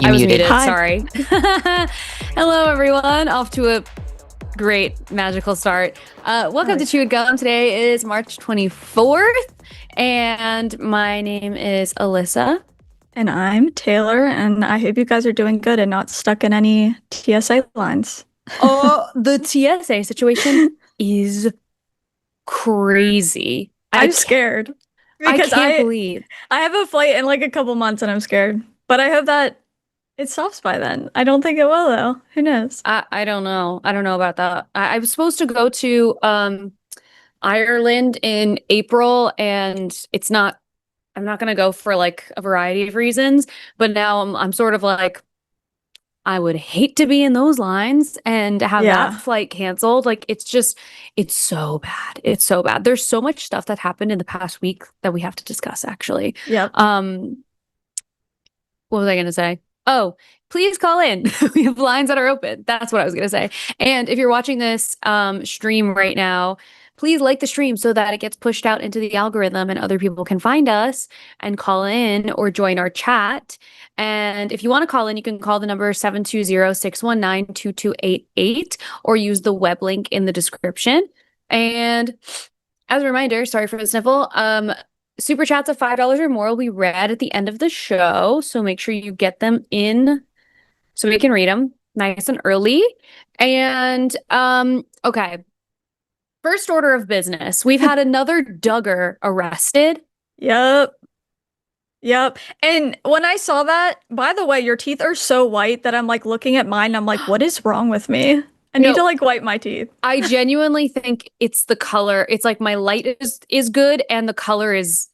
I was muted. Hi. Sorry. Hello, everyone. Off to a great magical start. Welcome to Chewed Gum. Today is March 24th, and my name is Alyssa. And I'm Taylor, and I hope you guys are doing good and not stuck in any TSA lines. Oh, the TSA situation is crazy. I'm scared. Because I can't believe. I have a flight in like a couple months and I'm scared. But I hope that it stops by then. I don't think it will, though. Who knows? I don't know. I don't know about that. I was supposed to go to Ireland in April, and I'm not going to go for like a variety of reasons. But now I'm sort of like, I would hate to be in those lines and have that flight canceled. Like, it's so bad. It's so bad. There's so much stuff that happened in the past week that we have to discuss, actually. Yep. What was I going to say? Oh, please call in. We have lines that are open. That's what I was going to say. And if you're watching this stream right now, please like the stream so that it gets pushed out into the algorithm and other people can find us and call in or join our chat. And if you want to call in, you can call the number 720-619-2288 or use the web link in the description. And as a reminder, sorry for the sniffle, super chats of $5 or more will be read at the end of the show. So make sure you get them in so we can read them nice and early. And okay. First order of business. We've had another Duggar arrested. Yep. And when I saw that, by the way, your teeth are so white that I'm like looking at mine. I'm like, what is wrong with me? I need to like wipe my teeth. I genuinely think it's the color. It's like my light is good and the color is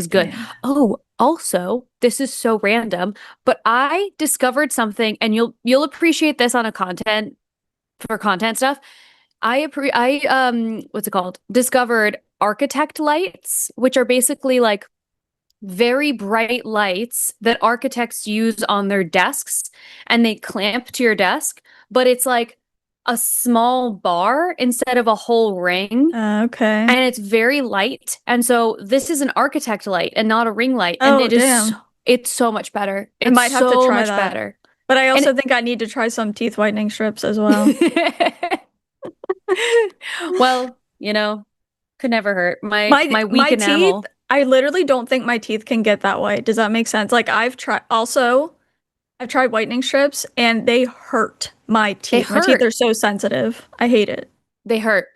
good. Yeah. Oh, also, this is so random, but I discovered something, and you'll appreciate this on content stuff. What's it called? Discovered architect lights, which are basically like very bright lights that architects use on their desks, and they clamp to your desk, but it's like a small bar instead of a whole ring. Okay. And it's very light. And so this is an architect light and not a ring light. And it's so much better. I might have to try that. Better. But I also think I need to try some teeth whitening strips as well. Well, could never hurt. My weak enamel. Teeth, I literally don't think my teeth can get that white. Does that make sense? Like I've tried whitening strips and they hurt. my They teeth. My teeth hurt. are so sensitive. I hate it. They hurt.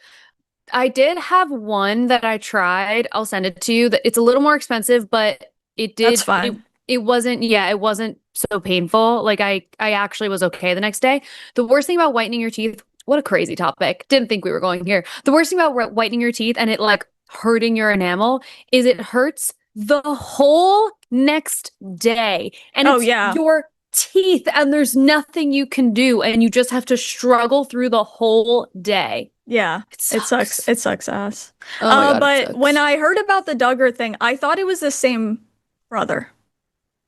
I did have one that I tried. I'll send it to you. It's a little more expensive, but it That's did fine. it wasn't, yeah, it wasn't so painful. Like I actually was okay the next day. The worst thing about whitening your teeth, what a crazy topic. Didn't think we were going here. The worst thing about whitening your teeth and it like hurting your enamel is it hurts the whole next day. And Oh it's yeah. your teeth and there's nothing you can do and you just have to struggle through the whole day. Yeah. It It sucks. sucks. It sucks ass. Oh my God, it But when sucks. I heard about the Duggar thing, I thought it was the same brother.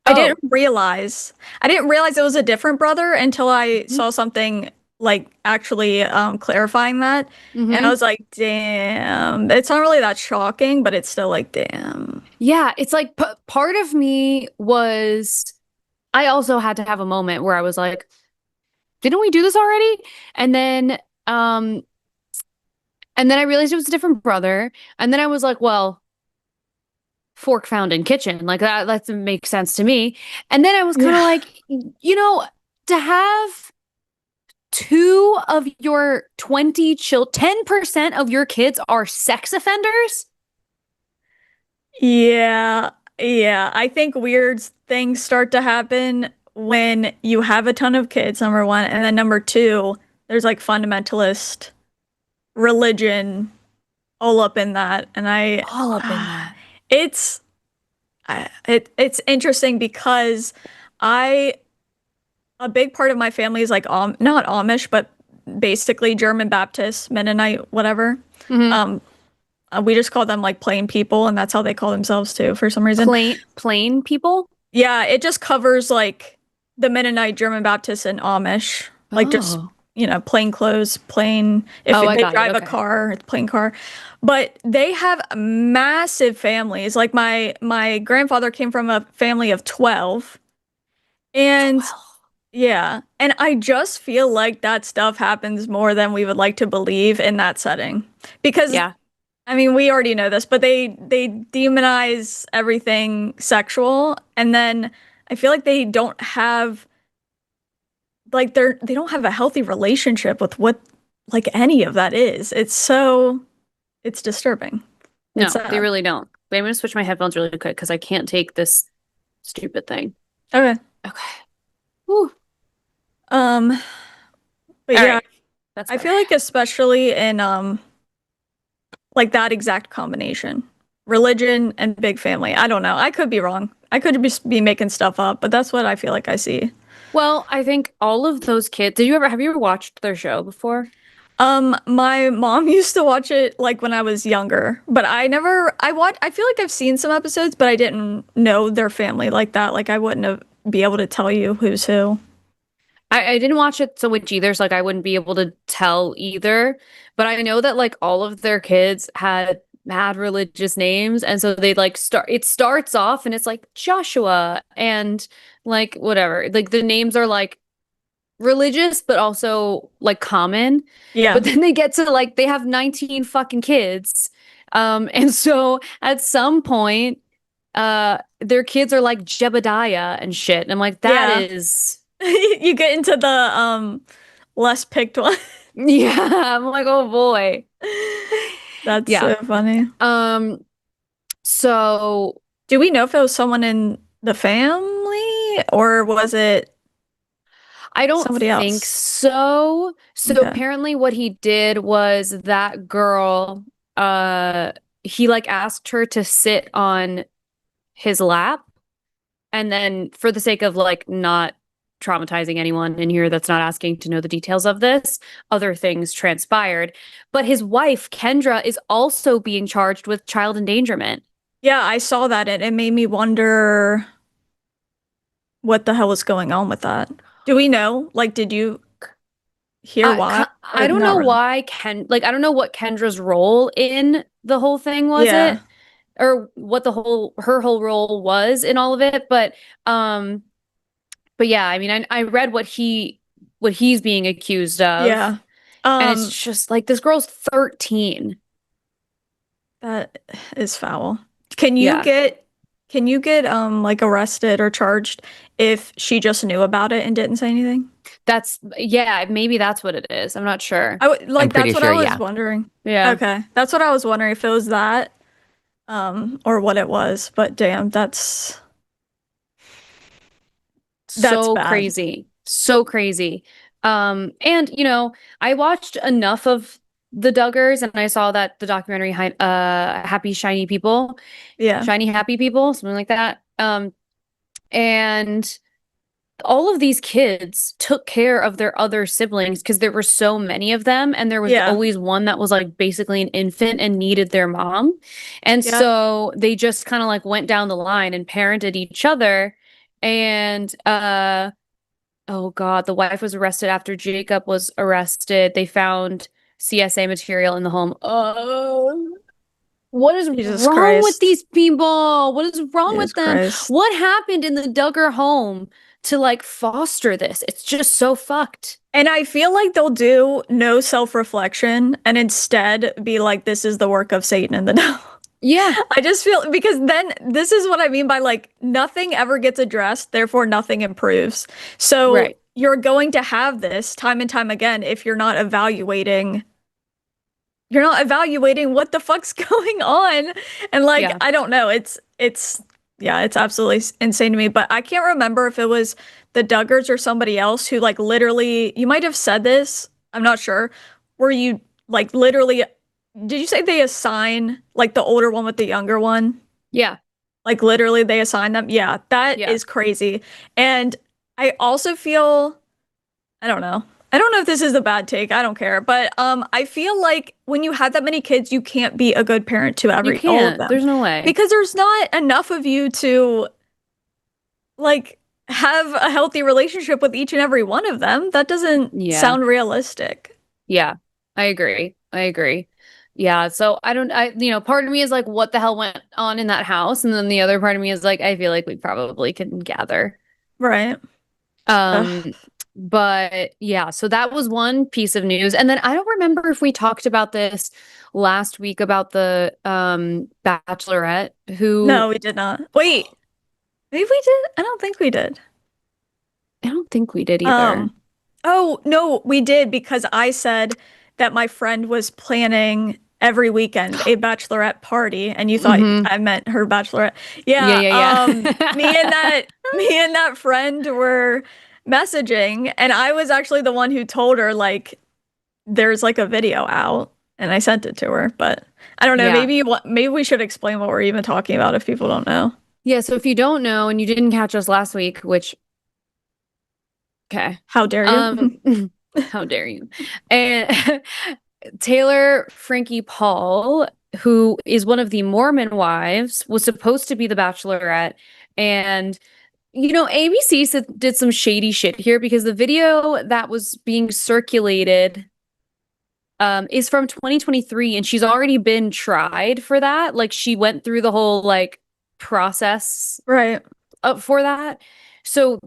I didn't Oh. realize I didn't realize it was a different brother until I saw something like actually clarifying that. And I Mm-hmm. was like, damn. It's not really that shocking, but it's still like, damn. Yeah, it's like p part of me was I also had to have a moment where I was like, didn't we do this already? And then um and then I realized it was a different brother. And then I was like, well, fork found in kitchen. Like that makes sense to me. And then I was kind Yeah. of like, to have two of your 20 10% of your kids are sex offenders? Yeah. Yeah. I think weird things start to happen when you have a ton of kids, number one. And then number two, there's like fundamentalist religion all up in that. And All up in that. it's, it's interesting because I, a big part of my family is like, not Amish, but basically German Baptist, Mennonite, whatever. Hmm. Um, we just call them like plain people, and that's how they call themselves too, for some reason. Plain people? Yeah, it just covers like the Mennonite, German Baptist, and Amish, like just, Oh. plain clothes, plain, if Oh, I they got it. drive a Okay. car, it's plain car. But they have massive families. Like my grandfather came from a family of 12. And 12. yeah, and I just feel like that stuff happens more than we would like to believe in that setting. Because Yeah. I mean, we already know this, but they demonize everything sexual, and then I feel like they don't have like they don't have a healthy relationship with what like any of that is. It's disturbing. It's No, they sad. really don't. Wait, I'm gonna switch my headphones really quick because I can't take this stupid thing. Okay. Okay. Whew. Um, but All yeah, right. That's I better. feel like especially in like that exact combination, religion and big family. I don't know. I could be wrong. I could be making stuff up, but that's what I feel like I see. Well, I think all of those kids, have you ever watched their show before? My mom used to watch it like when I was younger, but I feel like I've seen some episodes, but I didn't know their family like that. Like I wouldn't have be able to tell you who's who. I didn't watch it so much either, so like I wouldn't be able to tell either. But I know that like all of their kids had mad religious names, and so they like it starts off and it's like Joshua and like whatever. Like the names are like religious but also like common. Yeah. But then they get to like they have 19 fucking kids. And so at some point their kids are like Jebediah and shit. And I'm like, that Yeah. is You get into the less picked one. yeah. I'm like, oh boy. That's Yeah. so funny. Um, so Do we know if it was someone in the family or was it I don't somebody think else? so. So Okay. apparently what he did was that girl, he like asked her to sit on his lap. And then for the sake of like not traumatizing anyone in here that's not asking to know the details of this, other things transpired. But his wife, Kendra, is also being charged with child endangerment. Yeah, I saw that and it made me wonder what the hell was going on with that. Do we know? Like, did you hear why? Or I don't not know really? why I don't know what Kendra's role in the whole thing was Yeah. it or what her whole role was in all of it, um but yeah, I mean I read what he's being accused of Yeah. and it's Um, just like this girl's 13. that is foul. Can you Yeah. get Can you get like arrested or charged if she just knew about it and didn't say anything? Yeah, maybe that's what it is. I'm not sure. I'm Like pretty that's what I sure, was yeah. wondering. Yeah. Okay. That's what I was wondering if it was that or what it was. But damn, that's So bad. crazy. So crazy. And I watched enough of the Duggars and I saw that the documentary Happy Shiny People, Yeah. Shiny Happy People, something like that. And all of these kids took care of their other siblings because there were so many of them and there was Yeah. always one that was like basically an infant and needed their mom. And Yep. so they just kind of like went down the line and parented each other. And oh God, the wife was arrested after Jacob was arrested. They found CSA material in the home. Oh, what is Jesus wrong with Christ. these people? What is wrong Jesus with them? Christ. What happened in the Duggar home to like foster this? It's just so fucked. And I feel like they'll do no self-reflection and instead be like, this is the work of Satan and the devil. Yeah, I just feel because then this is what I mean by like nothing ever gets addressed, therefore nothing improves. So right. you're going to have this time and time again if you're not evaluating what the fuck's going on. And like Yeah. I don't know, it's yeah, it's absolutely insane to me, but I can't remember if it was the Duggars or somebody else who like literally you might have said this, I'm not sure, where you like literally did you say they assign like the older one with the younger one? Yeah. Like literally they assign them? Yeah, that Yeah. is crazy. And I also feel I don't know. I don't know if this is a bad take. I don't care. But I feel like when you have that many kids, you can't be a good parent to You every all of can't. them. There's no way. Because there's not enough of you to like have a healthy relationship with each and every one of them. That doesn't Yeah. sound realistic. Yeah. I agree. I agree. Yeah. So part of me is like, what the hell went on in that house? And then the other part of me is like, I feel like we probably can gather. Right. Ugh. Um, but yeah, so that was one piece of news. And then I don't remember if we talked about this last week about the Bachelorette who No, we did not. Wait, maybe we did? I don't think we did. I don't think we did either. Um, oh, no, we did because I said that my friend was planning every weekend a bachelorette party and you thought Mm-hmm. I meant her bachelorette. Yeah, Yeah, yeah, me and yeah. that friend were messaging and I was actually the one who told her like there's like a video out and I sent it to her, but I don't know, Yeah. maybe we should explain what we're even talking about if people don't know. Yeah, so if you don't know and you didn't catch us last week, which okay. How dare you? How dare you? And Taylor Frankie Paul, who is one of the Mormon wives, was supposed to be the Bachelorette. And, ABC did some shady shit here because the video that was being circulated is from 2023 and she's already been tried for that. Like she went through the whole like process Right. for that. So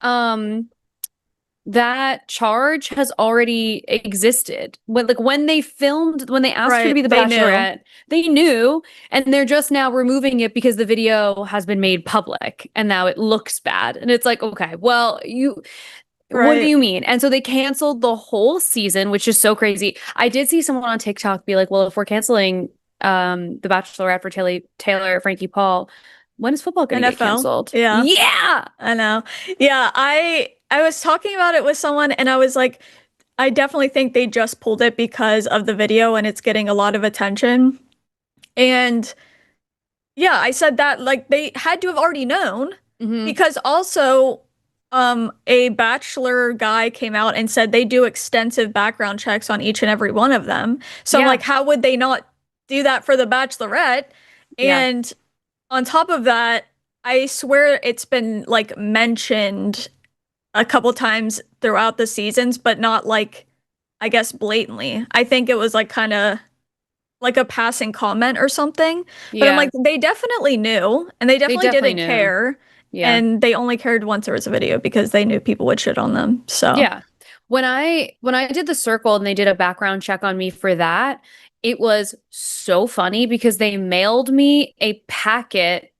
um that charge has already existed. When they filmed, when they asked her to Right. be the They knew. Bachelorette, they knew, and they're just now removing it because the video has been made public and now it looks bad. And it's like, okay, well, what do Right. you mean? And so they canceled the whole season, which is so crazy. I did see someone on TikTok be like, well, if we're canceling the Bachelorette for Taylor Frankie Paul, when is football going to get NFL. canceled? Yeah. Yeah. I know. Yeah, I was talking about it with someone and I was like, I definitely think they just pulled it because of the video and it's getting a lot of attention. And yeah, I said that like they had to have already known Hmm. because also a bachelor guy came out and said they do extensive background checks on each and every one of them. So I'm Yeah. like, how would they not do that for the bachelorette? Yeah. And on top of that, I swear it's been like mentioned a couple times throughout the seasons, but not like, I guess, blatantly. I think it was like kind of like a passing comment or something. But I'm Yeah. like, they definitely knew and they They definitely definitely didn't knew. care. Yeah. And they only cared once there was a video because they knew people would shit on them. So, Yeah. When I did the circle and they did a background check on me for that, it was so funny because they mailed me a packet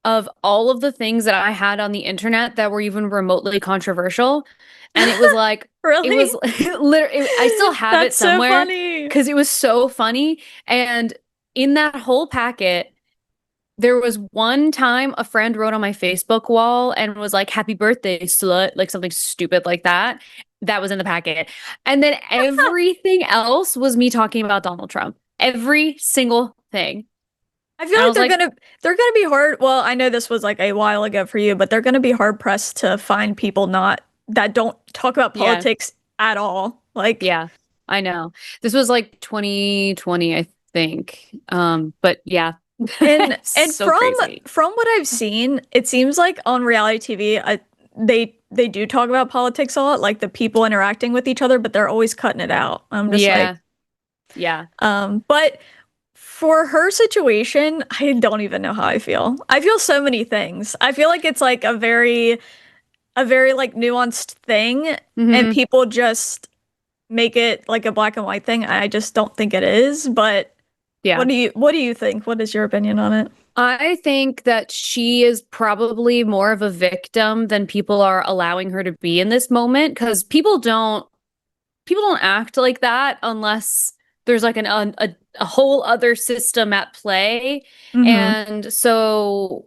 of all of the things that I had on the internet that were even remotely controversial. And it was like, it Really? was literally, I still have it That's so somewhere funny. because it was so funny. And in that whole packet, there was one time a friend wrote on my Facebook wall and was like, "Happy birthday, slut," like something stupid like that. That was in the packet. And then everything else was me talking about Donald Trump. Every single thing. I feel And I like was like, they're gonna be hard. Well, I know this was like a while ago for you, but they're gonna be hard pressed to find people not that don't talk about yeah, politics at all. Like, yeah, I know. This was like 2020, I think. But yeah, and so crazy. from what I've seen, it seems like on reality TV, they do talk about politics a lot, like the people interacting with each other, but they're always cutting it out. I'm just like, Yeah, yeah. but for her situation, I don't even know how I feel. I feel so many things. I feel like it's like a very like nuanced thing, and Hmm. people just make it like a black and white thing. I just don't think it is. But Yeah. what do you think? What is your opinion on it? I think that she is probably more of a victim than people are allowing her to be in this moment because people don't act like that unless there's like a whole other system at play. Mm-hmm. And so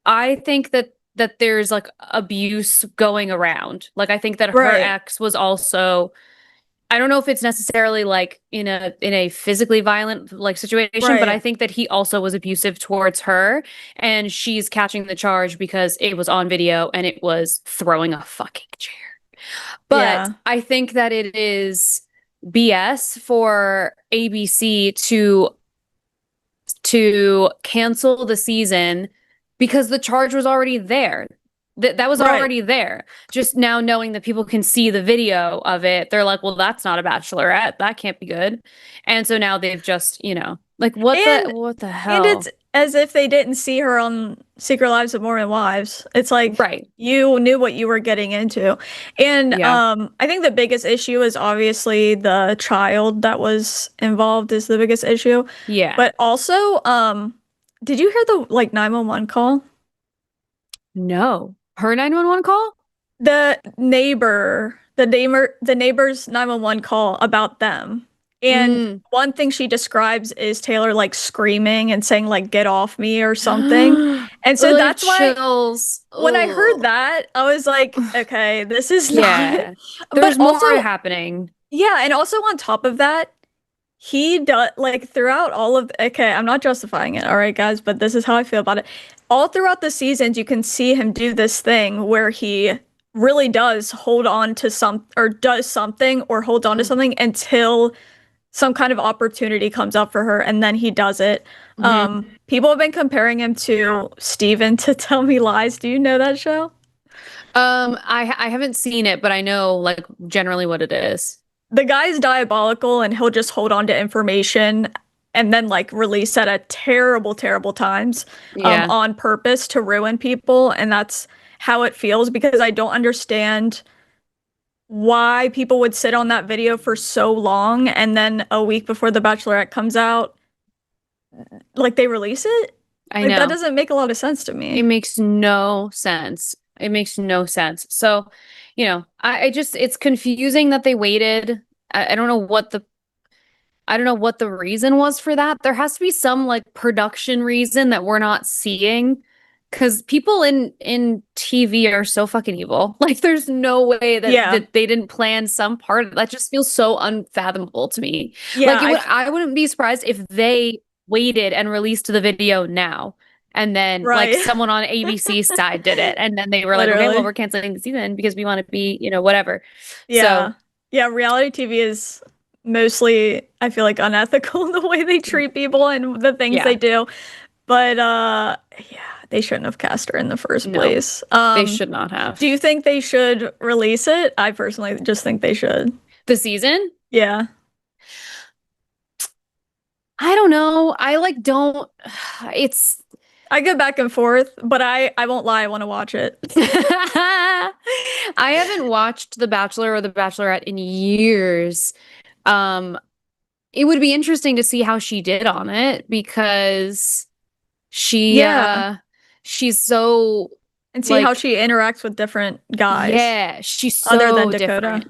I think that there's like abuse going around. Like I think that her Right. ex was also, I don't know if it's necessarily like in a physically violent like situation, but I Right. think that he also was abusive towards her and she's catching the charge because it was on video and it was throwing a fucking chair. But Yeah. I think that it is BS for ABC to cancel the season because the charge was already there. That was Right. already there. Just now knowing that people can see the video of it, they're like, well, that's not a bachelorette. That can't be good. And so now they've just, like And what the it's hell? as if they didn't see her on Secret Lives of Mormon Wives. It's like Right. you knew what you were getting into. And Yeah. I think the biggest issue is obviously the child that was involved is the biggest issue. Yeah. But also, did you hear the like 911 call? No. Her 911 call? The neighbor's 911 call about them. And Mm. one thing she describes is Taylor like screaming and saying like get off me or something. And so Oh, that's why chills. when I heard Oh. that, I was like, okay, this is not. Yeah. But There's also, more happening. yeah, and also on top of that, he does like throughout all of, okay, I'm not justifying it, all right, guys, but this is how I feel about it. All throughout the seasons, you can see him do this thing where he really does hold on to some or does something or holds on to something until some kind of opportunity comes up for her, and then he does it. Mm-hmm. People have been comparing him to Steven to Tell Me Lies. Do you know that show? I haven't seen it, but I know like generally what it is. The guy's diabolical and he'll just hold on to information and then like release it at terrible, terrible times Yeah. on purpose to ruin people. And that's how it feels because I don't understand why people would sit on that video for so long and then a week before The Bachelorette comes out, like they release it. I Like that know. doesn't make a lot of sense to It me. makes no sense. It makes no sense. So, I just it's confusing that they waited. I don't know what the reason was for that. There has to be some like production reason that we're not seeing. Because people in TV are so fucking evil. Like, there's no way Yeah. that they didn't plan some part of that. Just feels so unfathomable to me. Yeah, Like, I wouldn't be surprised if they waited and released the video now, and then like right. someone on ABC's side did it, and then they were like, okay, well, Literally. we're canceling the season because we want to be, whatever. Yeah. So Yeah, reality TV is mostly, I feel like, unethical in the way they treat people and the things they yeah, do. But yeah, they shouldn't have cast her in the first no, place. they should not Do have you think they should release it? I personally just think they should. the season. Yeah. I don't know. I like don't. It's I go back and forth, but I won't lie, I want to watch it. I haven't watched The Bachelor or The Bachelorette in years. Um, it would be interesting to see how she did on it because she Yeah. uh she's so And see how like, she interacts with different guys yeah, she's other than so Dakota. different.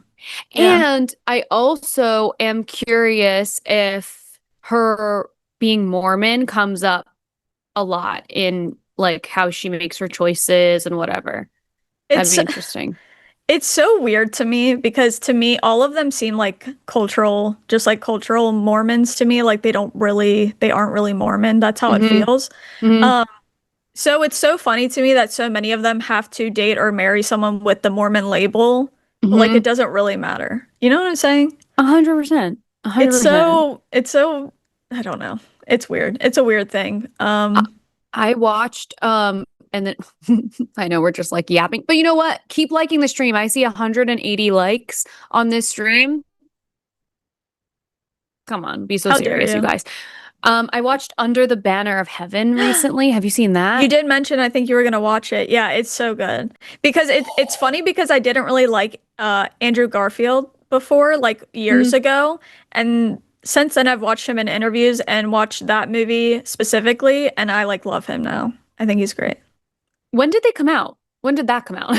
Yeah. And I also am curious if her being Mormon comes up a lot in like how she makes her choices and whatever. That'd It's be interesting. it's so weird to me because to me all of them seem like cultural, just like cultural Mormons to me, like they aren't really Mormon. That's how it Hmm. feels. Hmm. Um so it's so funny to me that so many of them have to date or marry someone with the Mormon label, but like it Hmm. doesn't really matter. You know what I'm saying? 100%. It's 100%. so it's so I don't know. It's weird. It's a weird thing. I I watched and then I know we're just like yapping, but you know what? Keep liking the stream. I see 180 likes on this stream. Come on, be so How dare serious, you you? guys. I watched Under the Banner of Heaven recently. Have you seen You that? did mention I think you were gonna watch it. Yeah, it's so good. Because it's funny because I didn't really like Andrew Garfield before, like years Mm. ago. And since then I've watched him in interviews and watched that movie specifically, and I like love him now. I think he's great. When did they come out? When did that come out?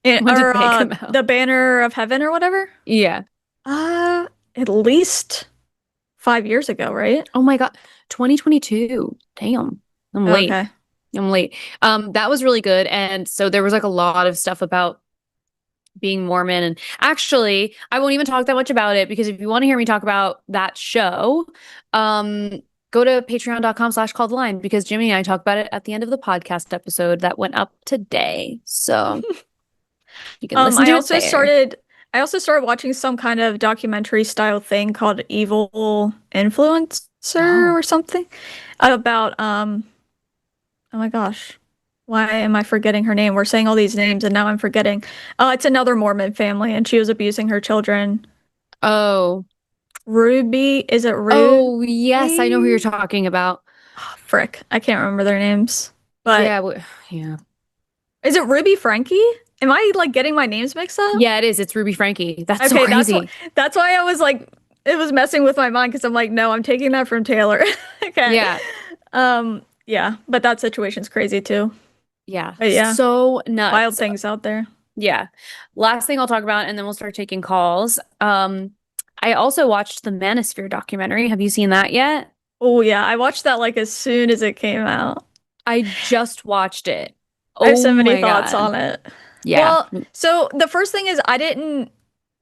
When did Or they come out? The Banner of Heaven or whatever. Yeah. Uh, at least 5 years ago, right? Oh my God. 2022. Damn. I'm late. Okay. I'm late. That was really good. And so there was like a lot of stuff about being Mormon. And actually, I won't even talk that much about it because if you want to hear me talk about that show, um, go to patreon.com/call the line because Jimmy and I talk about it at the end of the podcast episode that went up today. So you can listen I to it also there. started watching some kind of documentary style thing called Evil Influencer No. or something about oh my gosh. Why am I forgetting her name? We're saying all these names and now I'm forgetting. It's another Mormon family and she was abusing her children. Oh. Ruby, is it Ruby? Oh, yes, I know who you're talking about. Oh, frick, I can't remember their names. But Yeah, yeah. is it Ruby Frankie? Am I like getting my names mixed up? Yeah, it is. It's Ruby Frankie. That's so Okay, crazy. that's why I was like it was messing with my mind because I'm like, no, I'm taking that from Taylor. Okay. Yeah. Yeah, but that situation's crazy too. Yeah. But yeah, So wild nuts. things out there. Yeah. Last thing I'll talk about, and then we'll start taking calls. I also watched the Manosphere documentary. Have you seen that yet? Oh yeah, I watched that like as soon as it came out. I just watched it. I have Oh so many my thoughts God. on it. Yeah. Well, so the first thing is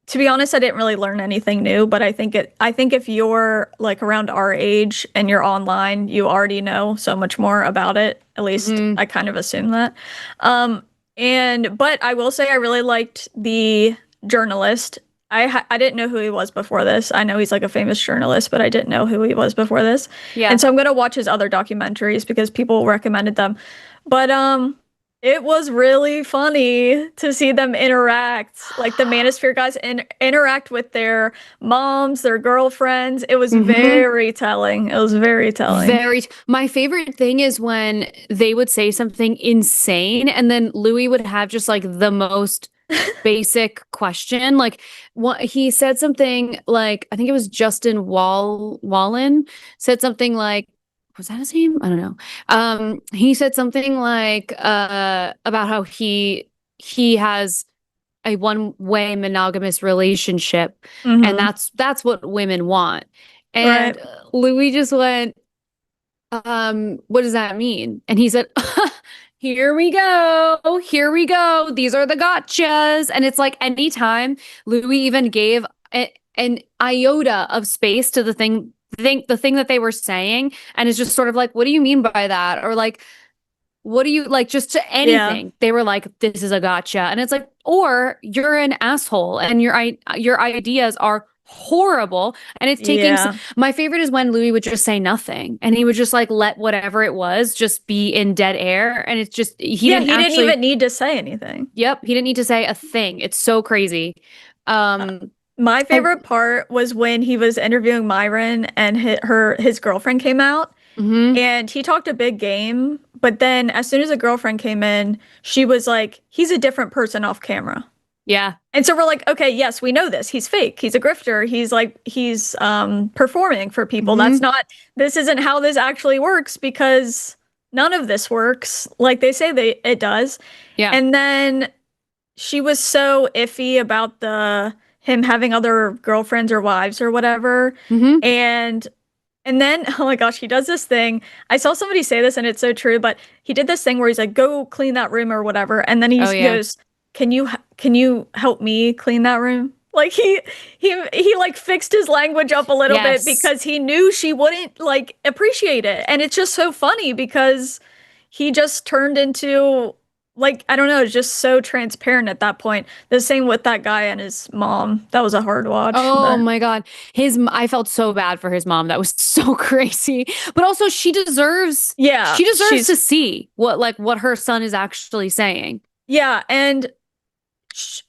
to be honest, I didn't really learn anything new, but I think if you're like around our age and you're online, you already know so much more about it. At least Hmm. I kind of assume that. But I will say I really liked the journalist. I didn't know who he was before this. I know he's like a famous journalist, but I didn't know who he was before this. And Yeah. so I'm gonna watch his other documentaries because people recommended them. But it was really funny to see them interact, like the Manosphere guys interact with their moms, their girlfriends. It was Hmm. very telling. It was very telling. My favorite thing is when they would say something insane and then Louis would have just like the most basic question. Like what he said something like I think it was Justin Wallen said something like was that his name? I don't know. He said something like about how he has a one-way monogamous relationship and Hmm. that's what women want. Right. And Louis just went what does that mean? And he said, here we go. Here we go. These are the gotchas. And it's like anytime Louis even gave an iota of space to the thing that they were saying, and it's just sort of like, what do you mean by that? Or like, what do you like just to Yeah. anything? They were like, this is a gotcha. And it's like, or you're an asshole and your ideas are horrible and it's taking Yeah. my favorite is when Louis would just say nothing and he would just like let whatever it was just be in dead air and it's just he Yeah, didn't he didn't actually even need to say anything. yep he didn't need to say a thing. It's so crazy. Uh, um My and favorite part was when he was interviewing Myron and his girlfriend came out mhm, and he talked a big game, but then as soon as a girlfriend came in, she was like, he's a different person off camera. yeah. And so we're like, okay, yes, we know this. He's fake. He's a grifter. He's performing for people. Mhm. This isn't how this actually works because none of this works. Like they say it does. Yeah. And then she was so iffy about the him having other girlfriends or wives or whatever. Hmm. And and then oh my gosh, he does this thing. I saw somebody say this and it's so true, but he did this thing where he's like, "Go clean that room or whatever." And then he Oh yeah. goes, "Can you help me clean that room?" Like he like fixed his language up a little bit Yes. because he knew she wouldn't like appreciate it. And it's just so funny because he just turned into like I don't know, it's just so transparent at that point. The same with that guy and his mom. That was a hard watch. Oh But my God. I felt so bad for his mom. That was so crazy. But also yeah, she deserves she's to see what her son is actually saying. yeah, and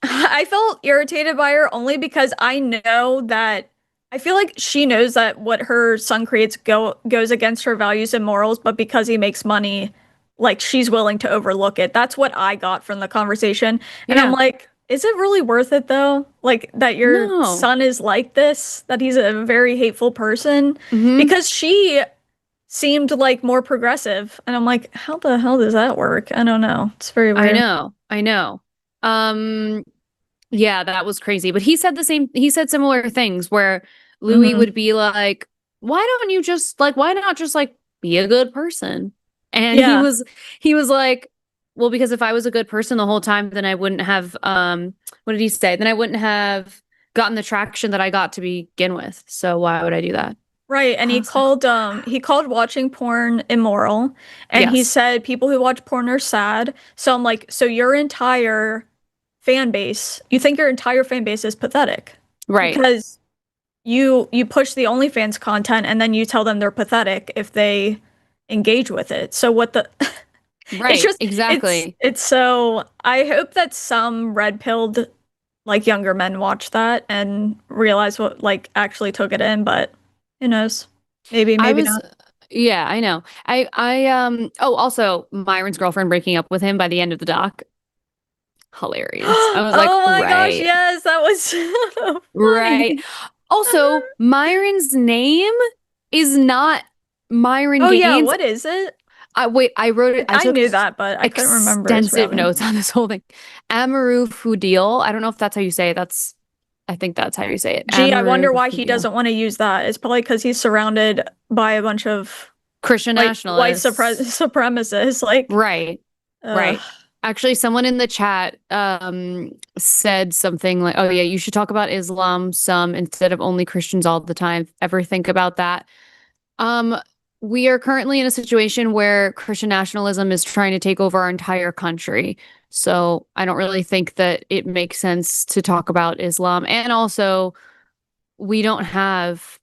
I felt irritated by her only because I know that I feel like she knows that what her son creates goes against her values and morals, but because he makes money, like she's willing to overlook it. That's what I got from the conversation. And I'm Yeah. like, is it really worth it though? Like that your No. son is like this, that he's a very hateful person? Hmm. Because she seemed like more progressive. And I'm like, how the hell does that work? I don't know. It's very I weird. know. I know. Um, yeah, that was crazy. But he said similar things where Louis Hmm. would be like, why don't you just like, why not just like be a good person? And Yeah. he was like, well, because if I was a good person the whole time, then I wouldn't have, what did he say? Then I wouldn't have gotten the traction that I got to begin with. So why would I do that? Right, and I was like, he called watching porn immoral, and he yes, said people who watch porn are sad. So I'm like, so your entire fan base, you think your entire fan base is pathetic right, because you push the OnlyFans content and then you tell them they're pathetic if they engage with it. So what the it's right, just exactly. it's so I hope that some red-pilled like younger men watch that and realize what like actually took it in, but who knows? Maybe, I maybe was, not. yeah, I know. Oh, also Myron's girlfriend breaking up with him by the end of the doc. Hilarious. I was like, Oh my gosh, right, yes, that was so right. funny. Also, Myron's name is not Myron Oh yeah, Gaines. what is it? I wrote it. I I took knew that, but I couldn't remember his real extensive name. notes on this whole thing. Amaru Fudil. I don't know if that's how you say it. I think that's how you say it. Gee, I Amaru wonder why he Fudil. doesn't want to use that. It's probably because he's surrounded by a bunch of Christian white nationalists. supremacists. Like, Right. ugh. Right. Actually, someone in the chat said something like, "Oh yeah, you should talk about Islam some instead of only Christians all the time. Ever think about that?" Um, we are currently in a situation where Christian nationalism is trying to take over our entire country. So I don't really think that it makes sense to talk about Islam. And also, we don't have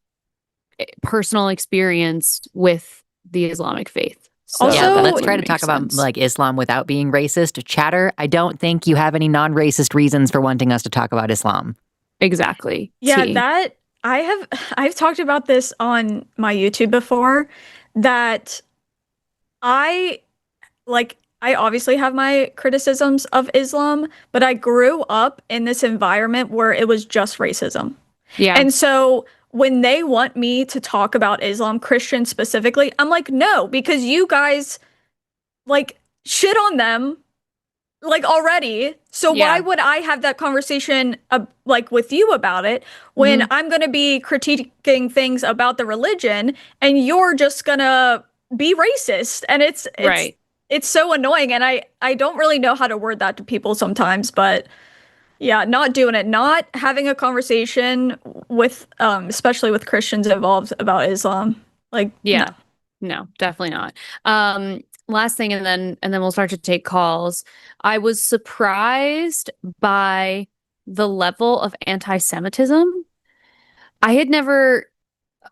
personal experience with the Islamic faith. Yeah, So that Also, let's try wouldn't to make talk about sense. like Islam without being racist. Chatter, I don't think you have any non-racist reasons for wanting us to talk about Islam. Exactly. yeah, T. that I've talked about this on my YouTube before that I like I obviously have my criticisms of Islam, but I grew up in this environment where it was just racism. Yeah. And so when they want me to talk about Islam, Christians specifically, I'm like, no, because you guys like shit on them like already. So why Yeah. would I have that conversation like with you about it when Hmm. I'm going to be critiquing things about the religion and you're just going to be racist? And Right. it's so annoying and I don't really know how to word that to people sometimes, but yeah, not doing it, not having a conversation with especially with Christians involved about Islam. Like no. Yeah. No, definitely not. Last thing and then we'll start to take calls. I was surprised by the level of anti-Semitism. I had never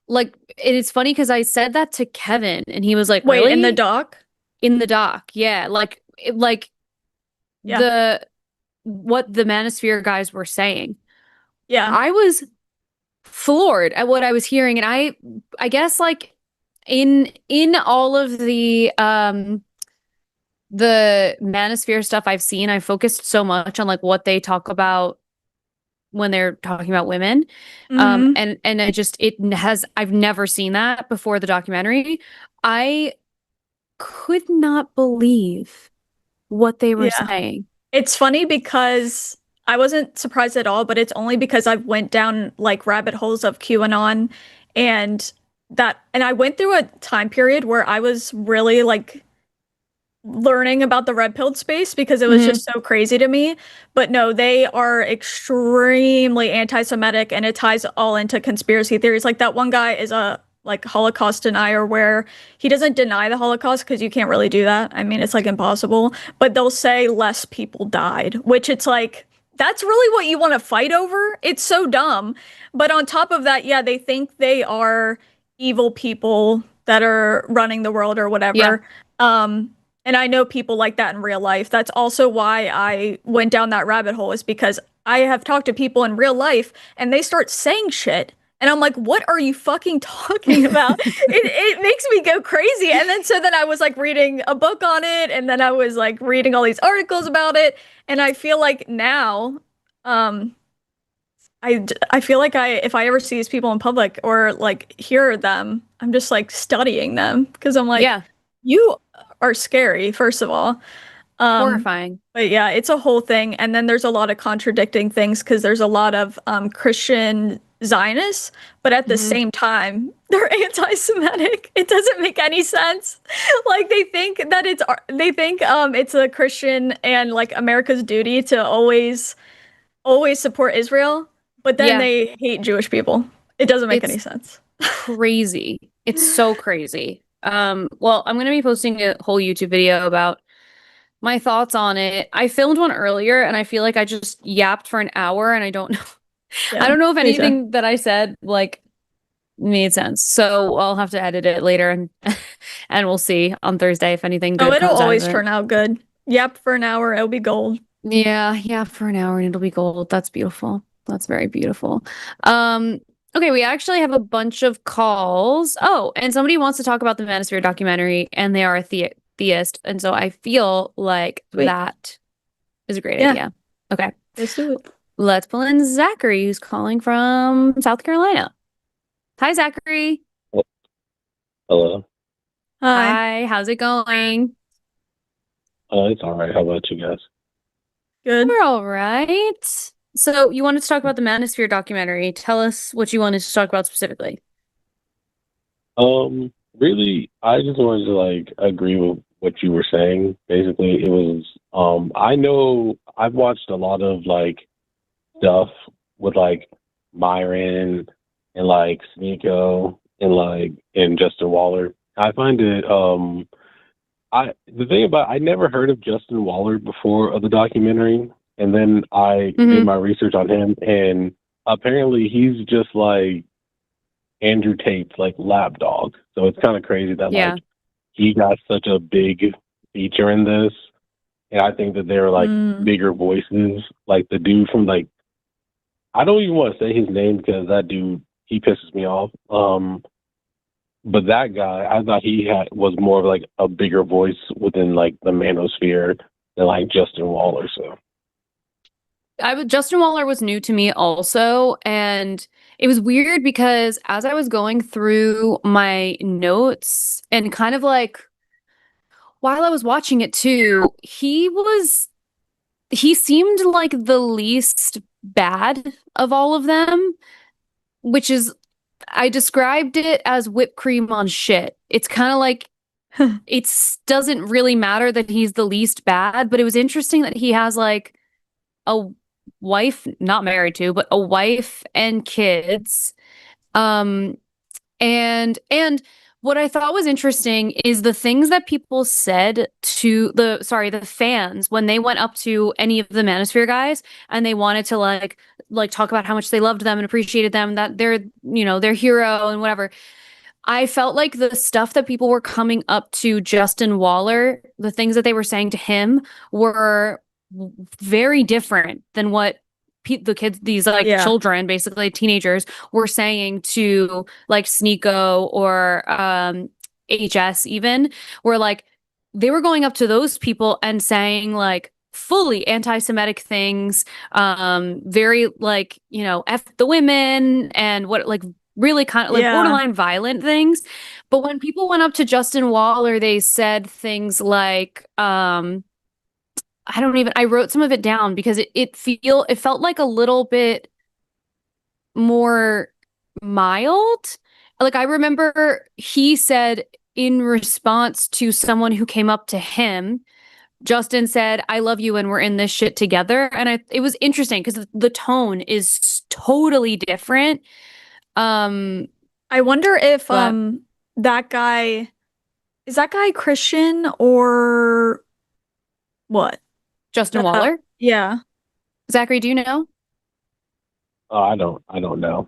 like and it's funny because I said that to Kevin and he was like, Wait, in the "Really?" doc? In the doc. Yeah, like Yeah. the what the Manosphere guys were saying. Yeah. I was floored at what I was hearing and I guess like in all of the Manosphere stuff I've seen, I focused so much on like what they talk about when they're talking about women. Hmm. And I just it has I've never seen that before the documentary. I could not believe what they were Yeah. saying. It's funny because I wasn't surprised at all, but it's only because I went down like rabbit holes of QAnon and and I went through a time period where I was really like learning about the red pilled space because it was Mhm. just so crazy to me. But no, they are extremely anti-Semitic and it ties all into conspiracy theories. Like that one guy is a like Holocaust denier where he doesn't deny the Holocaust because you can't really do that. I mean, it's like impossible, but they'll say less people died, which it's like that's really what you want to fight over. It's so dumb. But on top of that, yeah, they think they are evil people that are running the world or Yeah. whatever. And I know people like that in real life. That's also why I went down that rabbit hole, is because I have talked to people in real life and they start saying shit. And I'm like, what are you fucking talking about? It makes me go crazy. And then so then I was like reading a book on it, and then I was like reading all these articles about it. And I feel like now, I feel like if I ever see these people in public or like hear them, I'm just like studying them because I'm like, Yeah. you are scary, first of all. Horrifying. But yeah, it's a whole thing. And then there's a lot of contradicting things because there's a lot of Christian Zionists, but at the Mhm. same time, they're anti-Semitic. It doesn't make any sense. Like they think that it's a Christian and like America's duty to always support Israel, but then Yeah. they hate Jewish people. It doesn't make any It's sense. crazy. It's so crazy. Well, I'm gonna be posting a whole YouTube video about my thoughts on it. I filmed one earlier and I feel like I just yapped for an hour and I don't know. I Yeah, don't know if me too. anything that I said like made sense. So I'll have to edit it later and and we'll see on Thursday if anything Oh, good it'll comes out of always it. turn out good. Yep, for an hour, it'll be gold. Yeah, yeah, for an hour and it'll be gold. That's beautiful. That's very beautiful. Um, okay, we actually have a bunch of calls. Oh, and somebody wants to talk about the Manosphere documentary, and they are a theist, and so I feel like Sweet. that is a great Yeah, idea. Okay, let's do it. let's pull in Zachary, who's calling from South Carolina. Hi, Zachary. Hello. Hi. Hi, how's it going? It's all right. How about you guys? Good. We're all right. So you wanted to talk about the Manosphere documentary. Tell us what you wanted to talk about specifically. Really, I just wanted to like agree with what you were saying. Basically, it was I know I've watched a lot of like stuff with like Myron and like Sneeko and Justin Waller. I find it the thing about I never heard of Justin Waller before of the documentary, and then I did my research on him, and apparently he's just like Andrew Tate's like lapdog. So it's kind of crazy that Yeah. like he got such a big feature in this, and I think that they're like bigger voices. Like the dude from like I don't even want to say his name because that dude he pisses me off. But that guy, I thought was more of like a bigger voice within like the manosphere than like Justin Waller. So Justin Waller was new to me also, and it was weird because as I was going through my notes and kind of like while I was watching it too, he seemed like the least bad of all of them, which is I described it as whipped cream on shit. It's kind of like it doesn't really matter that he's the least bad, but it was interesting that he has like a wife, not married to, but a wife and kids. And what I thought was interesting is the things that people said to the fans when they went up to any of the Manosphere guys and they wanted to like talk about how much they loved them and appreciated them, that they're, their hero and whatever. I felt like the stuff that people were coming up to Justin Waller, the things that they were saying to him were very different than what the kids, these like Yeah. children, basically teenagers, were saying to like Sneeko or HS even, where like they were going up to those people and saying like fully anti-Semitic things, very like, F the women and what like really kind of like Yeah. borderline violent things. But when people went up to Justin Waller, they said things like, I wrote some of it down because it felt like a little bit more mild. Like I remember he said in response to someone who came up to him, Justin said, "I love you and we're in this shit together." And it was interesting because the tone is totally different. I wonder if But that guy is that guy Christian or what? Justin Waller? Yeah. Zachary, do you know? I don't know.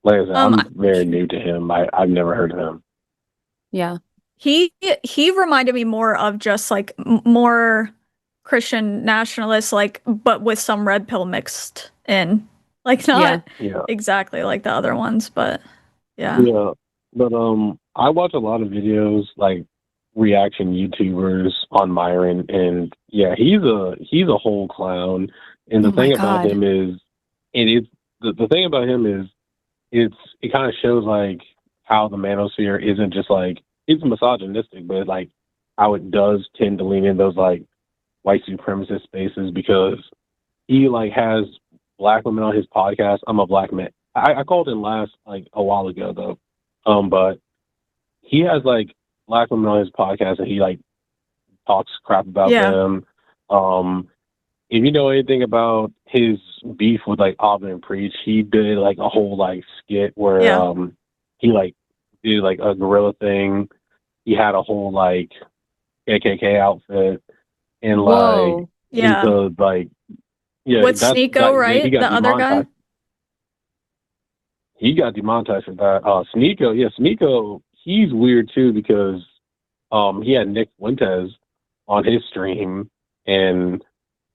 Like I said, I'm very new to him. I've never heard of him. Yeah. He reminded me more of just like more Christian nationalist, like, but with some red pill mixed in. Like not exactly like the other ones, but yeah. Yeah. But I watch a lot of videos like reaction YouTubers on Myron, and yeah, he's a whole clown. And the thing about him is, the thing about him is it kind of shows like how the manosphere isn't just like, it's misogynistic, but like how it does tend to lean in those like white supremacist spaces, because he like has black women on his podcast. I'm a black man. I called him last like a while ago though, but he has like black women on his podcast, and he like talks crap about them. If you know anything about his beef with like Auburn and Preach, he did like a whole like skit where he like did like a gorilla thing. He had a whole like KKK outfit, and like with Sneeko, right? He got the other guy. He got demonetized for that. Sneeko, he's weird too, because he had Nick Fuentes on his stream, and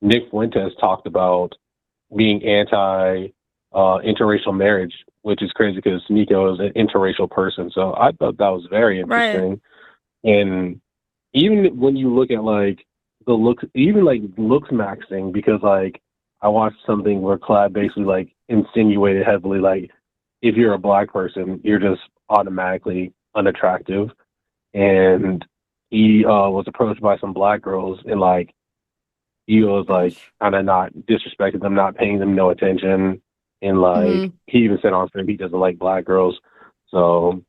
Nick Fuentes talked about being anti interracial marriage, which is crazy because Sneeko is an interracial person. So I thought that was very interesting. Right. And even when you look at like the looks, even like looks maxing, because like I watched something where Clad basically like insinuated heavily like, if you're a black person, you're just automatically unattractive. And he was approached by some black girls, and like he was like kind of not disrespecting them, not paying them no attention, and like he even said on stream he doesn't like black girls. So,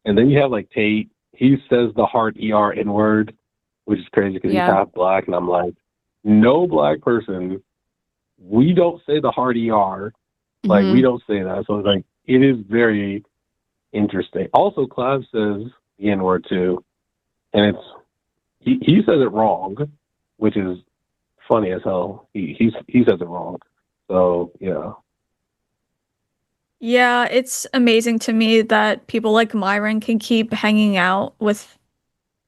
and then you have like Tate. He says the hard ER N word, which is crazy because he's half black, and I'm like, no black person, we don't say the hard ER, like we don't say that. So it's like, it is very interesting. Also, Clav says the N word too, and he says it wrong, which is funny as hell. He says it wrong. So yeah. Yeah, it's amazing to me that people like Myron can keep hanging out with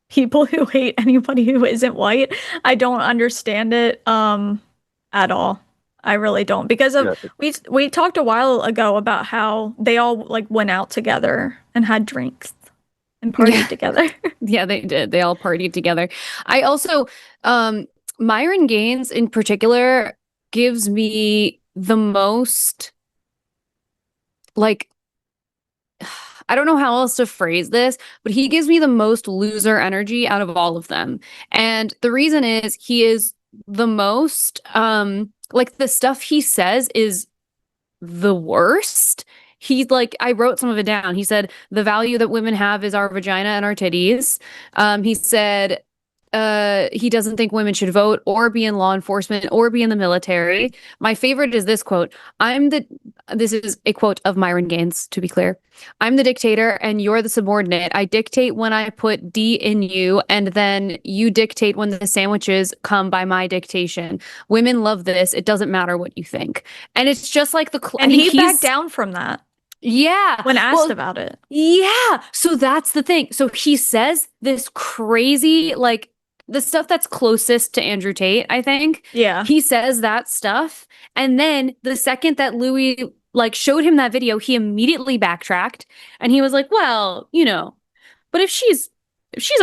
people who hate anybody who isn't white. I don't understand it at all. I really don't, because of we talked a while ago about how they all like went out together and had drinks and partied together. Yeah, they did. They all partied together. I also Myron Gaines in particular gives me the most, like, I don't know how else to phrase this, but he gives me the most loser energy out of all of them. And the reason is he is the most like, the stuff he says is the worst. He's like, I wrote some of it down. He said, the value that women have is our vagina and our titties. He said, he doesn't think women should vote or be in law enforcement or be in the military. My favorite is this quote. This is a quote of Myron Gaines, to be clear. "I'm the dictator and you're the subordinate. I dictate when I put D in you, and then you dictate when the sandwiches come by my dictation. Women love this. It doesn't matter what you think." And it's just like and he backed down from that. Yeah. When asked about it. Yeah. So that's the thing. So he says this crazy, like, the stuff that's closest to Andrew Tate, I think. Yeah. He says that stuff. And then the second that Louis like showed him that video, he immediately backtracked, and he was like, well, you know, but if she's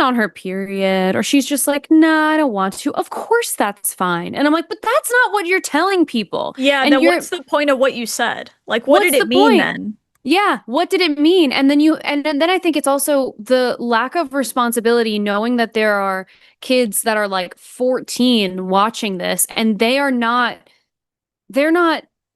on her period, or she's just like, nah, I don't want to, of course that's fine. And I'm like, but that's not what you're telling people. Yeah. And then what's the point of what you said? Like, what did it mean then? Yeah, what did it mean? And then I think it's also the lack of responsibility, knowing that there are kids that are like 14 watching this, and they're not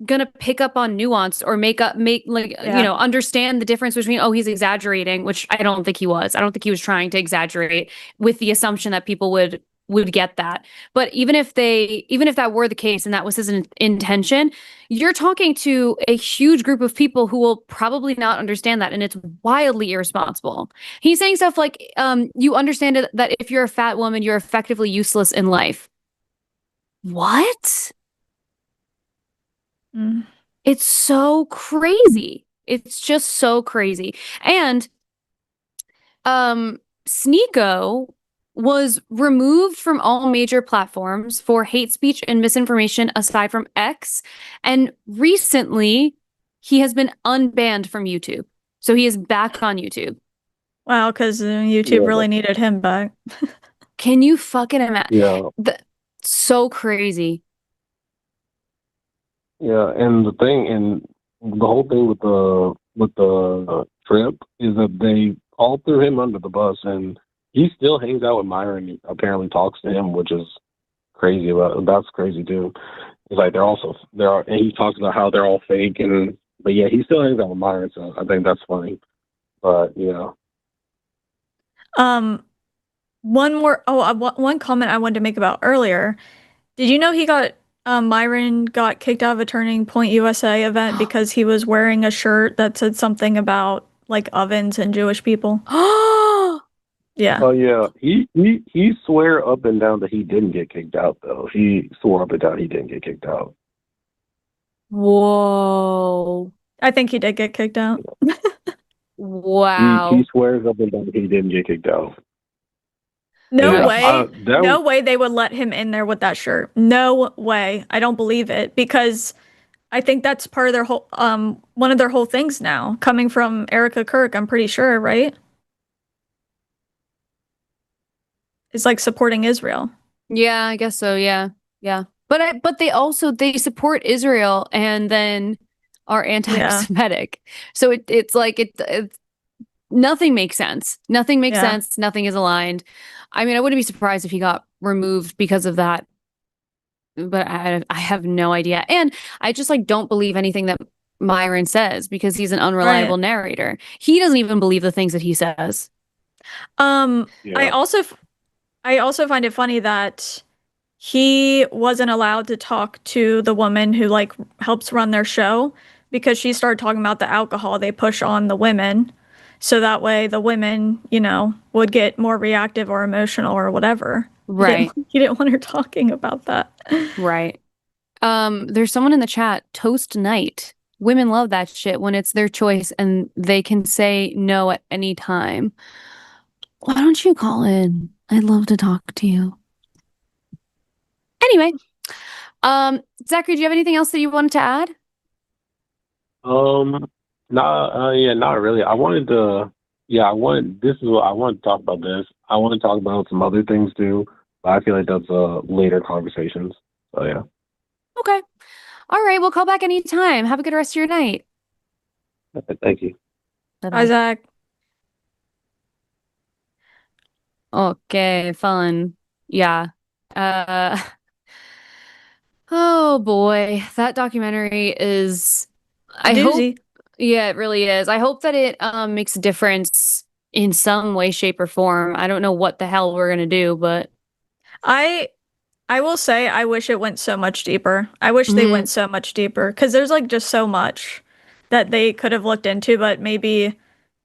gonna pick up on nuance or make like, Yeah. understand the difference between, oh, he's exaggerating, which I don't think he was. I don't think he was trying to exaggerate with the assumption that people would get that. But even if that were the case and that was his intention, you're talking to a huge group of people who will probably not understand that, and it's wildly irresponsible. He's saying stuff like, you understand that if you're a fat woman, you're effectively useless in life. What? Mm. It's so crazy. It's just so crazy. And Sneeko was removed from all major platforms for hate speech and misinformation aside from X. And recently, he has been unbanned from YouTube. So he is back on YouTube. Wow, because YouTube really needed him back. Can you fucking imagine? Yeah. So crazy. Yeah, and the whole thing with the trip is that they all threw him under the bus, and he still hangs out with Myron and apparently talks to him, which is crazy. That's crazy too. It's like and he talks about how they're all fake, but yeah, he still hangs out with Myron, so I think that's funny. But yeah. One comment I wanted to make about earlier. Did you know Myron got kicked out of a Turning Point USA event because he was wearing a shirt that said something about like ovens and Jewish people? Yeah. Oh yeah, he swear up and down that he didn't get kicked out though. He swore up and down he didn't get kicked out. Whoa. I think he did get kicked out. Wow. He swears up and down he didn't get kicked out. No way. No way they would let him in there with that shirt. No way. I don't believe it, because I think that's part of their whole one of their whole things now, coming from Erica Kirk, I'm pretty sure, right? It's like supporting Israel. Yeah, I guess so. Yeah. Yeah. But they support Israel and then are anti-Semitic. So it's like it's nothing makes sense. Nothing makes sense. Nothing is aligned. I mean, I wouldn't be surprised if he got removed because of that, but I have no idea. And I just like don't believe anything that Myron says because he's an unreliable narrator. He doesn't even believe the things that he says. I also find it funny that he wasn't allowed to talk to the woman who like helps run their show because she started talking about the alcohol they push on the women. So that way the women, would get more reactive or emotional or whatever. Right. He didn't want her talking about that. Right. There's someone in the chat, Toast Night. Women love that shit when it's their choice and they can say no at any time. Why don't you call in? I'd love to talk to you. Anyway, Zachary, do you have anything else that you wanted to add? Not really. This is what I wanted to talk about this. I want to talk about some other things too, but I feel like that's later conversations. So yeah. Okay. All right. We'll call back anytime. Have a good rest of your night. Thank you. Bye, Zach. Okay, fun. Yeah. Oh boy, that documentary is Doozy. Yeah, it really is. I hope that it makes a difference in some way, shape, or form. I don't know what the hell we're gonna do, but I will say I wish it went so much deeper. I wish they went so much deeper because there's like just so much that they could have looked into, but maybe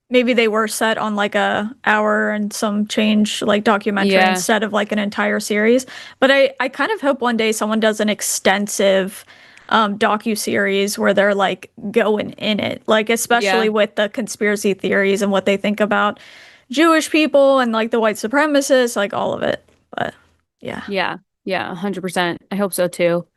they were set on like a hour and some change like documentary instead of like an entire series. But I kind of hope one day someone does an extensive docu-series where they're like going in it, like especially with the conspiracy theories and what they think about Jewish people and like the white supremacists, like all of it. But yeah. Yeah, 100%. I hope so too.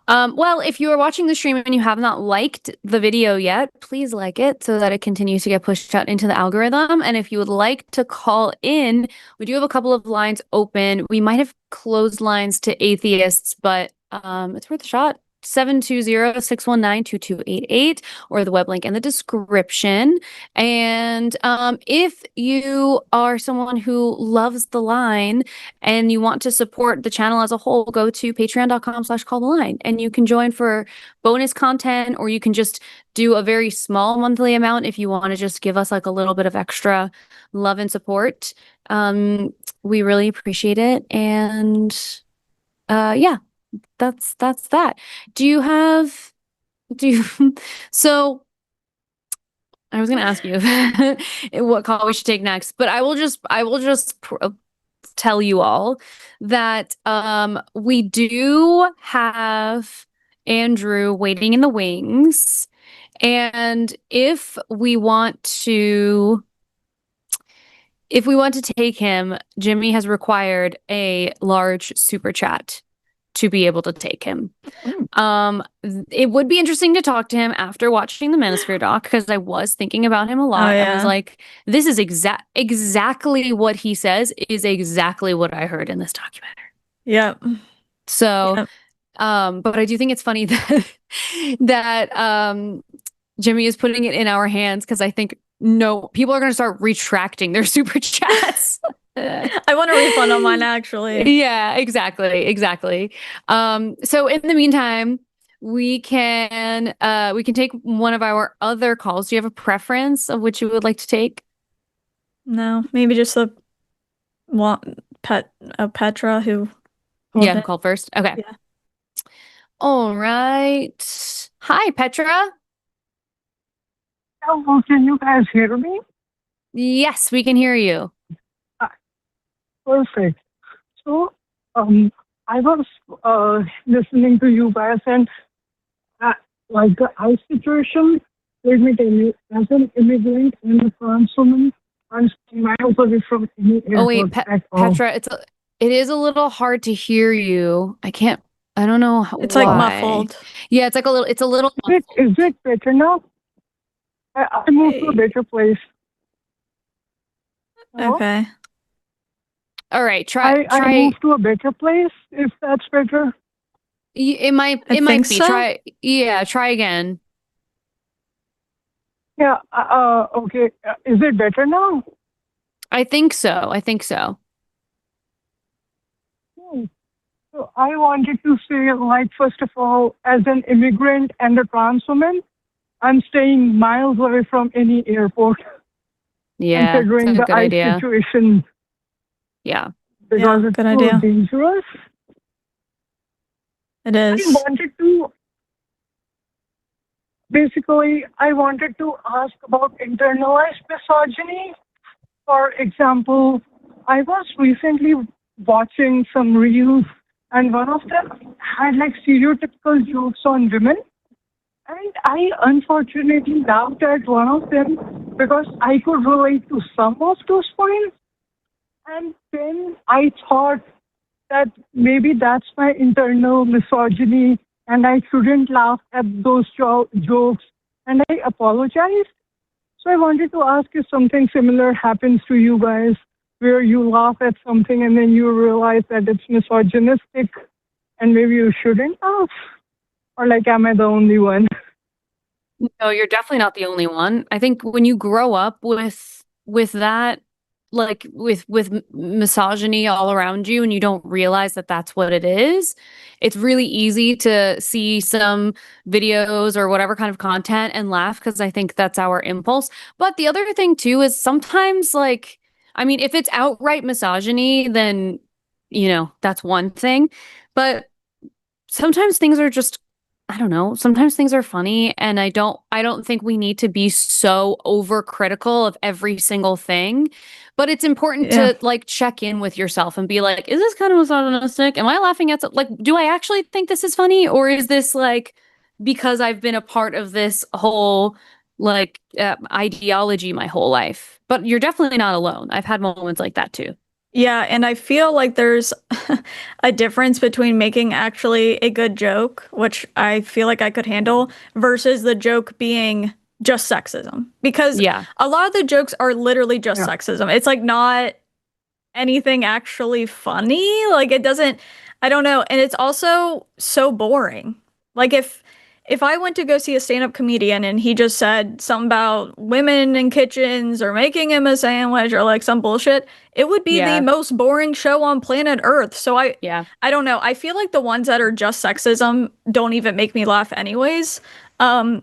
Well, if you are watching the stream and you have not liked the video yet, please like it so that it continues to get pushed out into the algorithm. And if you would like to call in, we do have a couple of lines open. We might have closed lines to atheists, but it's worth a shot. 720-619-2288 or the web link in the description. And if you are someone who loves the line and you want to support the channel as a whole, go to patreon.com/calltheline and you can join for bonus content, or you can just do a very small monthly amount if you want to just give us like a little bit of extra love and support. We really appreciate it. And yeah, that's that. So I was going to ask you what call we should take next, but I will just tell you all that we do have Andrew waiting in the wings, and if we want to take him, Jimmy has required a large super chat to be able to take him. It would be interesting to talk to him after watching the Manosphere doc, because I was thinking about him a lot. I was like, this is exactly what he says is exactly what I heard in this documentary. Yep. So, but I do think it's funny that Jimmy is putting it in our hands, because I think people are going to start retracting their super chats. I want a refund on mine, actually. Yeah, exactly. So in the meantime, we can take one of our other calls. Do you have a preference of which you would like to take? No, maybe just Petra who. Who called first? Okay. Yeah. All right. Hi, Petra. Hello, can you guys hear me? Yes, we can hear you. Perfect. So, I was listening to you guys, and like the ICE situation, let me tell you, as an immigrant and a trans woman, I'm miles away from any airport. Oh wait, Petra, it is a little hard to hear you. I don't know it's why. Like muffled. Yeah, it's a little muffled. Is it better now? I moved to a better place. Hello? Okay. All right, try. I moved to a better place, if that's better. It might be. So. Try again. Yeah, okay. Is it better now? I think so. So I wanted to say, like, first of all, as an immigrant and a trans woman, I'm staying miles away from any airport. Yeah, considering the ICE situation. Yeah. Because it's so dangerous. It is. I wanted to ask about internalized misogyny. For example, I was recently watching some reels, and one of them had like stereotypical jokes on women. And I unfortunately laughed at one of them because I could relate to some of those points. And then I thought that maybe that's my internal misogyny and I shouldn't laugh at those jokes. And I apologized. So I wanted to ask if something similar happens to you guys, where you laugh at something and then you realize that it's misogynistic and maybe you shouldn't laugh. Or like, am I the only one? No, you're definitely not the only one. I think when you grow up with that, like with misogyny all around you and you don't realize that that's what it is, it's really easy to see some videos or whatever kind of content and laugh, because I think that's our impulse. But the other thing too is sometimes, like, I mean, if it's outright misogyny, then, that's one thing. But sometimes things are just, I don't know, sometimes things are funny, and I don't think we need to be so overcritical of every single thing. But it's important to like check in with yourself and be like, is this kind of misogynistic? Am I laughing at like, do I actually think this is funny? Or is this like because I've been a part of this whole like ideology my whole life? But you're definitely not alone. I've had moments like that too. Yeah, and I feel like there's a difference between making actually a good joke, which I feel like I could handle, versus the joke being just sexism. Because a lot of the jokes are literally just sexism. It's like not anything actually funny. Like it doesn't, I don't know. And it's also so boring. Like if I went to go see a stand-up comedian and he just said something about women in kitchens or making him a sandwich or like some bullshit, it would be the most boring show on planet Earth. So I don't know. I feel like the ones that are just sexism don't even make me laugh anyways. And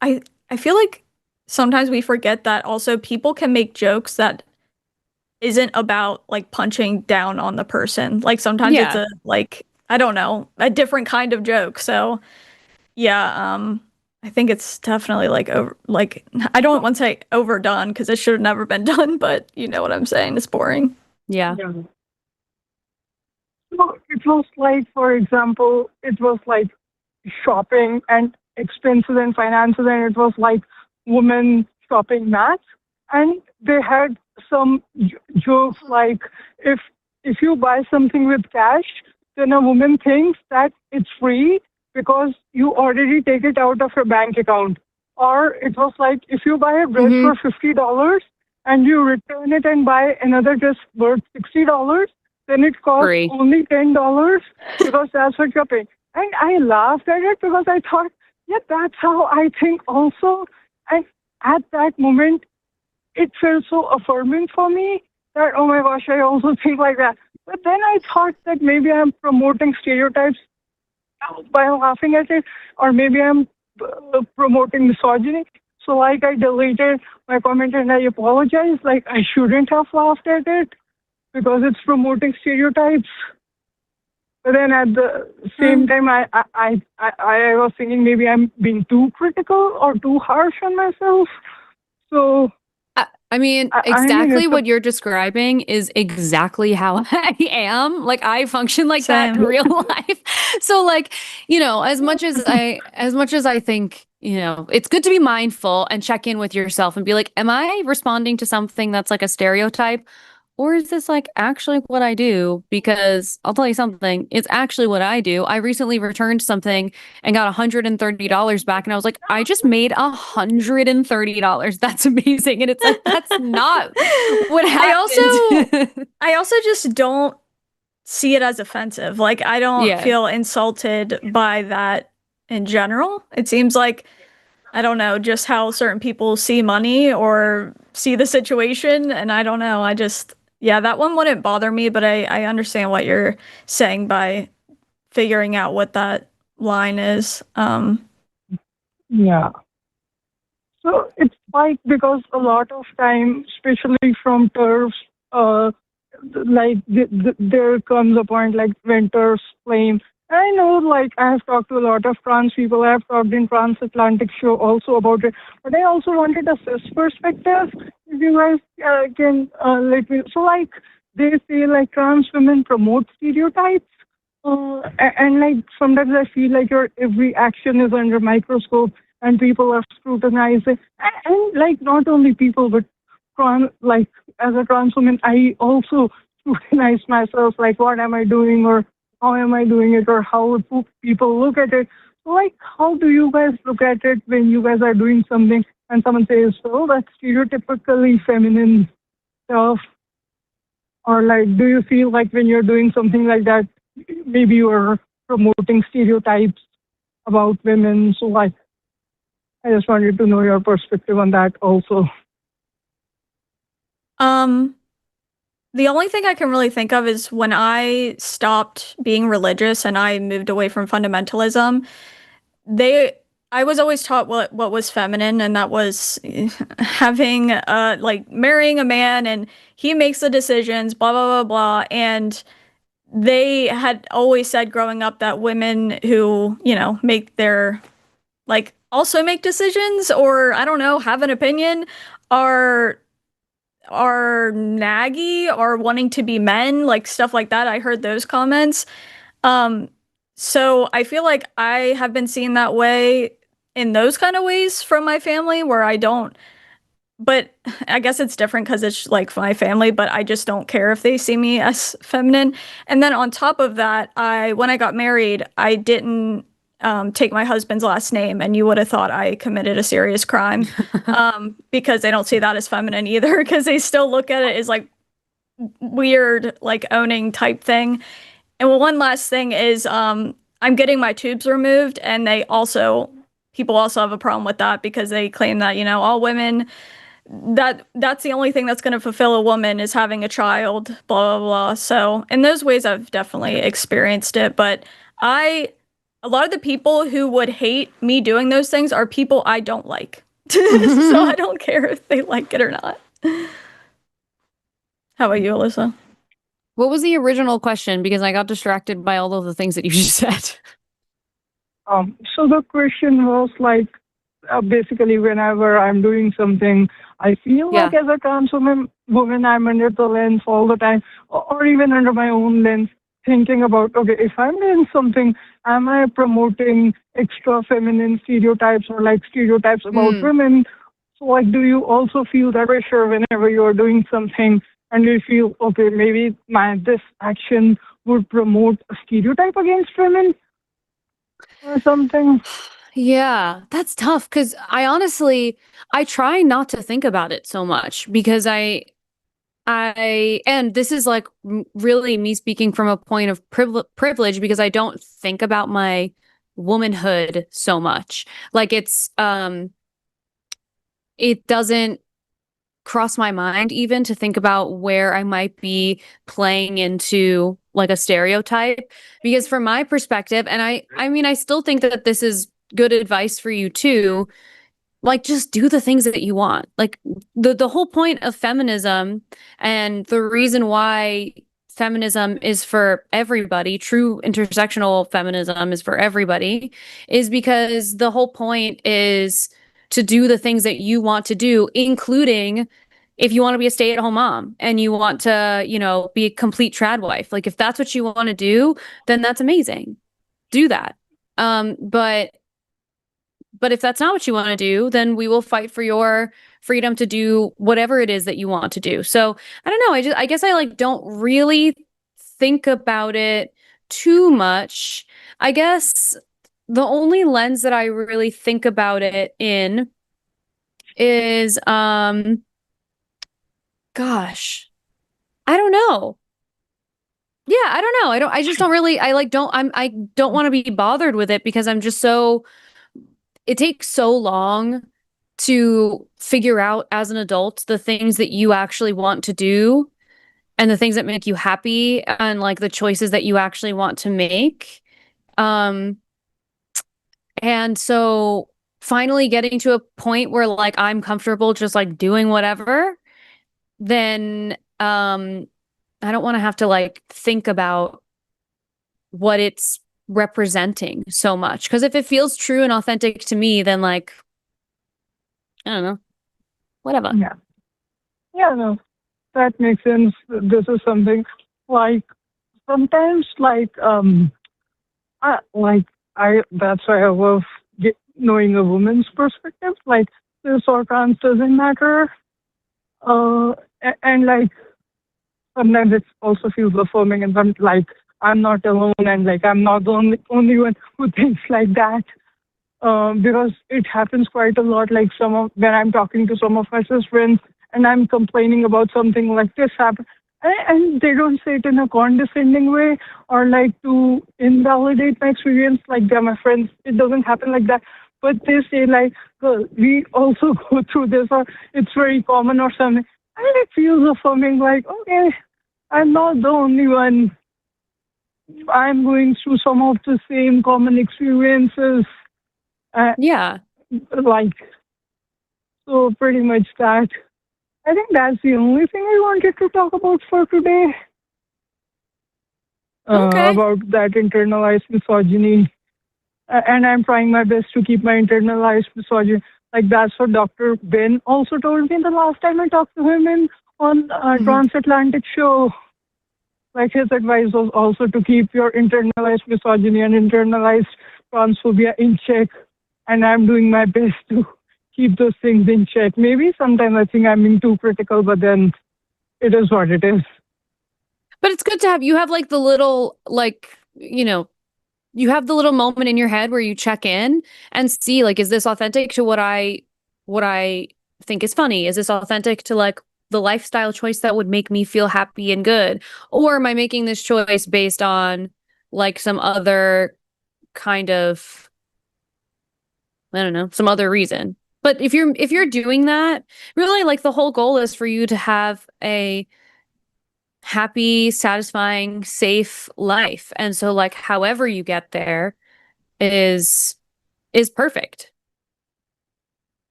I feel like sometimes we forget that also people can make jokes that isn't about like punching down on the person. Like sometimes it's a like I don't know, a different kind of joke. So I think it's definitely like over like I don't want to say overdone because it should have never been done, but you know what I'm saying. It's boring. Yeah. So it was like, for example, it was like shopping and expenses and finances, and it was like women shopping math, and they had some jokes like if you buy something with cash, then a woman thinks that it's free because you already take it out of your bank account. Or it was like if you buy a dress for $50 and you return it and buy another dress worth $60, then it costs Free. only $10 because that's what you're paying. And I laughed at it because I thought, yeah, that's how I think also. And at that moment, it felt so affirming for me that, oh my gosh, I also think like that. But then I thought that maybe I'm promoting stereotypes by laughing at it, or maybe I'm promoting misogyny. So like I deleted my comment and I apologized. Like I shouldn't have laughed at it because it's promoting stereotypes. But then at the same time, I was thinking maybe I'm being too critical or too harsh on myself. So I mean, exactly what you're describing is exactly how I am. Like I function like that in real life. So like, you know, as much as I think, you know, it's good to be mindful and check in with yourself and be like, am I responding to something that's like a stereotype? Or is this like actually what I do? Because I'll tell you something, it's actually what I do. I recently returned something and got $130 back. And I was like, I just made $130. That's amazing. And it's like, that's not what happened. I also just don't see it as offensive. Like, I don't feel insulted by that in general. It seems like, I don't know, just how certain people see money or see the situation. And I don't know. That one wouldn't bother me, but I understand what you're saying by figuring out what that line is. Yeah. So it's like because a lot of time, especially from TERFs, like there comes a point like when TERFs claim. I know, like I have talked to a lot of trans people. I have talked in Transatlantic show also about it, but I also wanted a cis perspective. If you guys can let me. So like they say like trans women promote stereotypes, and like sometimes I feel like your every action is under microscope and people are scrutinizing, and like not only people but like as a trans woman, I also scrutinize myself. Like what am I doing or how am I doing it or how would people look at it? Like, how do you guys look at it when you guys are doing something and someone says, oh, that's stereotypically feminine stuff? Or like, do you feel like when you're doing something like that, maybe you're promoting stereotypes about women? So like, I just wanted to know your perspective on that also. The only thing I can really think of is when I stopped being religious and I moved away from fundamentalism, I was always taught what was feminine, and that was having like marrying a man and he makes the decisions, blah blah blah blah. And they had always said growing up that women who, you know, make their like also make decisions or I don't know, have an opinion are naggy or wanting to be men, like stuff like that. I heard those comments. So I feel like I have been seen that way in those kind of ways from my family where I don't, but I guess it's different because it's like my family, but I just don't care if they see me as feminine. And then on top of that, when I got married, I didn't take my husband's last name, and you would have thought I committed a serious crime because they don't see that as feminine either because they still look at it as like weird, like owning type thing. And one last thing is I'm getting my tubes removed, and people also have a problem with that because they claim that, all women, that's the only thing that's going to fulfill a woman is having a child, blah, blah, blah. So in those ways, I've definitely experienced it. But a lot of the people who would hate me doing those things are people I don't like. So I don't care if they like it or not. How about you, Alyssa? What was the original question? Because I got distracted by all of the things that you just said. So the question was like, basically, whenever I'm doing something, I feel like as a trans woman, I'm under the lens all the time, or even under my own lens, thinking about, okay, if I'm doing something, am I promoting extra feminine stereotypes or like stereotypes about women? So like, do you also feel that pressure whenever you're doing something and you feel, okay, maybe this action would promote a stereotype against women or something? Yeah, that's tough because I try not to think about it so much because and this is like really me speaking from a point of privilege because I don't think about my womanhood so much. Like it doesn't cross my mind even to think about where I might be playing into like a stereotype because from my perspective, and I mean I still think that this is good advice for you too, like just do the things that you want. Like the whole point of feminism and the reason why feminism is for everybody, true intersectional feminism is for everybody, is because the whole point is to do the things that you want to do, including if you want to be a stay-at-home mom and you want to, be a complete trad wife. Like if that's what you want to do, then that's amazing. Do that. But if that's not what you want to do, then we will fight for your freedom to do whatever it is that you want to do. So I don't know. I guess I like don't really think about it too much. I guess the only lens that I really think about it in is, gosh, I don't know. Yeah, I don't know. I just don't really, I don't want to be bothered with it because I'm just it takes so long to figure out as an adult the things that you actually want to do and the things that make you happy and like the choices that you actually want to make. And so finally getting to a point where like I'm comfortable just like doing whatever, then I don't want to have to like think about what it's representing so much. Because if it feels true and authentic to me, then like, I don't know, whatever. Yeah. Yeah, no, that makes sense. This is something like sometimes that's why I love knowing a woman's perspective. Like this or trans doesn't matter. And like sometimes it also feels affirming and I'm not alone and like I'm not the only one who thinks like that. Because it happens quite a lot. Like when I'm talking to some of my cis friends and I'm complaining about something like this happened, and they don't say it in a condescending way or like to invalidate my experience. Like they're my friends. It doesn't happen like that. But they say like, well, we also go through this or it's very common or something. And it feels affirming like, okay, I'm not the only one. I'm going through some of the same common experiences. Yeah. Like, so pretty much that. I think that's the only thing I wanted to talk about for today. Okay. About that internalized misogyny. And I'm trying my best to keep my internalized misogyny. Like that's what Dr. Ben also told me the last time I talked to him on Transatlantic show. Like his advice was also to keep your internalized misogyny and internalized transphobia in check. And I'm doing my best to keep those things in check. Maybe sometimes I think I'm being too critical, but then it is what it is. But it's good to have, you have like the little, like, you have the little moment in your head where you check in and see, like, is this authentic to what I think is funny? Is this authentic to like the lifestyle choice that would make me feel happy and good? Or am I making this choice based on like some other kind of, I don't know, some other reason. But if you're doing that, really, like, the whole goal is for you to have a happy, satisfying, safe life. And so, like, however you get there is perfect.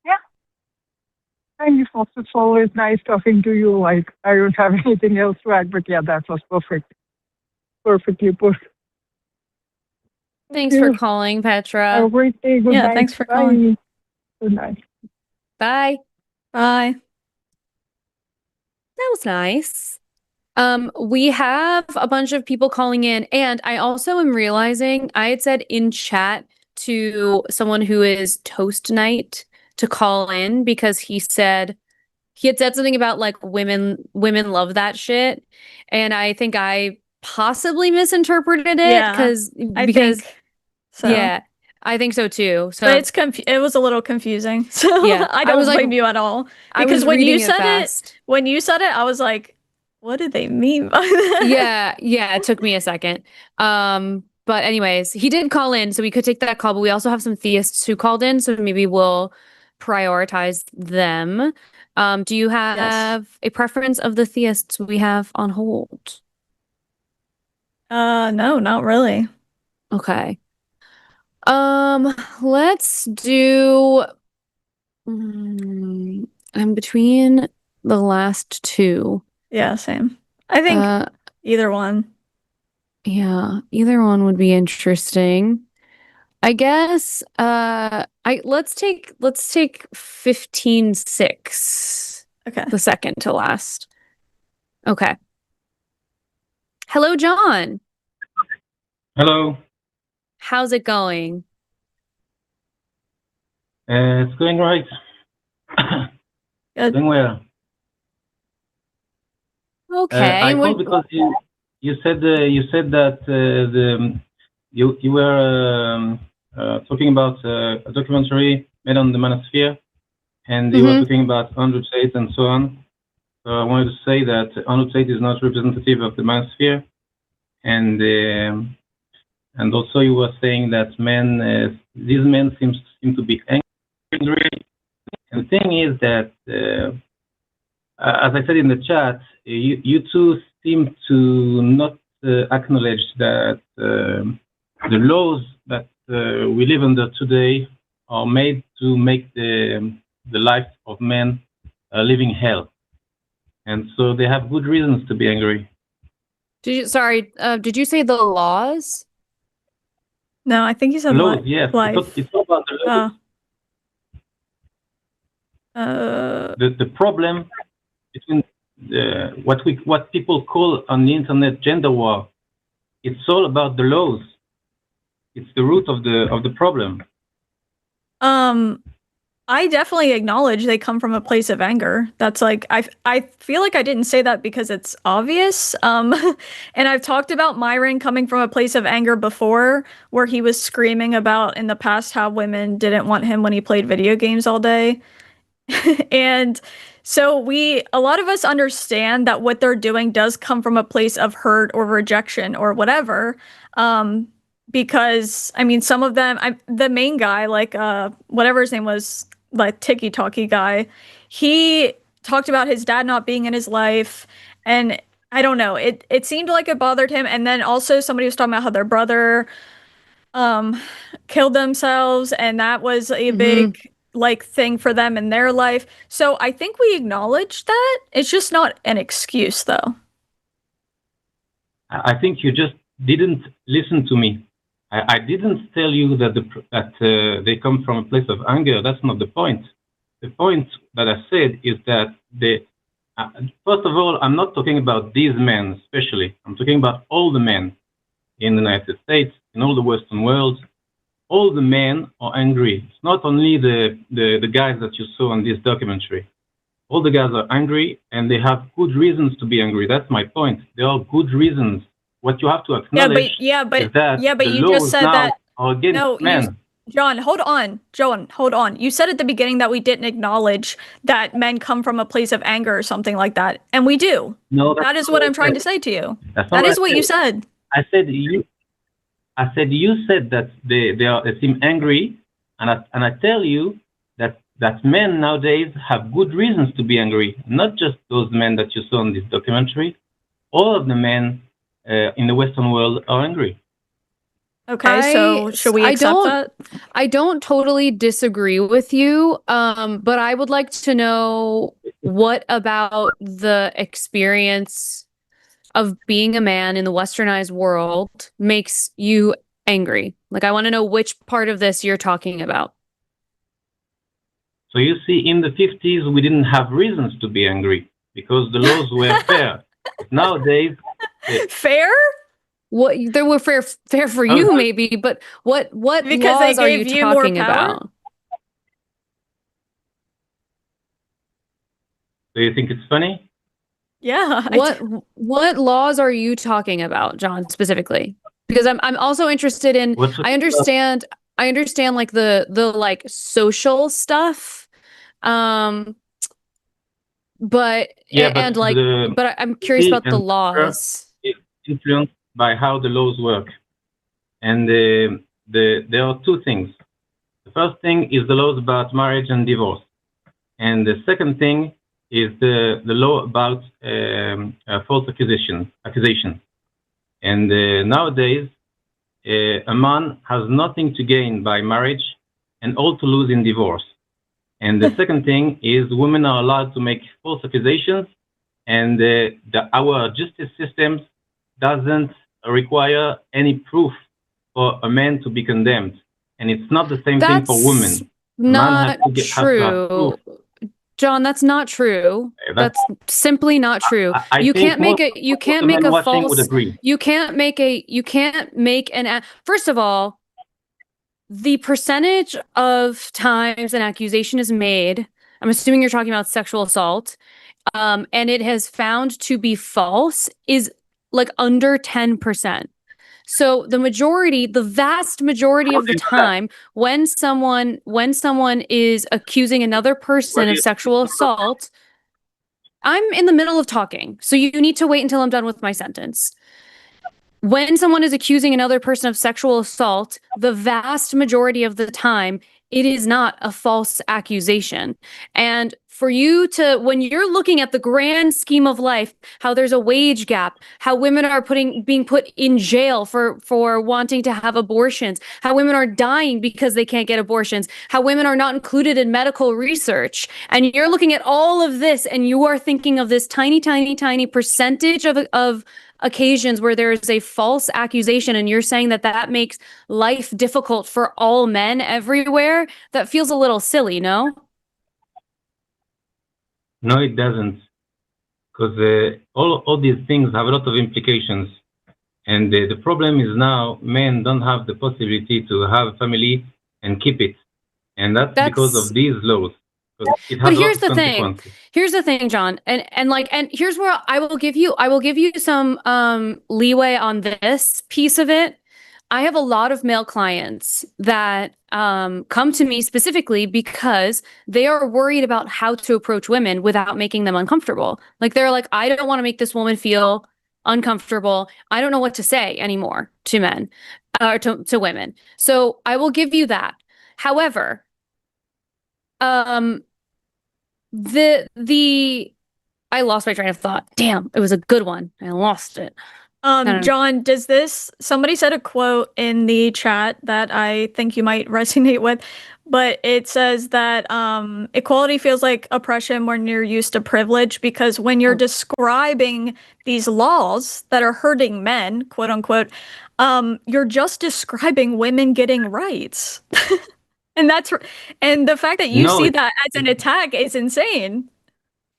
Yeah. Thank you, folks. It's always nice talking to you. Like, I don't have anything else to add, but yeah, that was perfect. Perfectly put. Thanks you. for calling, Petra. Have a great day. Good Yeah, night. thanks for Bye. calling. Good night. Bye. Bye. That was nice. We have a bunch of people calling in, and I also am realizing I had said in chat to someone who is Toast Night to call in because he had said something about like women love that shit, and I think I possibly misinterpreted it Yeah, because I think so. yeah, I think so too. So But it was a little confusing. So Yeah, I I don't was, like, blame you at all. I Because was when you reading it said fast. when you said it, I was like, what did they mean by that? Yeah, it took me a second. But anyways, he did call in, so we could take that call, but we also have some theists who called in, so maybe we'll prioritize them. Do you have a preference of the theists we have on hold? No, not really. Okay. Let's do I'm between the last two. Yeah, same. I think either one. Yeah, either one would be interesting. I guess let's take 15-6. Okay. The second to last. Okay. Hello, John. Hello. How's it going? It's going right. Good. Doing well. Okay. I called because you said that you were talking about a documentary made on the Manosphere, and you were talking about N and so on. So I wanted to say that N is not representative of the Manosphere, and also you were saying that these men seem to be angry. And the thing is that, as I said in the chat, you two seem to not acknowledge that the laws that we live under today are made to make the life of men a living hell, and so they have good reasons to be angry. Did you say the laws? No, I think you said laws. Yes, life. it's all about the laws. The problem between what people call on the internet gender war, it's all about the laws. It's the root of the problem. I definitely acknowledge they come from a place of anger. That's like I feel like I didn't say that because it's obvious. And I've talked about Myron coming from a place of anger before, where he was screaming about in the past how women didn't want him when he played video games all day. And so a lot of us understand that what they're doing does come from a place of hurt or rejection or whatever. Because I mean, some of them, the main guy, like whatever his name was, like Tiki Talkie guy, he talked about his dad not being in his life, and I don't know, it seemed like it bothered him. And then also somebody was talking about how their brother killed themselves, and that was a big like thing for them in their life. So I think we acknowledge that. It's just not an excuse, though. I think you just didn't listen to me. I didn't tell you that they come from a place of anger. That's not the point. The point that I said is that first of all, I'm not talking about these men especially. I'm talking about all the men in the United States, in all the Western world. All the men are angry. It's not only the guys that you saw in this documentary. All the guys are angry, and they have good reasons to be angry. That's my point. There are good reasons. What you have to acknowledge is that you just said that are against men. John, hold on. You said at the beginning that we didn't acknowledge that men come from a place of anger or something like that, and we do. No, that is what I'm trying to say to you. That's that is what you said. I said you. I said you said that they seem angry, and I tell you that men nowadays have good reasons to be angry, not just those men that you saw in this documentary. All of the men in the Western world are angry. Okay, so should we accept that? I don't totally disagree with you, but I would like to know what about the experience of being a man in the westernized world makes you angry. Like, I want to know which part of this you're talking about. So you see, in the 50s, we didn't have reasons to be angry because the laws were fair. But nowadays, Fair? What they were fair for you, maybe, but what Because laws they are you gave you more talking power? about? do you think it's funny? Yeah. What laws are you talking about, John, specifically? Because I'm also interested in. I understand like the like social stuff, but Yeah, but and like, but I'm curious about the laws. It's influenced by how the laws work, and there are two things. The first thing is the laws about marriage and divorce, and the second thing is the law about false accusations. And nowadays, a man has nothing to gain by marriage and all to lose in divorce. And the second thing is women are allowed to make false accusations, and our justice system doesn't require any proof for a man to be condemned. And it's not the same thing for women. Not true. John, that's not true. That's simply not true. You can't make a false. You can't make first of all, the percentage of times an accusation is made, I'm assuming you're talking about sexual assault, and it has found to be false is like under 10%. So the vast majority of the time, when someone is accusing another person of sexual assault, I'm in the middle of talking, so you need to wait until I'm done with my sentence. When someone is accusing another person of sexual assault, the vast majority of the time, it is not a false accusation. And for you to, when you're looking at the grand scheme of life, how there's a wage gap, how women are being put in jail for wanting to have abortions, how women are dying because they can't get abortions, how women are not included in medical research, and you're looking at all of this and you are thinking of this tiny, tiny, tiny percentage of occasions where there is a false accusation, and you're saying that makes life difficult for all men everywhere, that feels a little silly, no? No, it doesn't. Because all these things have a lot of implications. And the problem is now men don't have the possibility to have a family and keep it. And that's because of these laws. But here's the thing. Here's the thing, John. And here's where I will give you some leeway on this piece of it. I have a lot of male clients that come to me specifically because they are worried about how to approach women without making them uncomfortable. Like, they're like, I don't want to make this woman feel uncomfortable. I don't know what to say anymore to men or to women. So I will give you that. However, I lost my train of thought. Damn, it was a good one. I lost it. John, somebody said a quote in the chat that I think you might resonate with, but it says that equality feels like oppression when you're used to privilege, because when you're describing these laws that are hurting men, quote unquote, you're just describing women getting rights. And the fact that you see that as an attack is insane.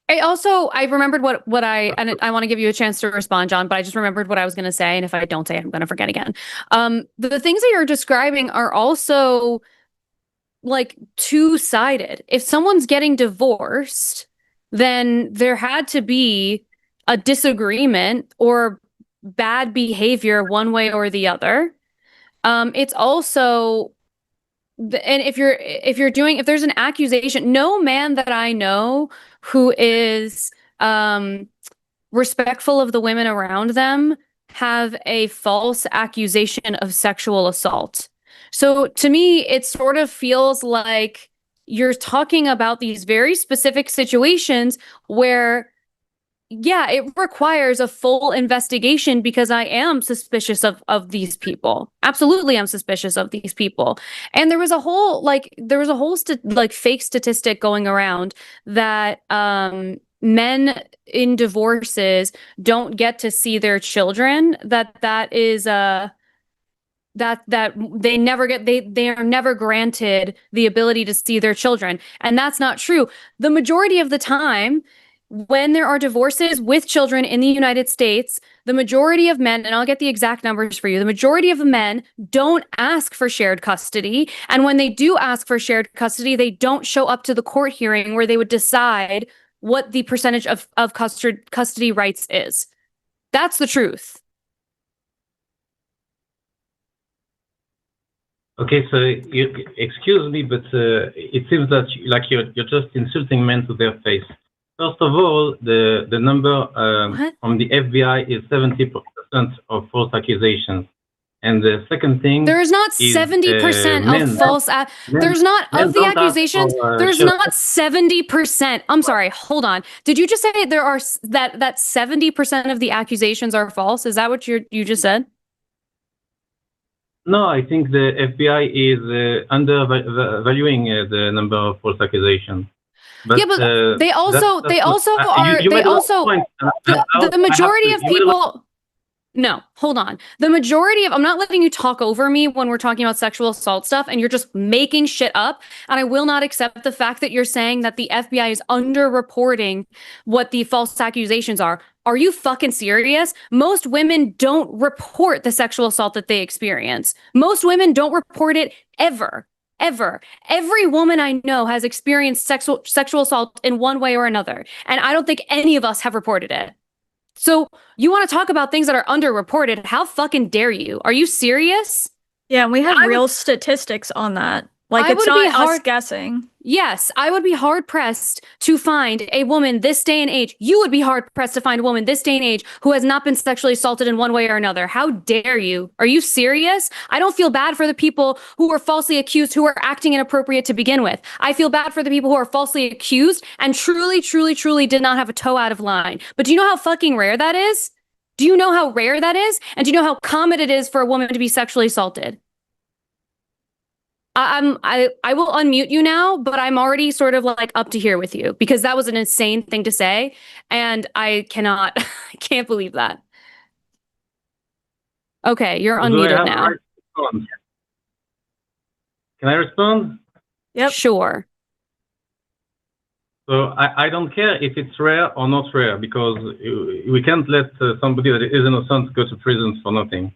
I remembered what I want to give you a chance to respond, John, but I just remembered what I was going to say, and if I don't say it, I'm going to forget again. The things that you're describing are also like two-sided. If someone's getting divorced, then there had to be a disagreement or bad behavior one way or the other. It's also, and if there's an accusation, no man that I know who is respectful of the women around them have a false accusation of sexual assault. So to me, it sort of feels like you're talking about these very specific situations where, yeah, it requires a full investigation because I am suspicious of these people. Absolutely, I'm suspicious of these people. And there was a whole fake statistic going around that men in divorces don't get to see their children. That is that they are never granted the ability to see their children, and that's not true. The majority of the time, when there are divorces with children in the United States, the majority of men, and I'll get the exact numbers for you, the majority of the men don't ask for shared custody. And when they do ask for shared custody, they don't show up to the court hearing where they would decide what the percentage of custody rights is. That's the truth. Okay, so excuse me, but it seems that you're just insulting men to their face. First of all, the number from the FBI is 70% of false accusations. And the second thing, there is not 70% of false. There's not of the accusations. There's not 70%. I'm sorry. Hold on. Did you just say there are that 70% of the accusations are false? Is that what you just said? No, I think the FBI is undervaluing the number of false accusations. But, yeah, but they also are. The majority of people. No, hold on. The majority of, I'm not letting you talk over me when we're talking about sexual assault stuff and you're just making shit up. And I will not accept the fact that you're saying that the FBI is underreporting what the false accusations are. Are you fucking serious? Most women don't report the sexual assault that they experience. Most women don't report it ever. Ever. Every woman I know has experienced sexual assault in one way or another. And I don't think any of us have reported it. So you want to talk about things that are underreported? How fucking dare you? Are you serious? Yeah, and we have real statistics on that. Like, it's not us guessing. Yes, I would be hard-pressed to find a woman this day and age. You would be hard-pressed to find a woman this day and age who has not been sexually assaulted in one way or another. How dare you? Are you serious? I don't feel bad for the people who were falsely accused who are acting inappropriate to begin with. I feel bad for the people who are falsely accused and truly, truly, truly did not have a toe out of line. But do you know how fucking rare that is? Do you know how rare that is? And do you know how common it is for a woman to be sexually assaulted? I will unmute you now, but I'm already sort of like up to here with you because that was an insane thing to say, and I can't believe that. Okay, you're unmuted now. Can I respond? Yep. Sure. So I don't care if it's rare or not rare because we can't let somebody that is innocent go to prison for nothing.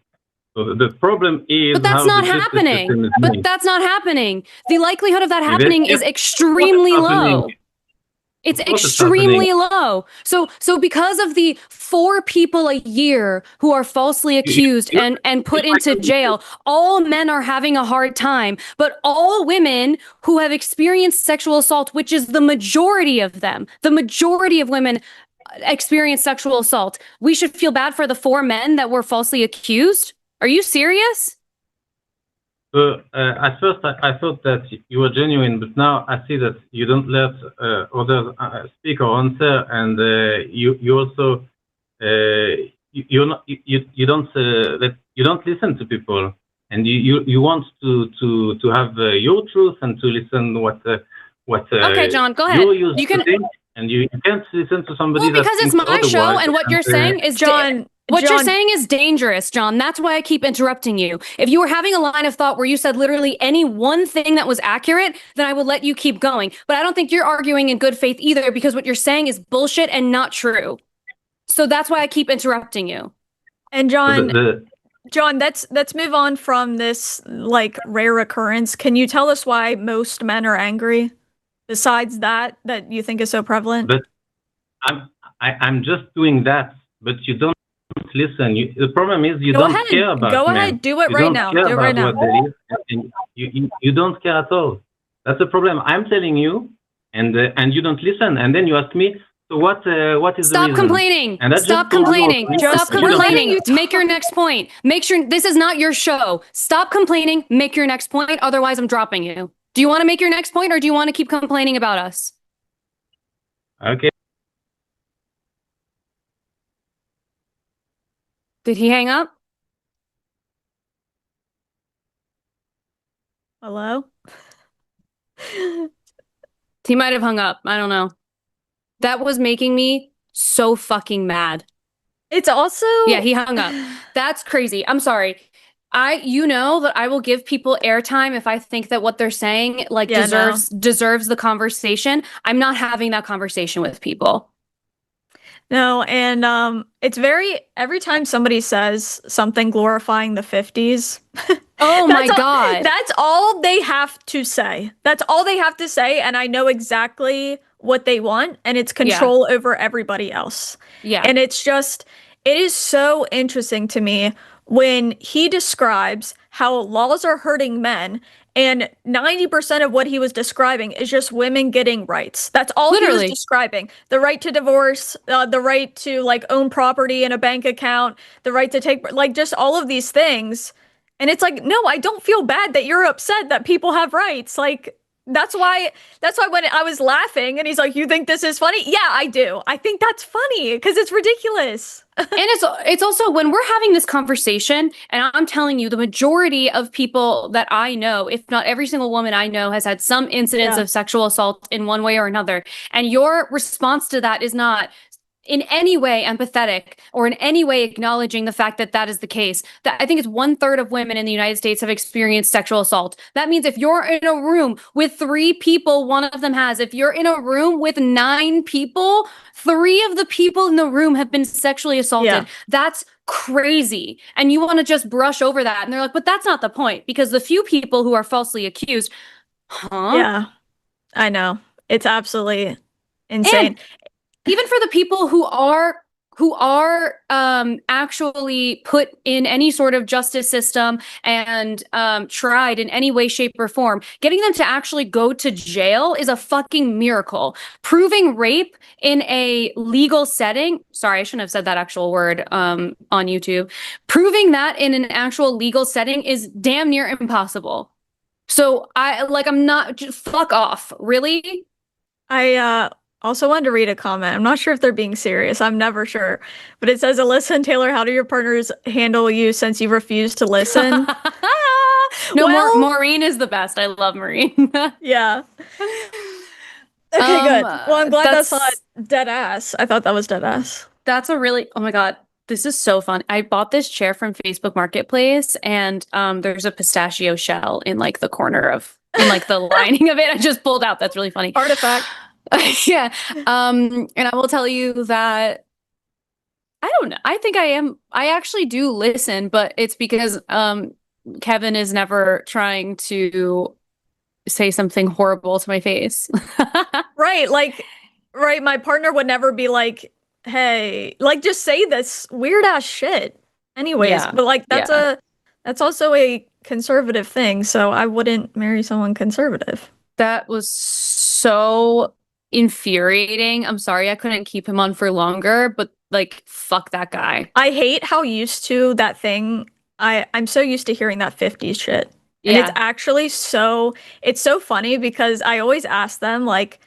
So the problem is, but that's not happening. But that's not happening. The likelihood of that happening is extremely low. It's extremely low. So because of the 4 people a year who are falsely accused and put into jail, all men are having a hard time. But all women who have experienced sexual assault, which is the majority of them, the majority of women experience sexual assault. We should feel bad for the 4 men that were falsely accused. Are you serious? At first, I thought that you were genuine, but now I see that you don't let others speak or answer, and you also you don't listen to people, and you want to have your truth and to listen what. Okay, John, go ahead. You can, and you can't listen to somebody. Well, because it's my show, and what you're saying is John. What you're saying is dangerous, John. That's why I keep interrupting you. If you were having a line of thought where you said literally any one thing that was accurate, then I would let you keep going. But I don't think you're arguing in good faith either, because what you're saying is bullshit and not true. So that's why I keep interrupting you. And John, let's move on from this like rare occurrence. Can you tell us why most men are angry? Besides that you think is so prevalent? But I'm just doing that, but you don't listen. The problem is you don't care about men. Go ahead, do it right now. Do it right now. You don't care at all. That's the problem. I'm telling you, and you don't listen. And then you ask me, So what is the Stop reason? complaining. And I Stop just told you complaining. already, Stop you don't complaining. you talk. Make your next point. Make sure this is not your show. Stop complaining. Make your next point. Otherwise, I'm dropping you. Do you want to make your next point or do you want to keep complaining about us? Okay. Did he hang up? Hello? He might have hung up. I don't know. That was making me so fucking mad. It's also Yeah, he hung up. That's crazy. I'm sorry. You know that I will give people airtime if I think that what they're saying like Yeah, deserves the conversation. I'm not having that conversation with people. No, and it's every time somebody says something glorifying the 50s. Oh my God. That's all they have to say. That's all they have to say, and I know exactly what they want, and it's control over everybody else. Yeah. And it is so interesting to me when he describes how laws are hurting men, and 90% of what he was describing is just women getting rights. That's all he was describing. The right to divorce, the right to like own property in a bank account, the right to take like just all of these things. And it's like, no, I don't feel bad that you're upset that people have rights. Like that's why when I was laughing and he's like, "You think this is funny?" Yeah, I do. I think that's funny because it's ridiculous. And it's also when we're having this conversation, and I'm telling you, the majority of people that I know, if not every single woman I know, has had some incidents of sexual assault in one way or another. And your response to that is not in any way empathetic or in any way acknowledging the fact that that is the case. That I think it's 1/3 of women in the United States have experienced sexual assault. That means if you're in a room with 3 people, one of them has. If you're in a room with 9 people, 3 of the people in the room have been sexually assaulted. Yeah. That's crazy. And you want to just brush over that. And they're like, but that's not the point because the few people who are falsely accused, Yeah, I know. It's absolutely insane. And even for the people who are actually put in any sort of justice system and tried in any way, shape, or form, getting them to actually go to jail is a fucking miracle. Proving rape in a legal setting, sorry, I shouldn't have said that actual word on YouTube. Proving that in an actual legal setting is damn near impossible. So I'm not, just fuck off, really? I also wanted to read a comment. I'm not sure if they're being serious. I'm never sure. But it says, "Alyssa and Taylor, how do your partners handle you since you refuse to listen?" No, Well- Maureen is the best. I love Maureen. Yeah. Okay, good. Well, I'm glad that's not dead ass. I thought that was dead ass. That's a really, oh my God, this is so fun. I bought this chair from Facebook Marketplace and there's a pistachio shell in like the corner of, in like the lining of it. I just pulled out. That's really funny. Artifact. Yeah. And I will tell you that I don't know. I think I actually do listen, but it's because Kevin is never trying to say something horrible to my face. Right, right, my partner would never be like, "Hey," like just say this weird ass shit. Anyways, Yeah. but like that's also a conservative thing, so I wouldn't marry someone conservative. That was so infuriating. I'm sorry I couldn't keep him on for longer, but like fuck that guy. I hate how used to that thing. I'm so used to hearing that 50s shit. And Yeah. it's actually it's so funny because I always ask them like,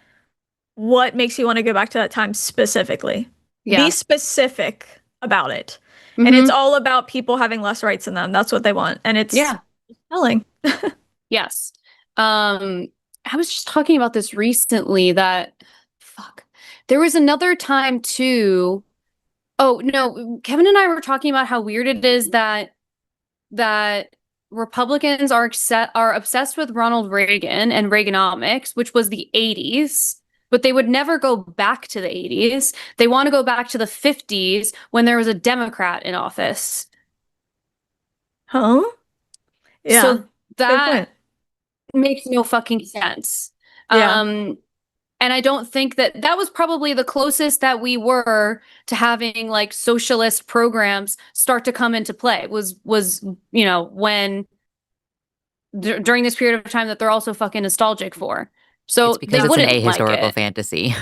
what makes you want to go back to that time specifically? Yeah. Be specific about it. Mhm. And it's all about people having less rights than them. That's what they want. And it's telling. Yes. I was just talking about this recently that there was another time too. Oh, no, Kevin and I were talking about how weird it is that Republicans are obsessed with Ronald Reagan and Reaganomics, which was the 80s, but they would never go back to the 80s. They want to go back to the 50s when there was a Democrat in office. Huh? Yeah. So that point. makes no fucking sense. Yeah. And I don't think that was probably the closest that we were to having like socialist programs start to come into play was, you know, when during this period of time that they're also fucking nostalgic for. So It's because they it's an wouldn't like ahistorical it. fantasy.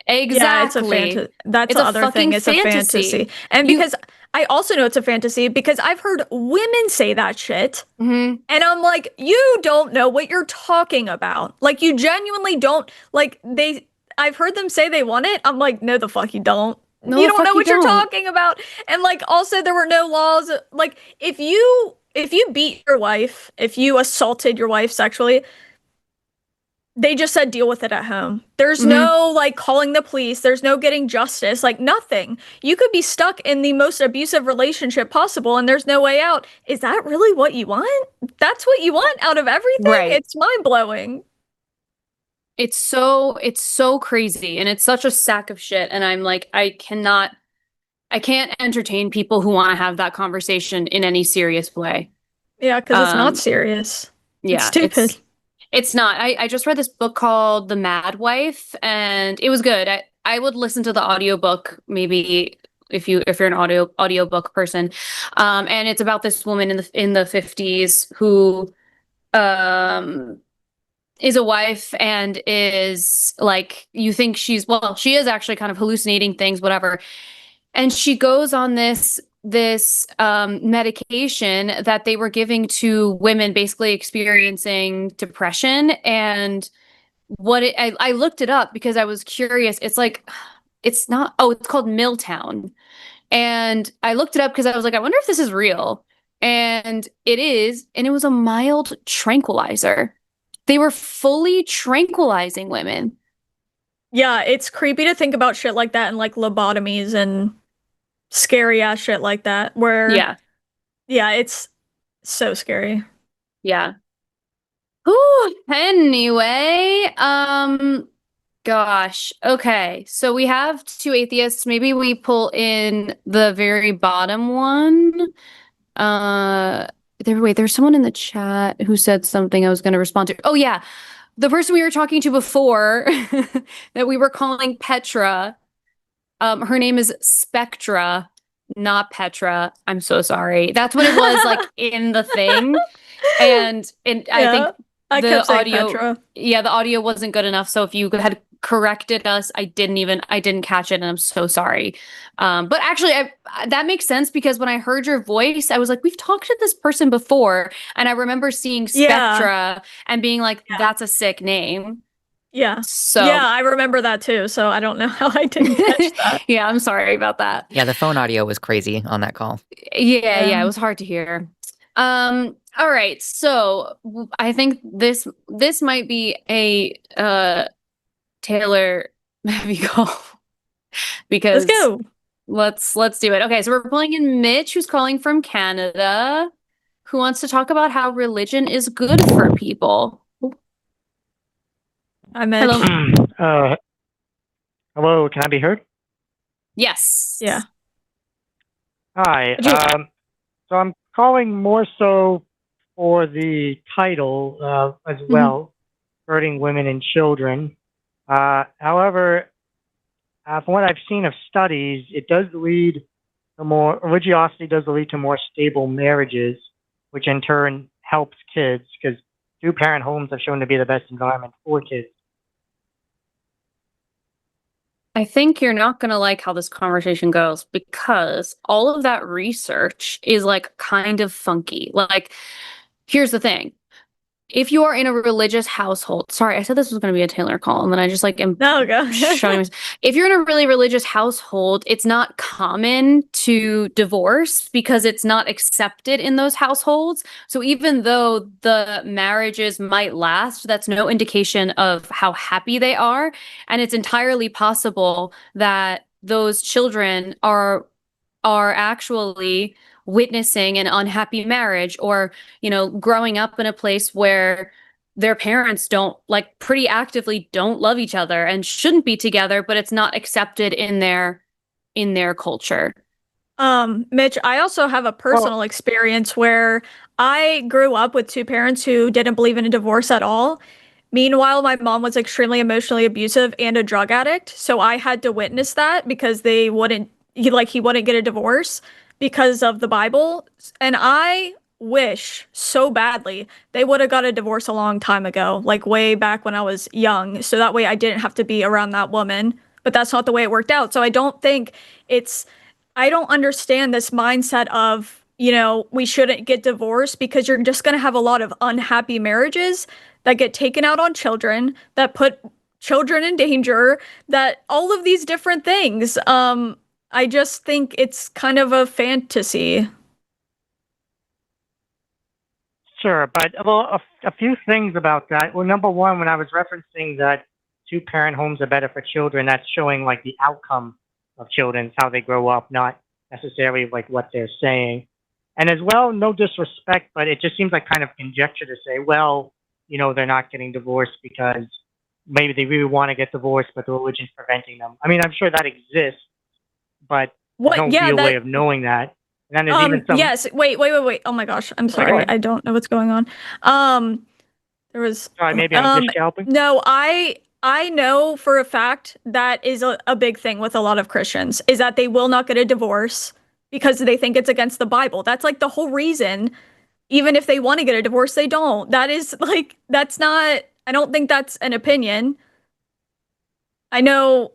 Yeah, it's a Exactly. that's It's the a other thing. fucking It's a fantasy. fantasy. And You because I also know it's a fantasy because I've heard women say that shit. Mhm. And I'm like, you don't know what you're talking about. Like, you genuinely don't. Like, I've heard them say they want it. I'm like, no, the fuck you don't. No, You the don't know fuck you what you're don't. talking about. And like, also, there were no laws. Like, if you beat your wife, if you assaulted your wife sexually, they just said deal with it at home. There's Mhm. no like calling the police. There's no getting justice. Like nothing. You could be stuck in the most abusive relationship possible and there's no way out. Is that really what you want? That's what you want out of everything? Right. It's mind-blowing. It's so crazy and it's such a sack of shit. And I'm like, I can't entertain people who want to have that conversation in any serious way. Yeah, because it's not Um, serious. It's yeah, stupid. it's not. I just read this book called The Mad Wife and it was good. I would listen to the audiobook maybe if you're an audiobook person. And it's about this woman in the 50s who um is a wife and is like you think she is actually kind of hallucinating things, whatever. And she goes on this medication that they were giving to women basically experiencing depression. And I looked it up because I was curious. It's like it's not, oh, it's called Milltown. And I looked it up because I was like, I wonder if this is real. And it is, and it was a mild tranquilizer. They were fully tranquilizing women. Yeah, it's creepy to think about shit like that and like lobotomies and scary ass shit like that. Yeah, Yeah, it's so scary. yeah. Whew. Anyway, gosh. Okay. So we have two atheists. Maybe we pull in the very bottom one. There's someone in the chat who said something I was going to respond to. Oh yeah. The person we were talking to before that we were calling Petra. Her name is Spectra, not Petra. I'm so sorry. That's what it was like in the thing. And I Yeah, think I the kept saying audio, Petra. yeah, the audio wasn't good enough. So if you had corrected us, I didn't catch it, and I'm so sorry. But actually, that makes sense because when I heard your voice, I was like, we've talked to this person before, and I remember seeing Yeah, Spectra and being like, yeah, that's a sick name. yeah. Yeah, So I remember that too, so I don't know how I didn't catch that. yeah, I'm sorry about that. Yeah, the phone audio was crazy on that call. Yeah, it was hard to hear. All right, so I think this might be a Taylor heavy call Let's because go. let's do it. Okay, so we're pulling in Mitch, who's calling from Canada, who wants to talk about how religion is good for people. I met. Hello. Hello, can I be heard? Yes. Yeah. Hi. Would you- So I'm calling more so for the title as well, hurting women and children. However, from what I've seen of studies, it does lead to more religiosity does lead to more stable marriages, which in turn helps kids because two-parent homes have shown to be the best environment for kids. I think you're not going to like how this conversation goes because all of that research is like kind of funky. Like, here's the thing. If you are in a religious household, sorry, I said this was going to be a Taylor call, and then I just like am No, go. showing. If you're in a really religious household, it's not common to divorce because it's not accepted in those households. So even though the marriages might last, that's no indication of how happy they are, and it's entirely possible that those children are actually witnessing an unhappy marriage or, growing up in a place where their parents don't like pretty actively don't love each other and shouldn't be together, but it's not accepted in their culture. Mitch, I also have a personal experience where I grew up with two parents who didn't believe in a divorce at all. Meanwhile, my mom was extremely emotionally abusive and a drug addict, so I had to witness that because he wouldn't get a divorce because of the Bible. And I wish so badly they would have got a divorce a long time ago, like way back when I was young, so that way I didn't have to be around that woman but that's not the way it worked out. So I don't understand this mindset of, we shouldn't get divorced because you're just going to have a lot of unhappy marriages that get taken out on children, that put children in danger, that all of these different things. I just think it's kind of a fantasy. Sure, but a few things about that. Well, number one, when I was referencing that two-parent homes are better for children, that's showing like the outcome of children, how they grow up, not necessarily like what they're saying. And as well, no disrespect, but it just seems like kind of conjecture to say, well, they're not getting divorced because maybe they really want to get divorced, but the religion's preventing them. I mean, I'm sure that exists, but there's no real way of knowing that. And then there's even some... Yes, wait. Oh my gosh, I'm sorry. I don't know what's going on. There was... Sorry, maybe I'm just helping? No, I know for a fact that is a big thing with a lot of Christians, is that they will not get a divorce because they think it's against the Bible. That's like the whole reason. Even if they want to get a divorce, they don't. That is like, that's not... I don't think that's an opinion. I know...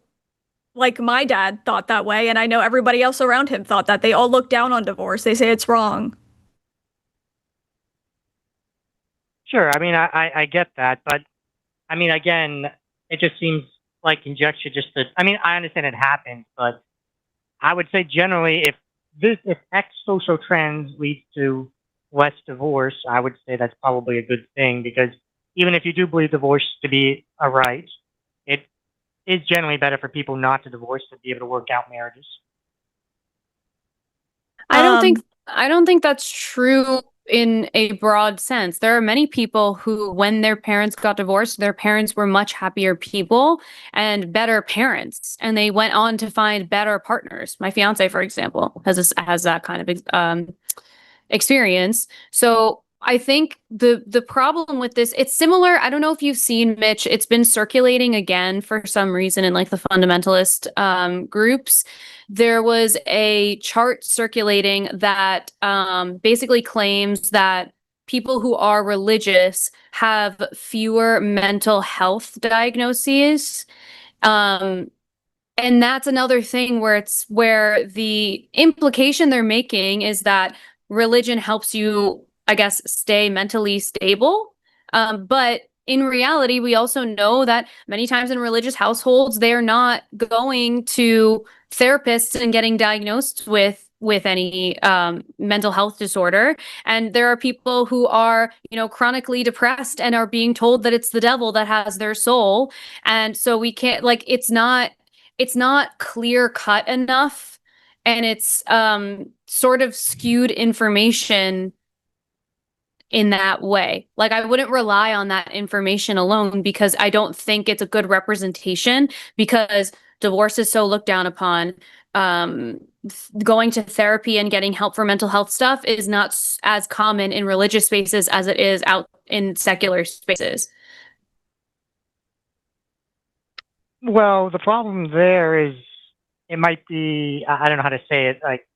Like my dad thought that way, and I know everybody else around him thought that. They all look down on divorce. They say it's wrong. Sure, I mean, I get that, but I mean, again, it just seems like conjecture just to... I mean, I understand it happens, but I would say generally, if X social trends leads to less divorce, I would say that's probably a good thing, because even if you do believe divorce to be a right, it is generally better for people not to divorce, to be able to work out marriages. I don't think that's true in a broad sense. There are many people who, when their parents got divorced, their parents were much happier people and better parents, and they went on to find better partners. My fiance, for example, has that kind of experience. So I think the problem with this, it's similar. I don't know if you've seen, Mitch, it's been circulating again for some reason in like the fundamentalist groups. There was a chart circulating that basically claims that people who are religious have fewer mental health diagnoses. And that's another thing where the implication they're making is that religion helps you, I guess, stay mentally stable. But in reality, we also know that many times in religious households, they're not going to therapists and getting diagnosed with any mental health disorder. And there are people who are, chronically depressed and are being told that it's the devil that has their soul. And so we can't, like, it's not clear cut enough. And it's sort of skewed information in that way. Like, I wouldn't rely on that information alone, because I don't think it's a good representation, because divorce is so looked down upon. Going to therapy and getting help for mental health stuff is not as common in religious spaces as it is out in secular spaces. Well, the problem there is it might be, I don't know how to say it, like,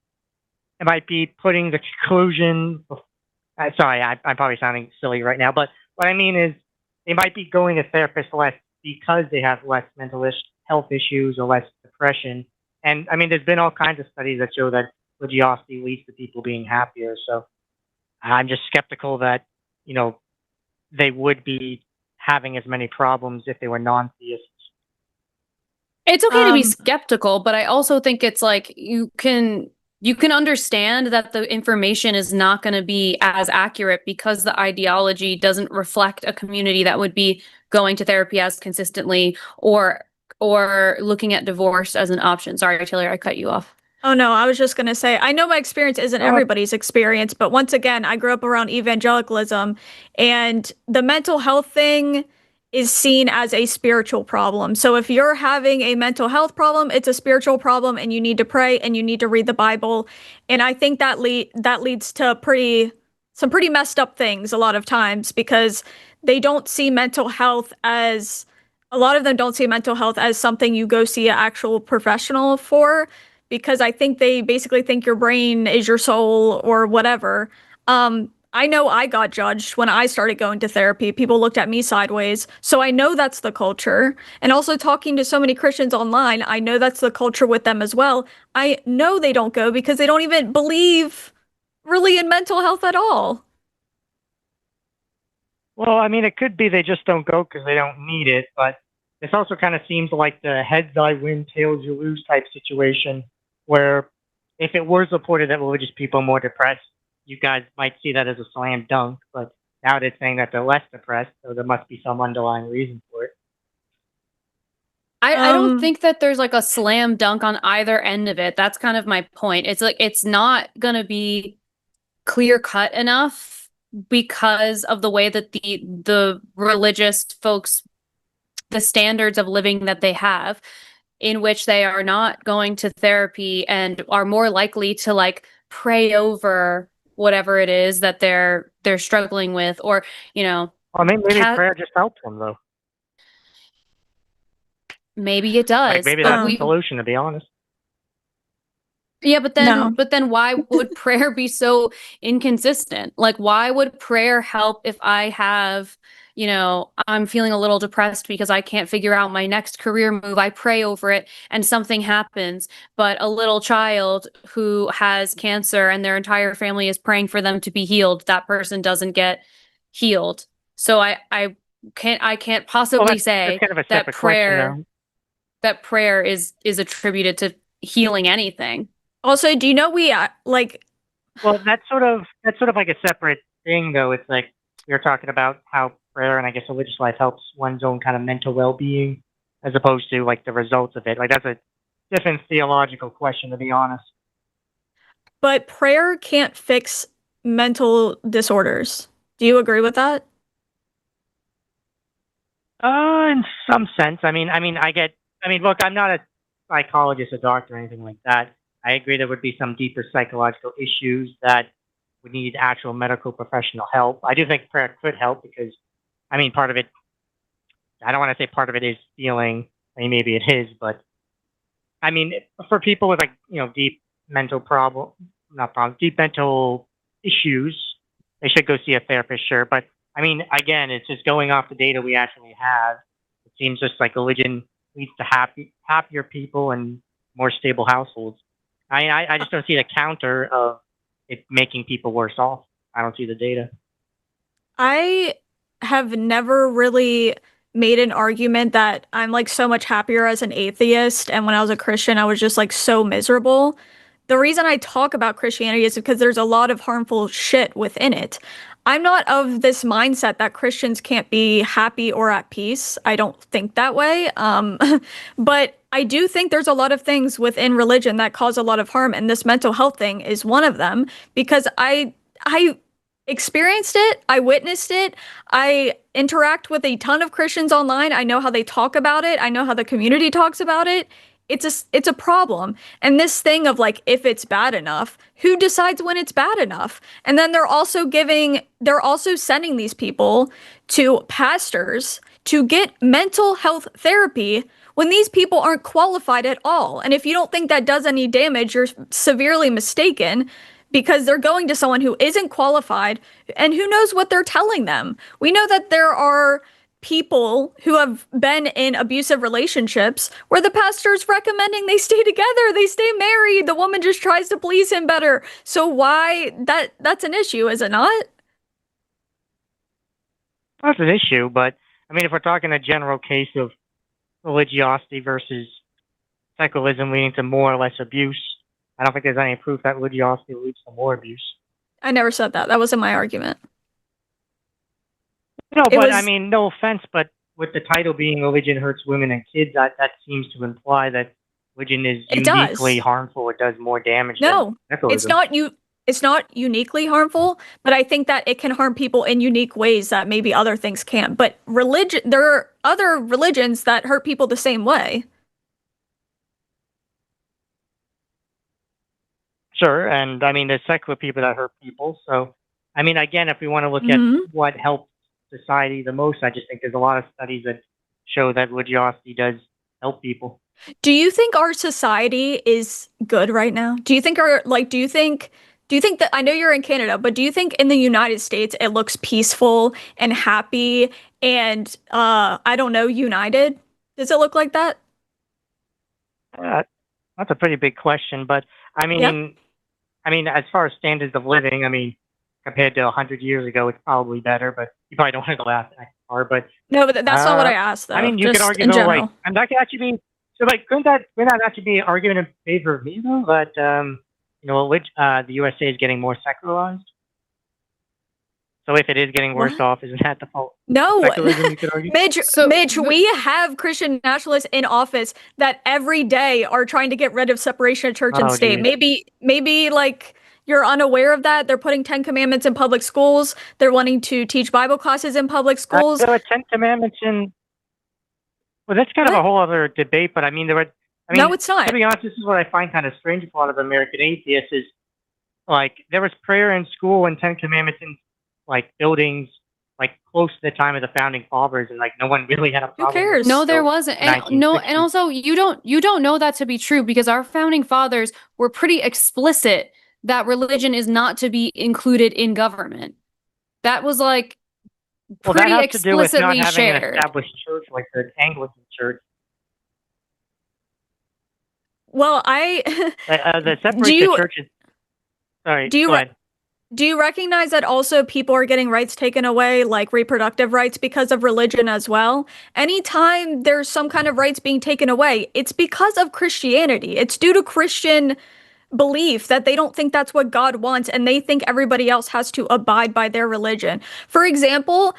it might be putting the conclusion... sorry, I'm probably sounding silly right now, but what I mean is they might be going to therapists less because they have less mental health issues or less depression. And I mean, there's been all kinds of studies that show that religiosity leads to people being happier. So I'm just skeptical that, they would be having as many problems if they were non-theists. It's okay to be skeptical, but I also think it's like you can understand that the information is not going to be as accurate because the ideology doesn't reflect a community that would be going to therapy as consistently or looking at divorce as an option. Sorry, Taylor, I cut you off. Oh, no, I was just going to say, I know my experience isn't everybody's experience, but once again, I grew up around evangelicalism, and the mental health thing is seen as a spiritual problem. So if you're having a mental health problem, it's a spiritual problem, and you need to pray and you need to read the Bible. And I think that leads to some pretty messed up things a lot of times, because they don't see mental health as... A lot of them don't see mental health as something you go see an actual professional for, because I think they basically think your brain is your soul or whatever. I know I got judged when I started going to therapy. People looked at me sideways. So I know that's the culture. And also talking to so many Christians online, I know that's the culture with them as well. I know they don't go because they don't even believe really in mental health at all. Well, I mean, it could be they just don't go because they don't need it, but this also kind of seems like the heads I win, tails you lose type situation, where if it were reported that religious people are more depressed, you guys might see that as a slam dunk, but now they're saying that they're less depressed, so there must be some underlying reason for it. I don't think that there's like a slam dunk on either end of it. That's kind of my point. It's like it's not gonna be clear cut enough because of the way that the religious folks, the standards of living that they have, in which they are not going to therapy and are more likely to like pray over whatever it is that they're struggling with, or Well, maybe prayer just helps them though. Maybe it does. Like maybe that's the solution, to be honest. Yeah, but then why would prayer be so inconsistent? Like, why would prayer help if I have, I'm feeling a little depressed because I can't figure out my next career move. I pray over it and something happens. But a little child who has cancer and their entire family is praying for them to be healed, that person doesn't get healed. So I can't possibly say kind of that prayer is attributed to healing anything. Also, do you know Well, that's sort of like a separate thing, though. It's like we were talking about how prayer and I guess religious life helps one's own kind of mental well-being, as opposed to like the results of it. Like that's a different theological question, to be honest. But prayer can't fix mental disorders. Do you agree with that? In some sense. Look, I'm not a psychologist, a doctor, or anything like that. I agree there would be some deeper psychological issues that would need actual medical professional help. I do think prayer could help because, part of it, I don't want to say part of it is feeling, maybe it is, but for people with deep mental deep mental issues, they should go see a therapist, sure. But again, it's just going off the data we actually have. It seems just like religion leads to happier people and more stable households. I just don't see the counter of it making people worse off. I don't see the data. I have never really made an argument that I'm like so much happier as an atheist, and when I was a Christian, I was just like so miserable. The reason I talk about Christianity is because there's a lot of harmful shit within it. I'm not of this mindset that Christians can't be happy or at peace. I don't think that way. But I do think there's a lot of things within religion that cause a lot of harm, and this mental health thing is one of them because I experienced it, I witnessed it, I interact with a ton of Christians online. I know how they talk about it. I know how the community talks about it. It's a problem. And this thing of like, if it's bad enough, who decides when it's bad enough? And then they're also sending these people to pastors to get mental health therapy when these people aren't qualified at all. And if you don't think that does any damage, you're severely mistaken, because they're going to someone who isn't qualified and who knows what they're telling them. We know that there are people who have been in abusive relationships where the pastor's recommending they stay together, they stay married, the woman just tries to please him better. So why that's an issue, is it not? That's an issue, but if we're talking a general case of religiosity versus secularism leading to more or less abuse, I don't think there's any proof that religiosity leads to more abuse. I never said that. That wasn't my argument. No, but no offense, but with the title being "Religion Hurts Women and Kids," that seems to imply that religion is uniquely harmful. It does more damage. No, it's not. It's not uniquely harmful, but I think that it can harm people in unique ways that maybe other things can't. But there are other religions that hurt people the same way. Sure, and there's secular people that hurt people. So, again, if we want to look at what helps society the most, I just think there's a lot of studies that show that religiosity does help people. Do you think our society is good right now? Do you think Do you think that, I know you're in Canada, but do you think in the United States it looks peaceful and happy and I don't know, united? Does it look like that? Uh, that's a pretty big question, but I Yeah. mean, as far as standards of living, I mean, compared to 100 years ago, it's probably better. But you probably don't want to go that far. But No, but that's not what I asked, though. I mean, you could just argue in though, general. like, and that could actually be so. Like, couldn't that actually be an argument in favor of me though? That the USA is getting more secularized. So if it is getting worse What? off, isn't that the fault? No, Secularism, you could argue. Mitch, So we have Christian nationalists in office that every day are trying to get rid of separation of church and Oh, state. geez. Maybe like you're unaware of that. They're putting 10 commandments in public schools. They're wanting to teach Bible classes in public schools. There were 10 commandments in. Well, that's kind of What? a whole other debate, but I mean, No, it's not. to be honest, this is what I find kind of strange with a lot of American atheists is, like, there was prayer in school and 10 commandments in, like, buildings, like, close to the time of the founding fathers, and, like, no one really had a problem. cares? no, With there it wasn't. until And no, 1960. and also you don't know that to be true because our founding fathers were pretty explicit that religion is not to be included in government. That was like Well, that pretty has to do with not explicitly having an shared. established church like the Anglican Church. Well, The Do separate you- the churches. Sorry, do you go re- ahead. do you recognize that also people are getting rights taken away, like reproductive rights, because of religion as well? Anytime there's some kind of rights being taken away, it's because of Christianity. It's due to Christian belief that they don't think that's what God wants and they think everybody else has to abide by their religion. For example,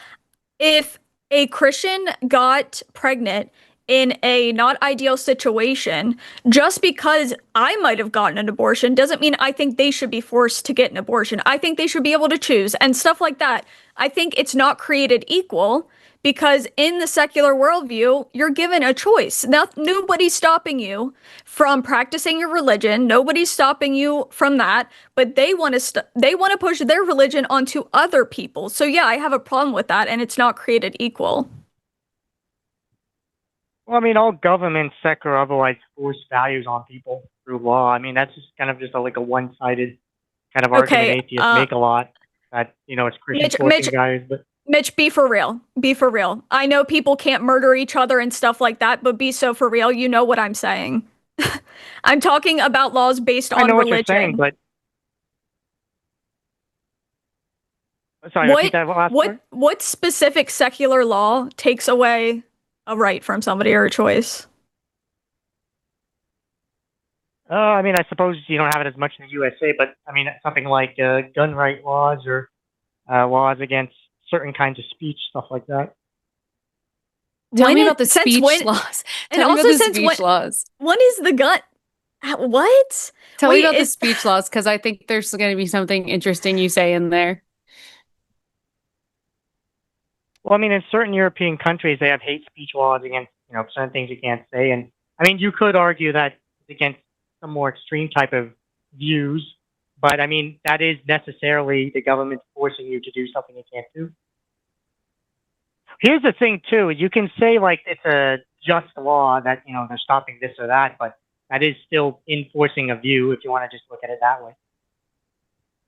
if a Christian got pregnant in a not ideal situation, just because I might have gotten an abortion doesn't mean I think they should be forced to get an abortion. I think they should be able to choose and stuff like that. I think it's not created equal because in the secular worldview, you're given a choice. Nobody's stopping you from practicing your religion. Nobody's stopping you from that, but they want to push their religion onto other people. So yeah, I have a problem with that, and it's not created equal. Well, I mean, all governments, secular or otherwise, force values on people through law. I mean, that's just kind of just like a one-sided kind of argument Okay, atheists make a lot. That it's Christian Mitch- forcing Mitch- values, but Mitch, be for real. Be for real. I know people can't murder each other and stuff like that, but be so for real. You know what I'm saying. I'm talking about laws based on I know what religion. you're saying, but sorry, repeat that last part. What specific secular law takes away a right from somebody or a choice? I mean, I suppose you don't have it as much in the USA, but I mean, something like gun right laws or laws against certain kinds of speech, stuff like that. Tell me When about the since speech when- laws. and Tell me also about the since speech laws. When is the gun? What? Tell me Wait, about the is- speech laws because I think there's going to be something interesting you say in there. Well, I mean, in certain European countries, they have hate speech laws against certain things you can't say, and I mean, you could argue that it's against some more extreme type of views, but I mean, that is necessarily the government forcing you to do something you can't do. Here's the thing, too. You can say, like, it's a just law that, they're stopping this or that, but that is still enforcing a view if you want to just look at it that way.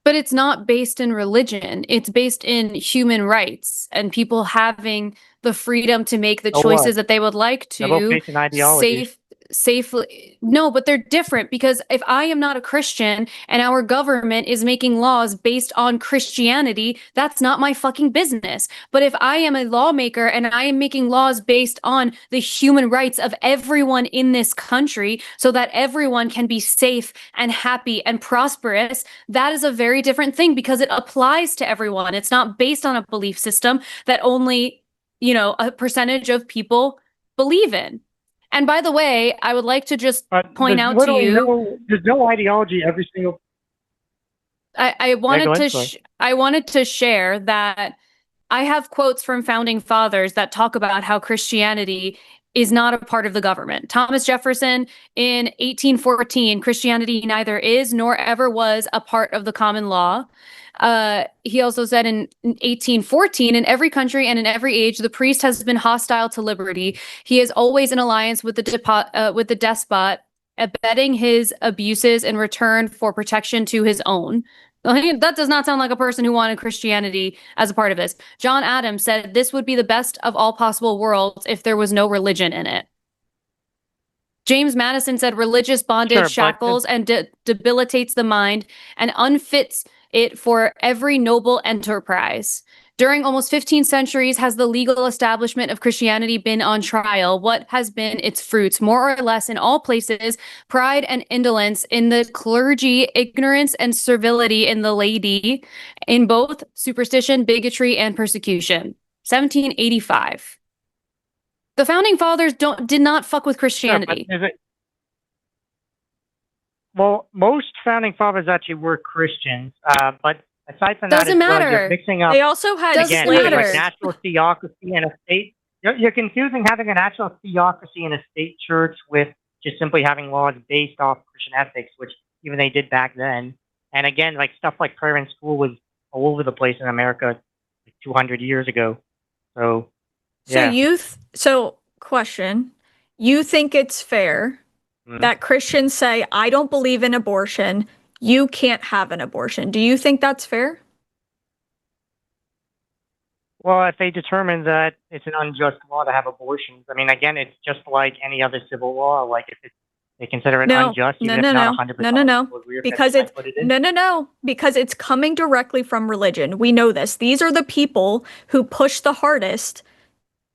But it's not based in religion. It's based in human rights and people having the freedom to make the So choices what? that they would like They're both to based in ideology. safely. No, but they're different because if I am not a Christian and our government is making laws based on Christianity, that's not my fucking business. But if I am a lawmaker and I am making laws based on the human rights of everyone in this country so that everyone can be safe and happy and prosperous, that is a very different thing because it applies to everyone. It's not based on a belief system that only, a percentage of people believe in. And by the way, I would like to just point there's out to literally you, there's no ideology every single. I wanted go to ahead, sorry. I wanted to share that I have quotes from founding fathers that talk about how Christianity is not a part of the government. Thomas Jefferson in 1814, Christianity neither is nor ever was a part of the common law. He also said in 1814, in every country and in every age, the priest has been hostile to liberty. He is always in alliance with the despot, abetting his abuses in return for protection to his own. That does not sound like a person who wanted Christianity as a part of this. John Adams said this would be the best of all possible worlds if there was no religion in it. James Madison said religious bondage shackles and debilitates the mind and unfits it for every noble enterprise. During almost 15 centuries has the legal establishment of Christianity been on trial. What has been its fruits? More or less in all places, pride and indolence in the clergy, ignorance and servility in the laity, in both superstition, bigotry, and persecution. 1785. The founding fathers did not fuck with Christianity. Sure, well, most founding fathers actually were Christians, but aside from Doesn't that, matter. You're mixing up. They also had Again, slaves. like natural theocracy and a state. You're confusing having a natural theocracy and a state church with just simply having laws based off Christian ethics, which even they did back then. And again, like stuff like prayer in school was all over the place in America like 200 years ago. So, yeah. So question, you think it's fair that Christians say, I don't believe in abortion, you can't have an abortion. Do you think that's fair? Well, if they determine that it's an unjust law to have abortions, I mean, again, it's just like any other civil law. Like if they consider it unjust, even if not 100%. Because because it's coming directly from religion. We know this. These are the people who push the hardest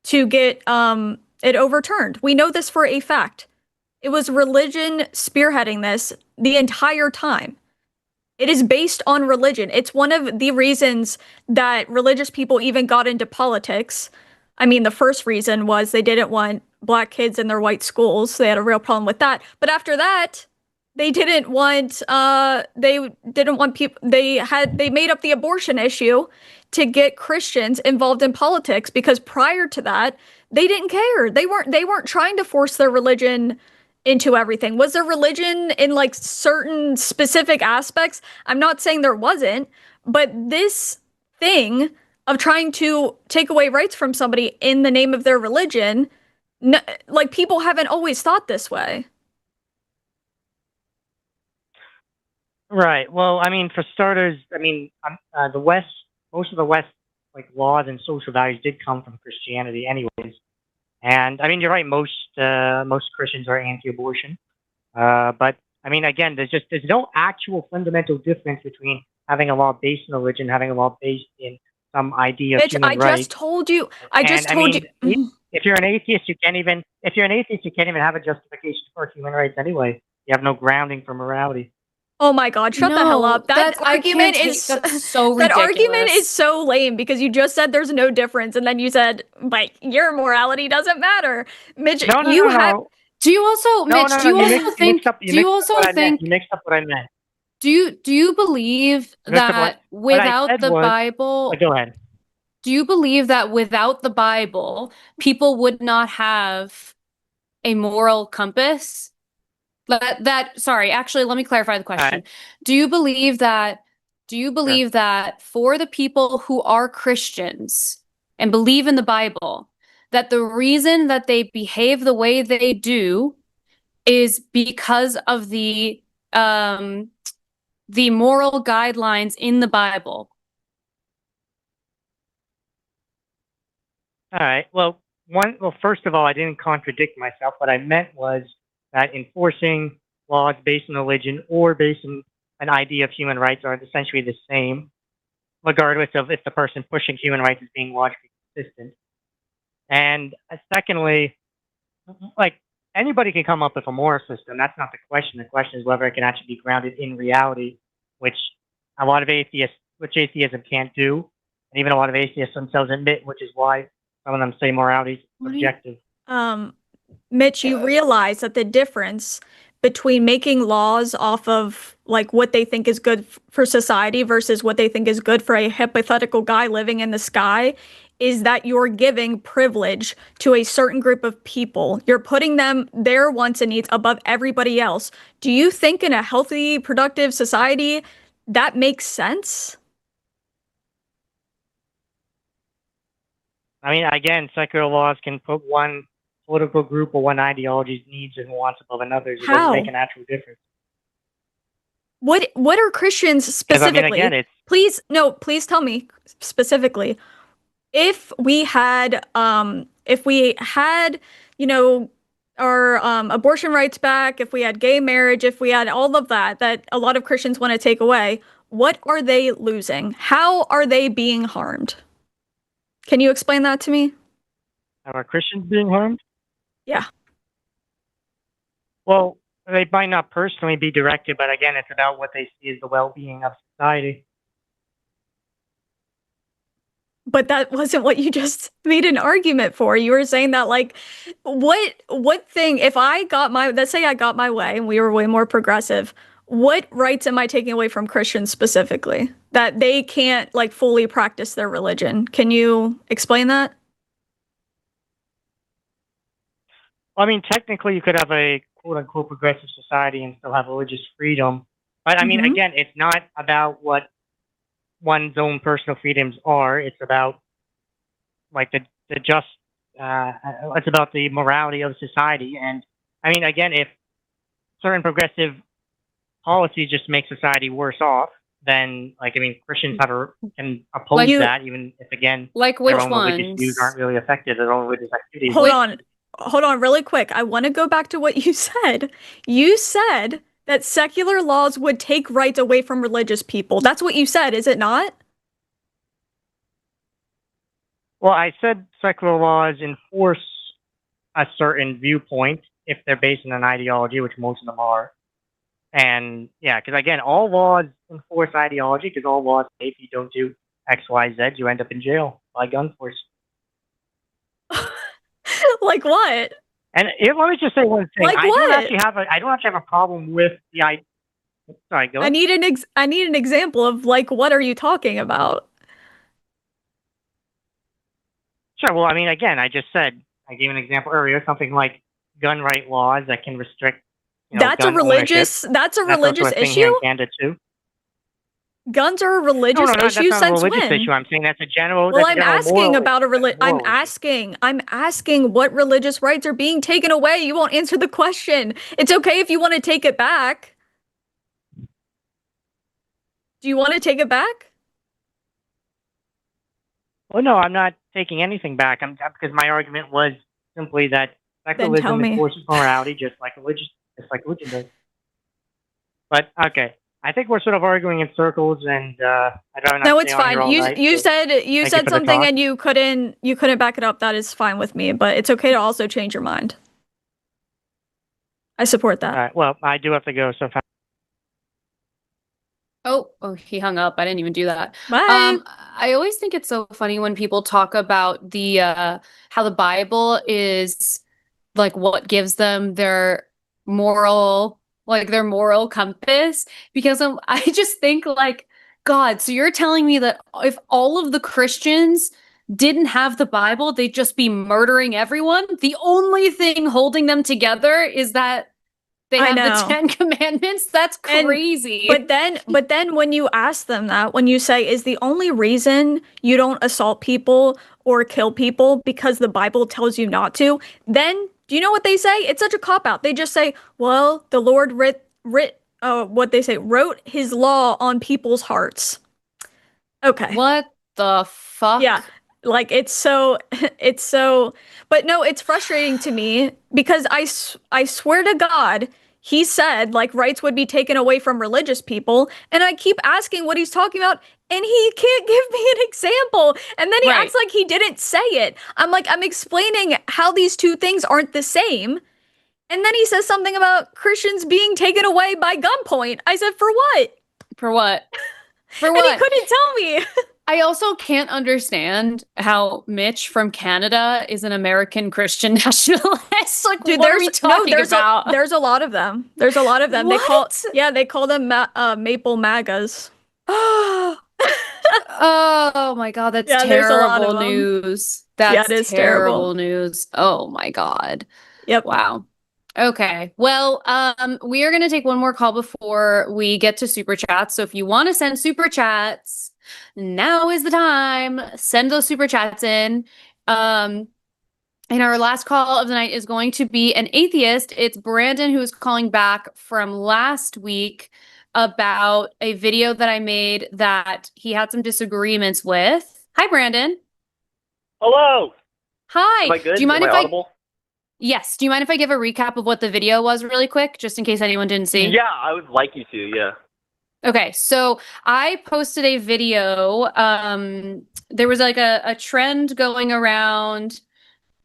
to get it overturned. We know this for a fact. It was religion spearheading this the entire time. It is based on religion. It's one of the reasons that religious people even got into politics. I mean, the first reason was they didn't want black kids in their white schools. So they had a real problem with that. But after that, they didn't want people. They made up the abortion issue to get Christians involved in politics, because prior to that, they didn't care. They weren't trying to force their religion into everything. Was there religion in like certain specific aspects? I'm not saying there wasn't, but this thing of trying to take away rights from somebody in the name of their religion, like people haven't always thought this way. Right. Well, I mean, for starters, I mean, the West, most of the West, like laws and social values did come from Christianity anyways. And I mean, you're right. Most Christians are anti-abortion, but I mean, again, there's no actual fundamental difference between having a law based in religion, having a law based in some idea of human rights. I just told you. If you're an atheist, you can't even have a justification for human rights anyway. You have no grounding for morality. Oh my God! Shut the hell up! That argument is so ridiculous. That argument is so lame, because you just said there's no difference, and then you said like your morality doesn't matter. Mitch, No. Do you also, Mitch? Do you also think? Do you also think? You mixed up what I meant. Do you believe that without the Bible? Go ahead. Do you believe that without the Bible, people would not have a moral compass? Sorry, actually, let me clarify the question. Right. Do you believe that for the people who are Christians and believe in the Bible, that the reason that they behave the way they do is because of the moral guidelines in the Bible? All right. Well, first of all, I didn't contradict myself. What I meant was that enforcing laws based on religion or based on an idea of human rights are essentially the same, regardless of if the person pushing human rights is being logically consistent. And secondly, like anybody can come up with a moral system. That's not the question. The question is whether it can actually be grounded in reality, which atheism can't do, and even a lot of atheists themselves admit, which is why some of them say morality is subjective. Mitch, you realize that the difference between making laws off of like what they think is good for society versus what they think is good for a hypothetical guy living in the sky is that you're giving privilege to a certain group of people. You're putting their wants and needs above everybody else. Do you think in a healthy, productive society that makes sense? I mean, again, secular laws can put one political group or one ideology's needs and wants above another's. It doesn't make an actual difference. What are Christians 'Cause, specifically? I mean, again, it's Please tell me specifically. If we had, you know, our abortion rights back, if we had gay marriage, if we had all of that a lot of Christians want to take away, what are they losing? How are they being harmed? Can you explain that to me? are Christians being harmed? Yeah. Well, they might not personally be directed, but again, it's about what they see as the well-being of society. But that wasn't what you just made an argument for. You were saying that, like, what thing, if I got let's say I got my way and we were way more progressive, what rights am I taking away from Christians specifically that they can't, like, fully practice their religion? Can you explain that? Well, I mean, technically, you could have a quote-unquote progressive society and still have religious freedom. But, I mean, again, it's not about what one's own personal freedoms are. It's about, like, it's about the morality of society. And, I mean, again, if certain progressive policies just make society worse off, then, like, I mean, Christians can oppose that, even if, again, Like which their own religious ones? views aren't really affected, their own religious activities. Hold on really quick. I want to go back to what you said. You said that secular laws would take rights away from religious people. That's what you said, is it not? Well, I said secular laws enforce a certain viewpoint if they're based on an ideology, which most of them are. And yeah, because again, all laws enforce ideology, because all laws say if you don't do X, Y, Z, you end up in jail by gun force. Like what? And let me just say one thing. Like I what? don't actually have a problem with the idea. Sorry, go ahead. I need an example of, like, what are you talking about? Sure. Well, I mean, again, I just said, I gave an example earlier, something like gun right laws that can restrict, That's a gun religious ownership. that's a That's religious also a thing here issue? in Canada too. Guns are a religious That's issue not a since religious when? issue. I'm saying that's a general. Well, that's a I'm general asking moral, about moral issue. I'm asking what religious rights are being taken away. You won't answer the question. It's okay if you want to take it back. Do you want to take it back? Well, no, I'm not taking anything back. Because my argument was simply that Then tell secularism me. enforces morality just like religion does. But okay, I think we're sort of arguing in circles, and I don't. No, it's stay on here fine. all night, You so said thank you for the something talk. and you couldn't back it up. That is fine with me, but it's okay to also change your mind. I support that. All right. Well, I do have to go. So. Oh, he hung up. I didn't even do that. Bye. I always think it's so funny when people talk about the how the Bible is like what gives them their moral compass, because I just think like, God, so you're telling me that if all of the Christians didn't have the Bible, they'd just be murdering everyone? The only thing holding them together is that they have the 10 Commandments? That's crazy. But then when you ask them that, when you say, is the only reason you don't assault people or kill people because the Bible tells you not to, then do you know what they say? It's such a cop-out. They just say, well, the Lord wrote his law on people's hearts. Okay. What the fuck? Yeah. Like, it's so, but no, it's frustrating to me because I swear to God, he said, like, rights would be taken away from religious people, and I keep asking what he's talking about, and he can't give me an example, and then he acts like he didn't say it. I'm like, I'm explaining how these two things aren't the same, and then he says something about Christians being taken away by gunpoint. I said, for what? For what? For what? And he couldn't tell me. I also can't understand how Mitch from Canada is an American Christian nationalist. Like, dude, what are we talking about? There's a lot of them. There's a lot of them. What? They call them Maple MAGAs. Oh my God, that's terrible news. That's terrible news. Oh my God. Yep. Wow. Okay. Well, we are going to take one more call before we get to super chats. So if you want to send super chats, now is the time. Send those super chats in. And our last call of the night is going to be an atheist. It's Brandon, who is calling back from last week. about a video that I made that he had some disagreements with. Hi, Brandon. Hello. Hi. Am I good? Do you mind Am if I I audible? Yes, do you mind if I give a recap of what the video was really quick, just in case anyone didn't see? Yeah, I would like you to, yeah. Okay, so I posted a video. There was like a trend going around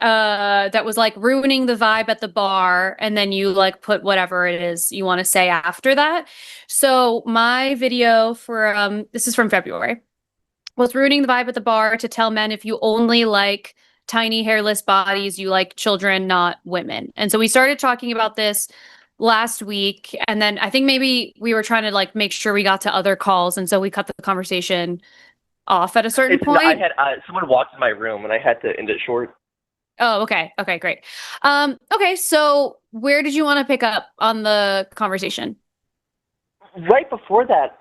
that was like ruining the vibe at the bar, and then you like put whatever it is you want to say after that. So my video for this is from February, was ruining the vibe at the bar to tell men if you only like tiny hairless bodies, you like children, not women. And so we started talking about this last week, and then I think maybe we were trying to like make sure we got to other calls, and so we cut the conversation off at a certain point. I had someone walked in my room and I had to end it short. Oh, okay. Okay, great. Okay, so where did you want to pick up on the conversation? Right before that,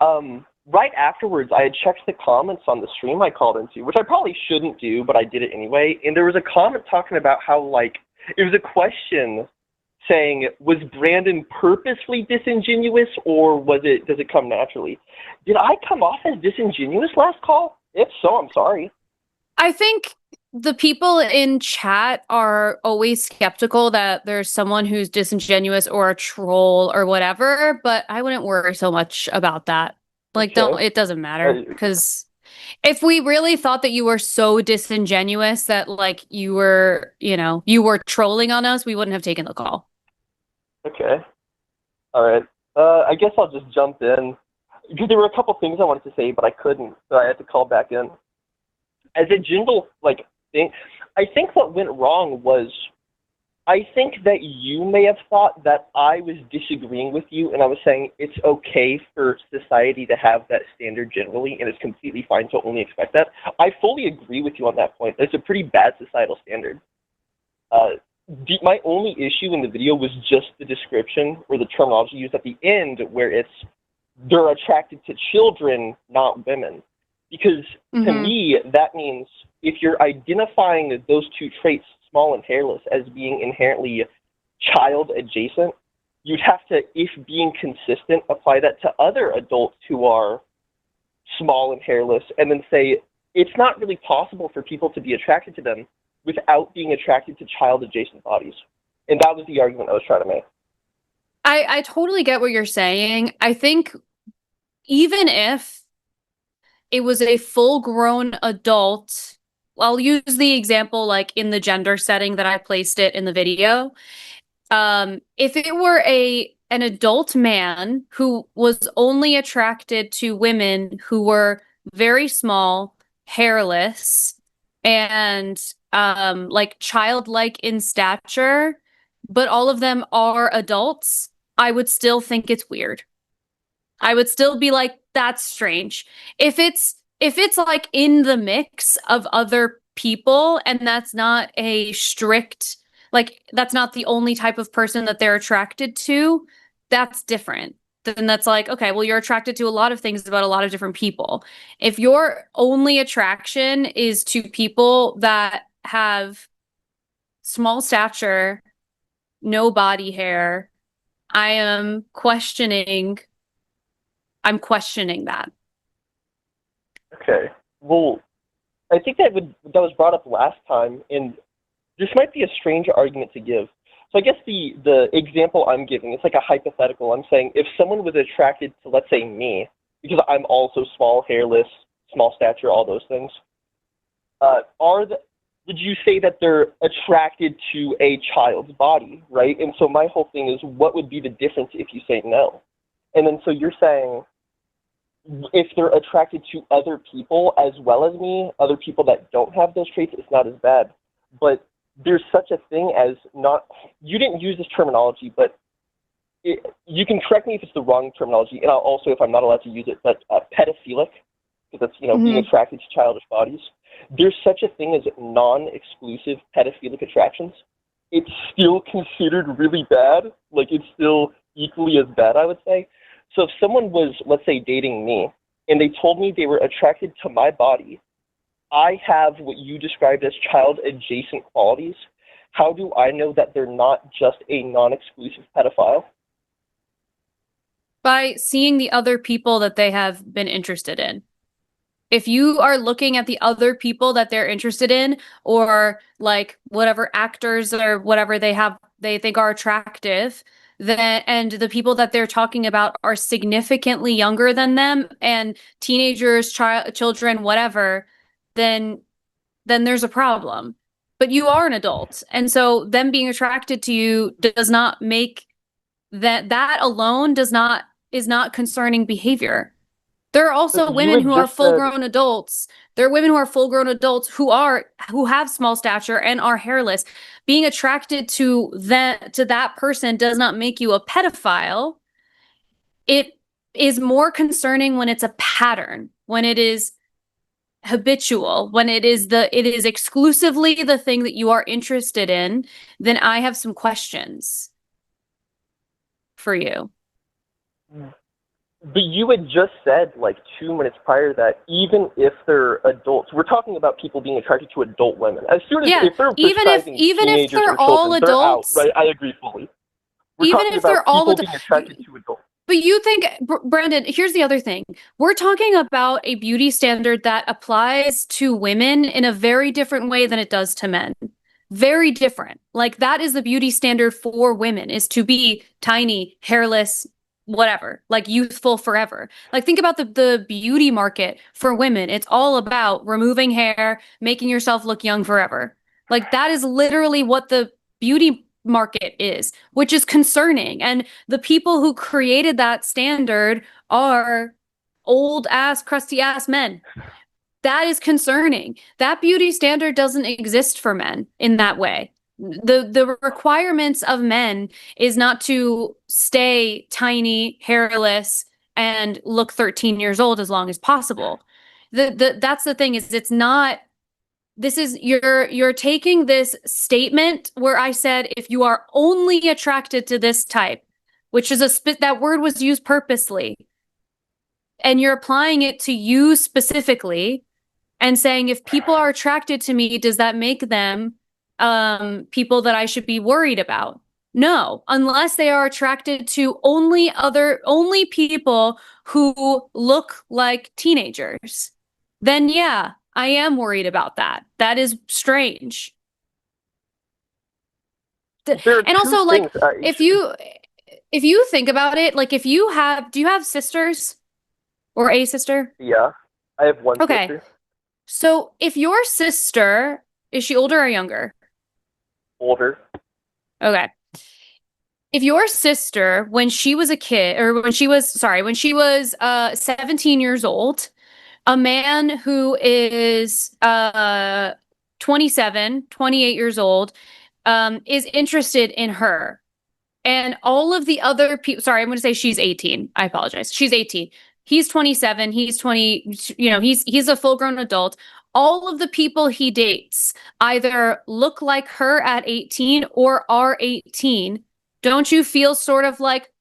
right afterwards, I had checked the comments on the stream I called into, which I probably shouldn't do, but I did it anyway. And there was a comment talking about how, like, it was a question saying, was Brandon purposely disingenuous, or does it come naturally? Did I come off as disingenuous last call? If so, I'm sorry. I think the people in chat are always skeptical that there's someone who's disingenuous or a troll or whatever, but I wouldn't worry so much about that. Like, Okay. it doesn't matter, because if we really thought that you were so disingenuous that like you were trolling on us, we wouldn't have taken the call. Okay. All right. I guess I'll just jump in, because there were a couple things I wanted to say, but I couldn't, so I had to call back in. As a general thing, I think what went wrong was, I think that you may have thought that I was disagreeing with you, and I was saying it's okay for society to have that standard generally, and it's completely fine to only expect that. I fully agree with you on that point. It's a pretty bad societal standard. My only issue in the video was just the description or the terminology used at the end, where it's they're attracted to children, not women. Because to me, that means if you're identifying those two traits, small and hairless, as being inherently child adjacent, you'd have to, if being consistent, apply that to other adults who are small and hairless, and then say it's not really possible for people to be attracted to them without being attracted to child adjacent bodies. And that was the argument I was trying to make. I totally get what you're saying. I think even if it was a full-grown adult, I'll use the example like in the gender setting that I placed it in the video. If it were an adult man who was only attracted to women who were very small, hairless, and like childlike in stature, but all of them are adults, I would still think it's weird. I would still be like, that's strange. If it's like in the mix of other people, and that's not a strict, like that's not the only type of person that they're attracted to, that's different. Then that's like, okay, well, you're attracted to a lot of things about a lot of different people. If your only attraction is to people that have small stature, no body hair, I'm questioning that. Okay. Well, I think that was brought up last time, and this might be a strange argument to give. So I guess the example I'm giving is like a hypothetical. I'm saying if someone was attracted to, let's say, me, because I'm also small, hairless, small stature, all those things, would you say that they're attracted to a child's body, right? And so my whole thing is, what would be the difference if you say no? And then so you're saying, if they're attracted to other people as well as me, other people that don't have those traits, it's not as bad. But there's such a thing as you didn't use this terminology, but you can correct me if it's the wrong terminology, and I'll also, if I'm not allowed to use it, but pedophilic, because that's, being attracted to childish bodies. There's such a thing as non-exclusive pedophilic attractions. It's still considered really bad. Like, it's still equally as bad, I would say. So if someone was, let's say, dating me, and they told me they were attracted to my body, I have what you described as child-adjacent qualities. How do I know that they're not just a non-exclusive pedophile? By seeing the other people that they have been interested in. If you are looking at the other people that they're interested in, or like whatever actors or whatever they think are attractive, then and the people that they're talking about are significantly younger than them and teenagers, children, whatever, then there's a problem. But you are an adult, and so them being attracted to you does not make that alone is not concerning behavior. There are also women who are full-grown adults. There are women who are full-grown adults who have small stature and are hairless. Being attracted to that person does not make you a pedophile. It is more concerning when it's a pattern, when it is habitual, when it is exclusively the thing that you are interested in. Then I have some questions for you. But you had just said, like, 2 minutes prior that even if they're adults, we're talking about people being attracted to adult women. As soon as if they're even if they're all adults, they're out, right? I agree fully. We're even talking if they're about all people being attracted to adults. But you think, Brandon, here's the other thing. We're talking about a beauty standard that applies to women in a very different way than it does to men. Very different. Like, that is the beauty standard for women, is to be tiny, hairless, whatever, like youthful forever. Like, think about the beauty market for women. It's all about removing hair, making yourself look young forever. Like, that is literally what the beauty market is, which is concerning. And the people who created that standard are old ass, crusty ass men. That is concerning. That beauty standard doesn't exist for men in that way. The requirements of men is not to stay tiny, hairless, and look 13 years old as long as possible. That's the thing, is it's not. This is you're taking this statement where I said if you are only attracted to this type, which is that word was used purposely, and you're applying it to you specifically and saying if people are attracted to me, does that make them people that I should be worried about? No, unless they are attracted to only people who look like teenagers. Then yeah, I am worried about that. That is strange. And also, like, if you think about it, like, do you have sisters or a sister? Yeah, I have one sister. So if your sister, is she older or younger? Older. Okay. If your sister, when she was 17 years old, a man who is 27, 28 years old, is interested in her, and all of the other people, sorry, I'm going to say she's 18. I apologize. She's 18. He's 27. He's 20. He's a full-grown adult. All of the people he dates either look like her at 18 or are 18. Don't you feel sort of like,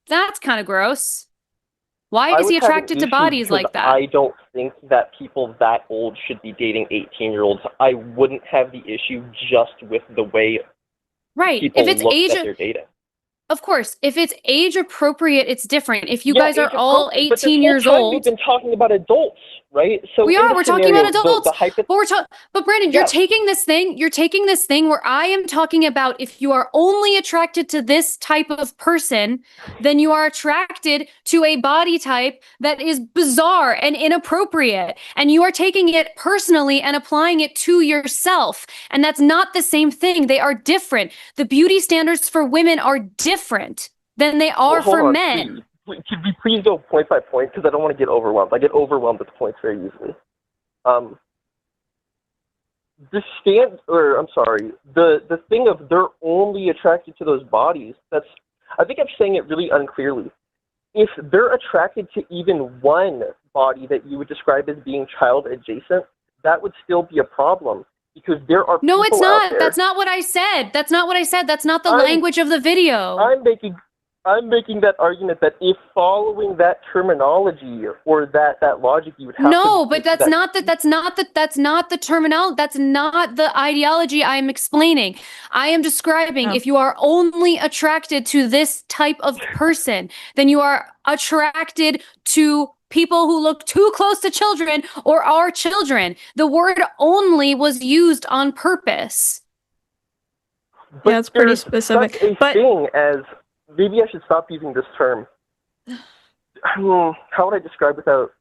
that's kind of gross? Why is he attracted to bodies like that? I don't think that people that old should be dating 18-year-olds. I wouldn't have the issue just with the way people look that they're dating. Of course, if it's age appropriate, it's different. If you guys are all 18 years old, we've been talking about adults, right? So we're talking about adults. But Brandon, Yeah. you're taking this thing where I am talking about if you are only attracted to this type of person, then you are attracted to a body type that is bizarre and inappropriate. And you are taking it personally and applying it to yourself. And that's not the same thing. They are different. The beauty standards for women are different than they are for men. Could we please go point by point? Because I don't want to get overwhelmed. I get overwhelmed with points very easily. The thing of they're only attracted to those bodies, I think I'm saying it really unclearly. If they're attracted to even one body that you would describe as being child adjacent, that would still be a problem. Because there are No, it's people out not. there. That's not what I said. That's not what I said. That's not the language of the video. I'm making that argument that if following that terminology or that logic, you would have no, to but that's not the terminology. That's not the ideology I am explaining. I am describing if you are only attracted to this type of person, then you are attracted to people who look too close to children or are children. The word only was used on purpose. But yeah, it's pretty specific. Such a thing as maybe I should stop using this term. How would I describe without?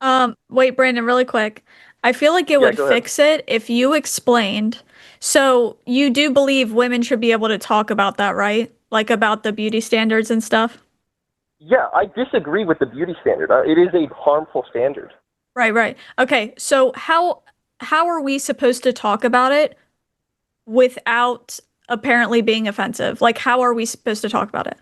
Wait, Brandon, really quick. I feel like it would fix it if you explained. So you do believe women should be able to talk about that, right? Like about the beauty standards and stuff? Yeah, I disagree with the beauty standard. It is a harmful standard. Right. Okay, so how are we supposed to talk about it without apparently being offensive? Like, how are we supposed to talk about it?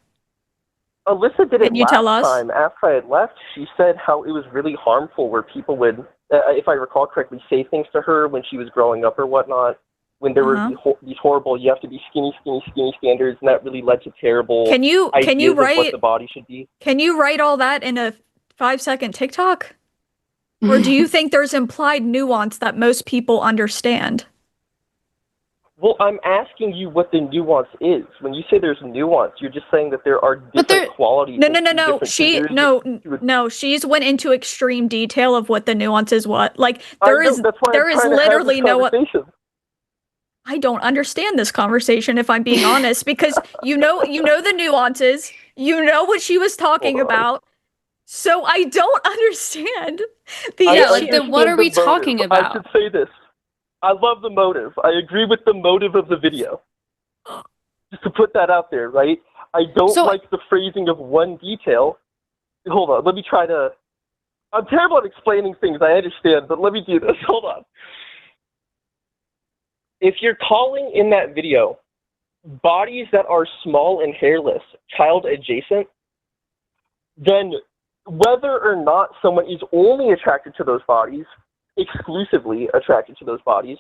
Alyssa did it last tell us? time. After I had left, she said how it was really harmful where people would, if I recall correctly, say things to her when she was growing up or whatnot, when there were these horrible, you have to be skinny standards, and that really led to terrible ideas of what the body should be. Can you write all that in a 5-second TikTok? Or do you think there's implied nuance that most people understand? Well, I'm asking you what the nuance is. When you say there's nuance, you're just saying that there are different qualities. No. She's went into extreme detail of what the nuance is. What there is literally no. I don't understand this conversation, if I'm being honest, because you know the nuances. You know what she was talking about. So I don't understand the issue. Then what are we talking about? I should say this. I love the motive. I agree with the motive of the video. Just to put that out there, right? I don't like the phrasing of one detail. Hold on, let me try to... I'm terrible at explaining things, I understand, but let me do this. Hold on. If you're calling in that video bodies that are small and hairless child adjacent, then whether or not someone is only attracted to those bodies, exclusively attracted to those bodies,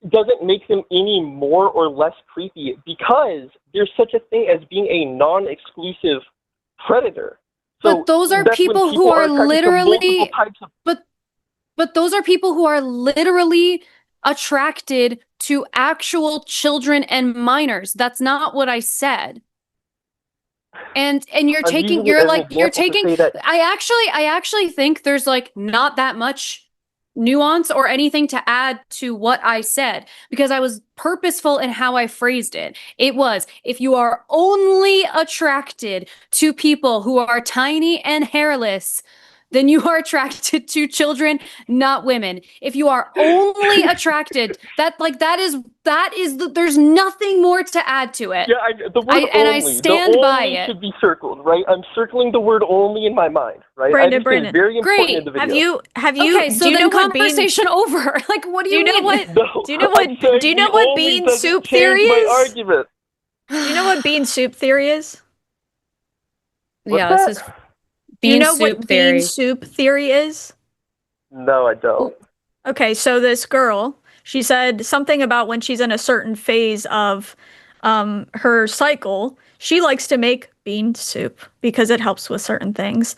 doesn't make them any more or less creepy because there's such a thing as being a non-exclusive predator. But those are people who are literally but those are people who are literally attracted to actual children and minors. That's not what I said. And you're taking I actually think there's like not that much nuance or anything to add to what I said because I was purposeful in how I phrased it. It was, if you are only attracted to people who are tiny and hairless, then you are attracted to children, not women. If you are only attracted, there's nothing more to add to it. Yeah, the word only. And I stand by it. Should be circled, right? I'm circling the word only in my mind, right? Brandon, very important in the video. Have you? Okay, so then conversation over. Like, what do you mean? Do you know what bean soup theory is? My argument. Do you know what bean soup theory is? This is. Do you know what bean soup theory is? No, I don't. Okay, so this girl, she said something about when she's in a certain phase of her cycle, she likes to make bean soup because it helps with certain things.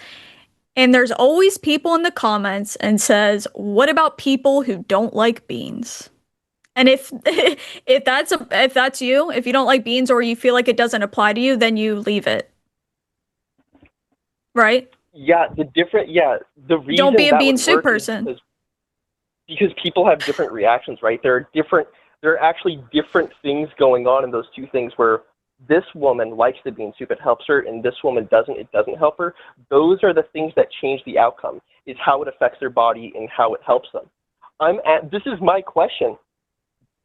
And there's always people in the comments and says, "What about people who don't like beans?" And if that's you, if you don't like beans or you feel like it doesn't apply to you, then you leave it. Right? Yeah, the reason don't be a bean soup person. Because people have different reactions, right? There are actually different things going on in those two things where this woman likes the bean soup, it helps her, and this woman doesn't, it doesn't help her. Those are the things that change the outcome, is how it affects their body and how it helps them. This is my question,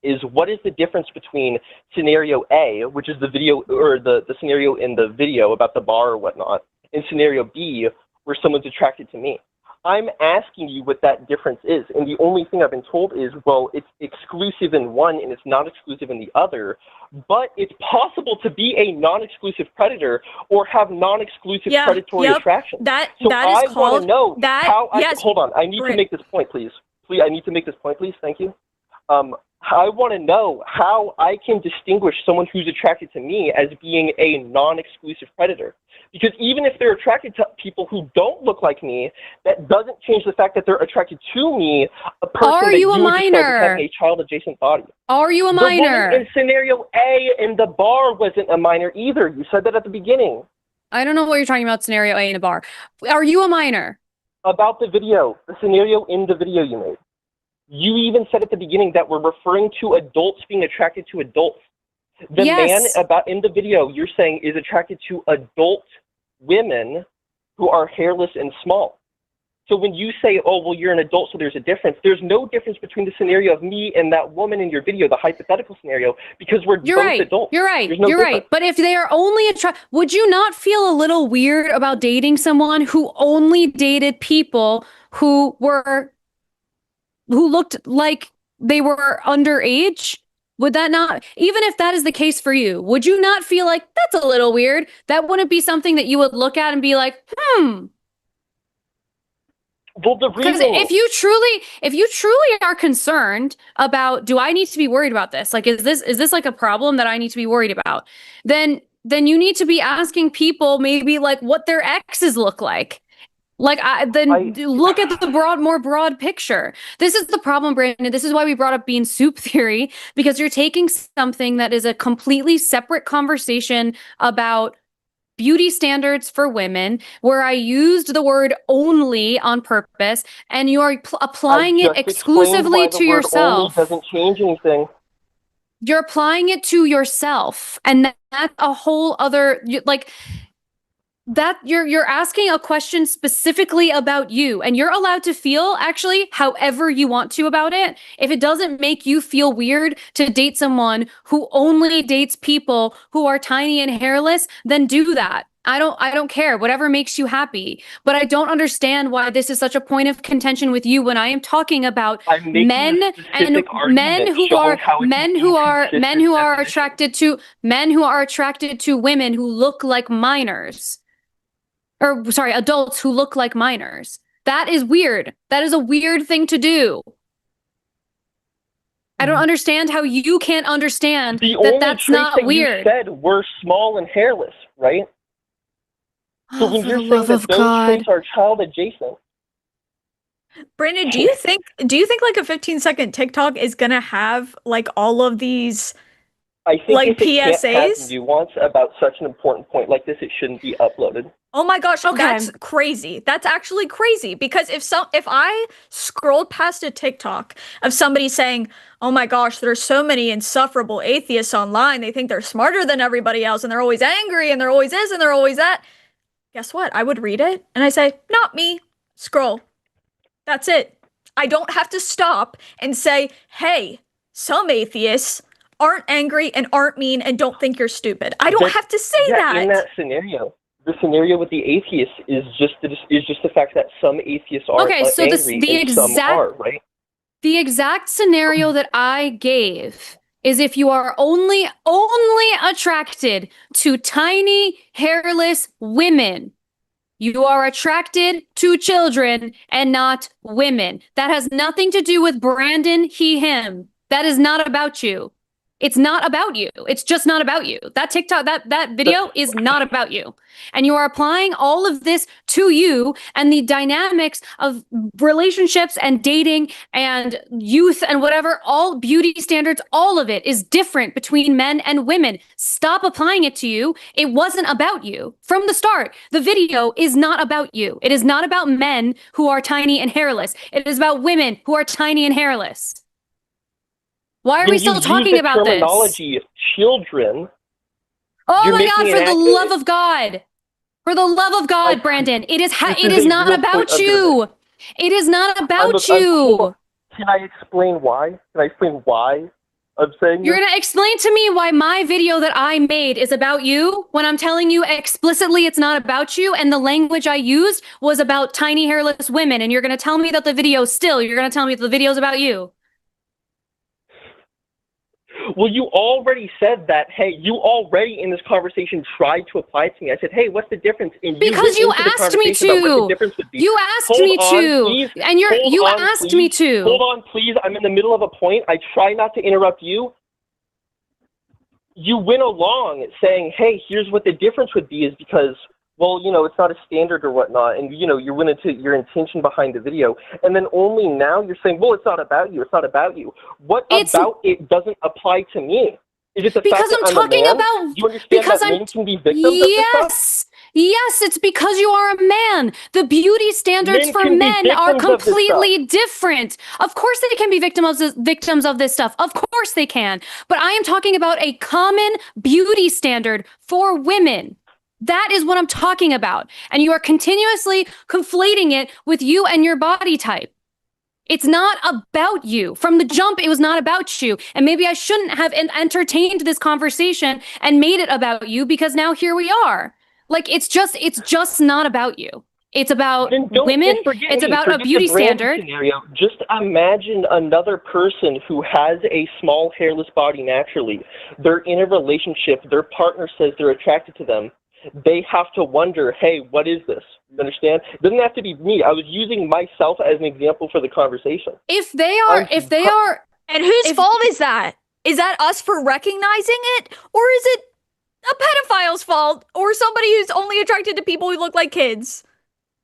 is what is the difference between scenario A, which is the video, or the scenario in the video about the bar or whatnot, in scenario B, where someone's attracted to me. I'm asking you what that difference is, and the only thing I've been told is, well, it's exclusive in one and it's not exclusive in the other, but it's possible to be a non-exclusive predator or have non-exclusive predatory attraction. That is called... Hold on, I need to make this point, please. I need to make this point, please. Thank you. I want to know how I can distinguish someone who's attracted to me as being a non-exclusive predator. Because even if they're attracted to people who don't look like me, that doesn't change the fact that they're attracted to me, a person Are that you a would describe as minor? having a child-adjacent body. Are you a The woman minor? in scenario A in the bar wasn't a minor either. You said that at the beginning. I don't know what you're talking about, scenario A in a bar. Are you a minor? About the video, the scenario in the video you made. You even said at the beginning that we're referring to adults being attracted to adults. The Yes. man about in the video you're saying is attracted to adult women who are hairless and small. So when you say, oh, well, you're an adult, so there's a difference, there's no difference between the scenario of me and that woman in your video, the hypothetical scenario, because we're You're both right. adults. You're right. There's no You're right. difference. But if they are only attracted, would you not feel a little weird about dating someone who only dated people who looked like they were underage? Would that not, even if that is the case for you, would you not feel like that's a little weird? That wouldn't be something that you would look at and be like, Well, the Because reason if you truly are concerned about, do I need to be worried about this? Like, is this like a problem that I need to be worried about? Then you need to be asking people maybe like what their exes look like. Look at the more broad picture. This is the problem, Brandon. This is why we brought up bean soup theory, because you're taking something that is a completely separate conversation about beauty standards for women, where I used the word only on purpose, and you are applying it exclusively to yourself. Doesn't change anything. You're applying it to yourself, and that's a whole other that you're asking a question specifically about you, and you're allowed to feel actually however you want to about it. If it doesn't make you feel weird to date someone who only dates people who are tiny and hairless, then do that. I don't care, whatever makes you happy. But I don't understand why this is such a point of contention with you when I am talking about men who are attracted to women who look like minors. Or sorry, adults who look like minors. That is weird. That is a weird thing to do. I don't understand how you can't understand that that's not weird. You said we're small and hairless, right? So when you're saying that those traits are child adjacent. Brandon, do you think like a 15-second TikTok is gonna have like all of these I think like if it PSAs? can't have nuance about such an important point like this, it shouldn't be uploaded. Oh my gosh, that's crazy. That's actually crazy, because if I scrolled past a TikTok of somebody saying, "Oh my gosh, there's so many insufferable atheists online. They think they're smarter than everybody else, and they're always angry, and they're always this, and they're always that." Guess what? I would read it and I say, "Not me." Scroll. That's it. I don't have to stop and say, "Hey, some atheists aren't angry and aren't mean and don't think you're stupid." I don't have to say that. In that scenario, the scenario with the atheists is just the fact that some atheists are angry and some are, right? The exact scenario that I gave is if you are only attracted to tiny, hairless women, you are attracted to children and not women. That has nothing to do with Brandon, he, him. That is not about you. It's not about you. It's just not about you. That TikTok, that video is not about you. And you are applying all of this to you, and the dynamics of relationships and dating and youth and whatever, all beauty standards, all of it is different between men and women. Stop applying it to you. It wasn't about you. From the start, the video is not about you. It is not about men who are tiny and hairless. It is about women who are tiny and hairless. Why are we still talking about this? Terminology, children. Oh my God! For the love of God! For the love of God, Brandon! It is not about you. It is not about you. Can I explain why? Can I explain why I'm saying You're gonna explain to me why my video that I made is about you when I'm telling you explicitly it's not about you, and the language I used was about tiny hairless women, and you're gonna tell me that the video is about you. Well, you already said that, hey, you already in this conversation tried to apply it to me. I said, hey, what's the difference? And Because you asked me to. You asked me to. And you asked me to. Hold on, please. I'm in the middle of a point. I try not to interrupt you. You went along saying, hey, here's what the difference would be is because, well, you know, it's not a standard or whatnot. And, you know, you went into your intention behind the video. And then only now you're saying, well, it's not about you. It's not about you. What about it doesn't apply to me? Is it the fact that I'm talking about? Do you understand that men can be victims of this stuff? Yes, it's because you are a man. The beauty standards for men are completely different. Of course they can be victims of this stuff. Of course they can. But I am talking about a common beauty standard for women. That is what I'm talking about. And you are continuously conflating it with you and your body type. It's not about you. From the jump, it was not about you. And maybe I shouldn't have entertained this conversation and made it about you because now here we are. Like, it's just not about you. It's about women. It's about a beauty standard. Scenario. Just imagine another person who has a small hairless body naturally. They're in a relationship. Their partner says they're attracted to them. They have to wonder, hey, what is this? You understand? It doesn't have to be me. I was using myself as an example for the conversation. If they are, and whose fault is that? Is that us for recognizing it? Or is it a pedophile's fault? Or somebody who's only attracted to people who look like kids?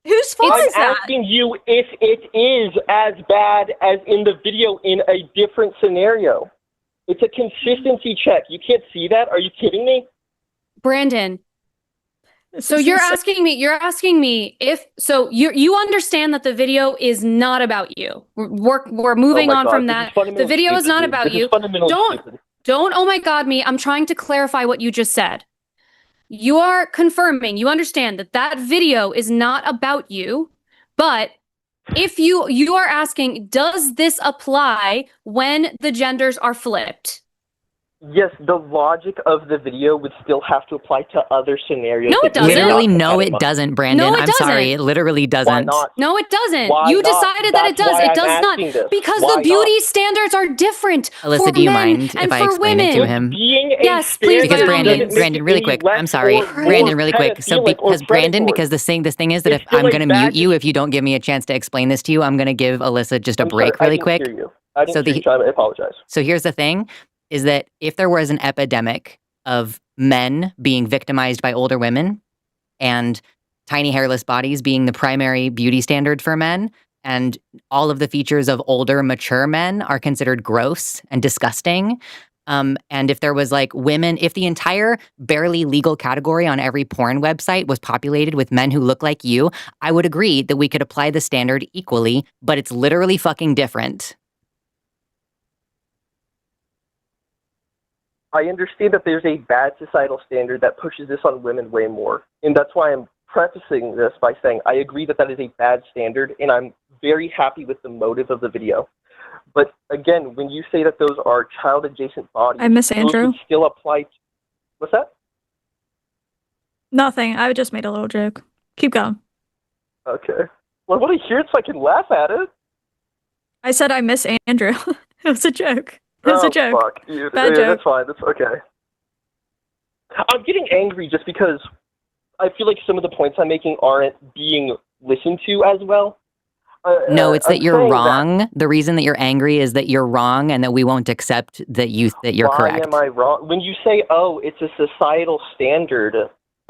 Whose fault is that? I'm asking you if it is as bad as in the video in a different scenario. It's a consistency check. You can't see that? Are you kidding me? Brandon. So you're asking me if you understand that the video is not about you. We're moving on from that. The video is not about you. Don't oh my God me. I'm trying to clarify what you just said. You are confirming, you understand that video is not about you, but if you are asking, does this apply when the genders are flipped? Yes, the logic of the video would still have to apply to other scenarios. No, it doesn't. Literally, no, it doesn't, Brandon. No, it doesn't. I'm sorry, it literally doesn't. Why not? No, it doesn't. Why you not? decided that it does. It does not. Because the beauty standards are different. Alyssa, do you mind if I explain it to him? Yes, please. Because Brandon, really quick. I'm sorry, Brandon, really quick. So because the thing is that if I'm going to mute you, if you don't give me a chance to explain this to you, I'm going to give Alyssa just a break really quick. I apologize. So here's the thing. Is that if there was an epidemic of men being victimized by older women and tiny hairless bodies being the primary beauty standard for men, and all of the features of older, mature men are considered gross and disgusting, and if there was like women, if the entire barely legal category on every porn website was populated with men who look like you, I would agree that we could apply the standard equally, but it's literally fucking different. I understand that there's a bad societal standard that pushes this on women way more. And that's why I'm prefacing this by saying I agree that is a bad standard, and I'm very happy with the motive of the video. But again, when you say that those are child-adjacent bodies, I miss Andrew. Those still apply. What's that? Nothing. I just made a little joke. Keep going. Okay. Well, I want to hear it so I can laugh at it. I said I miss Andrew. It was a joke. It was a joke. Fuck. Bad joke. That's fine. That's okay. I'm getting angry just because I feel like some of the points I'm making aren't being listened to as well. No, it's that you're wrong. The reason that you're angry is that you're wrong and that we won't accept that you're correct. Why am I wrong? When you say, oh, it's a societal standard,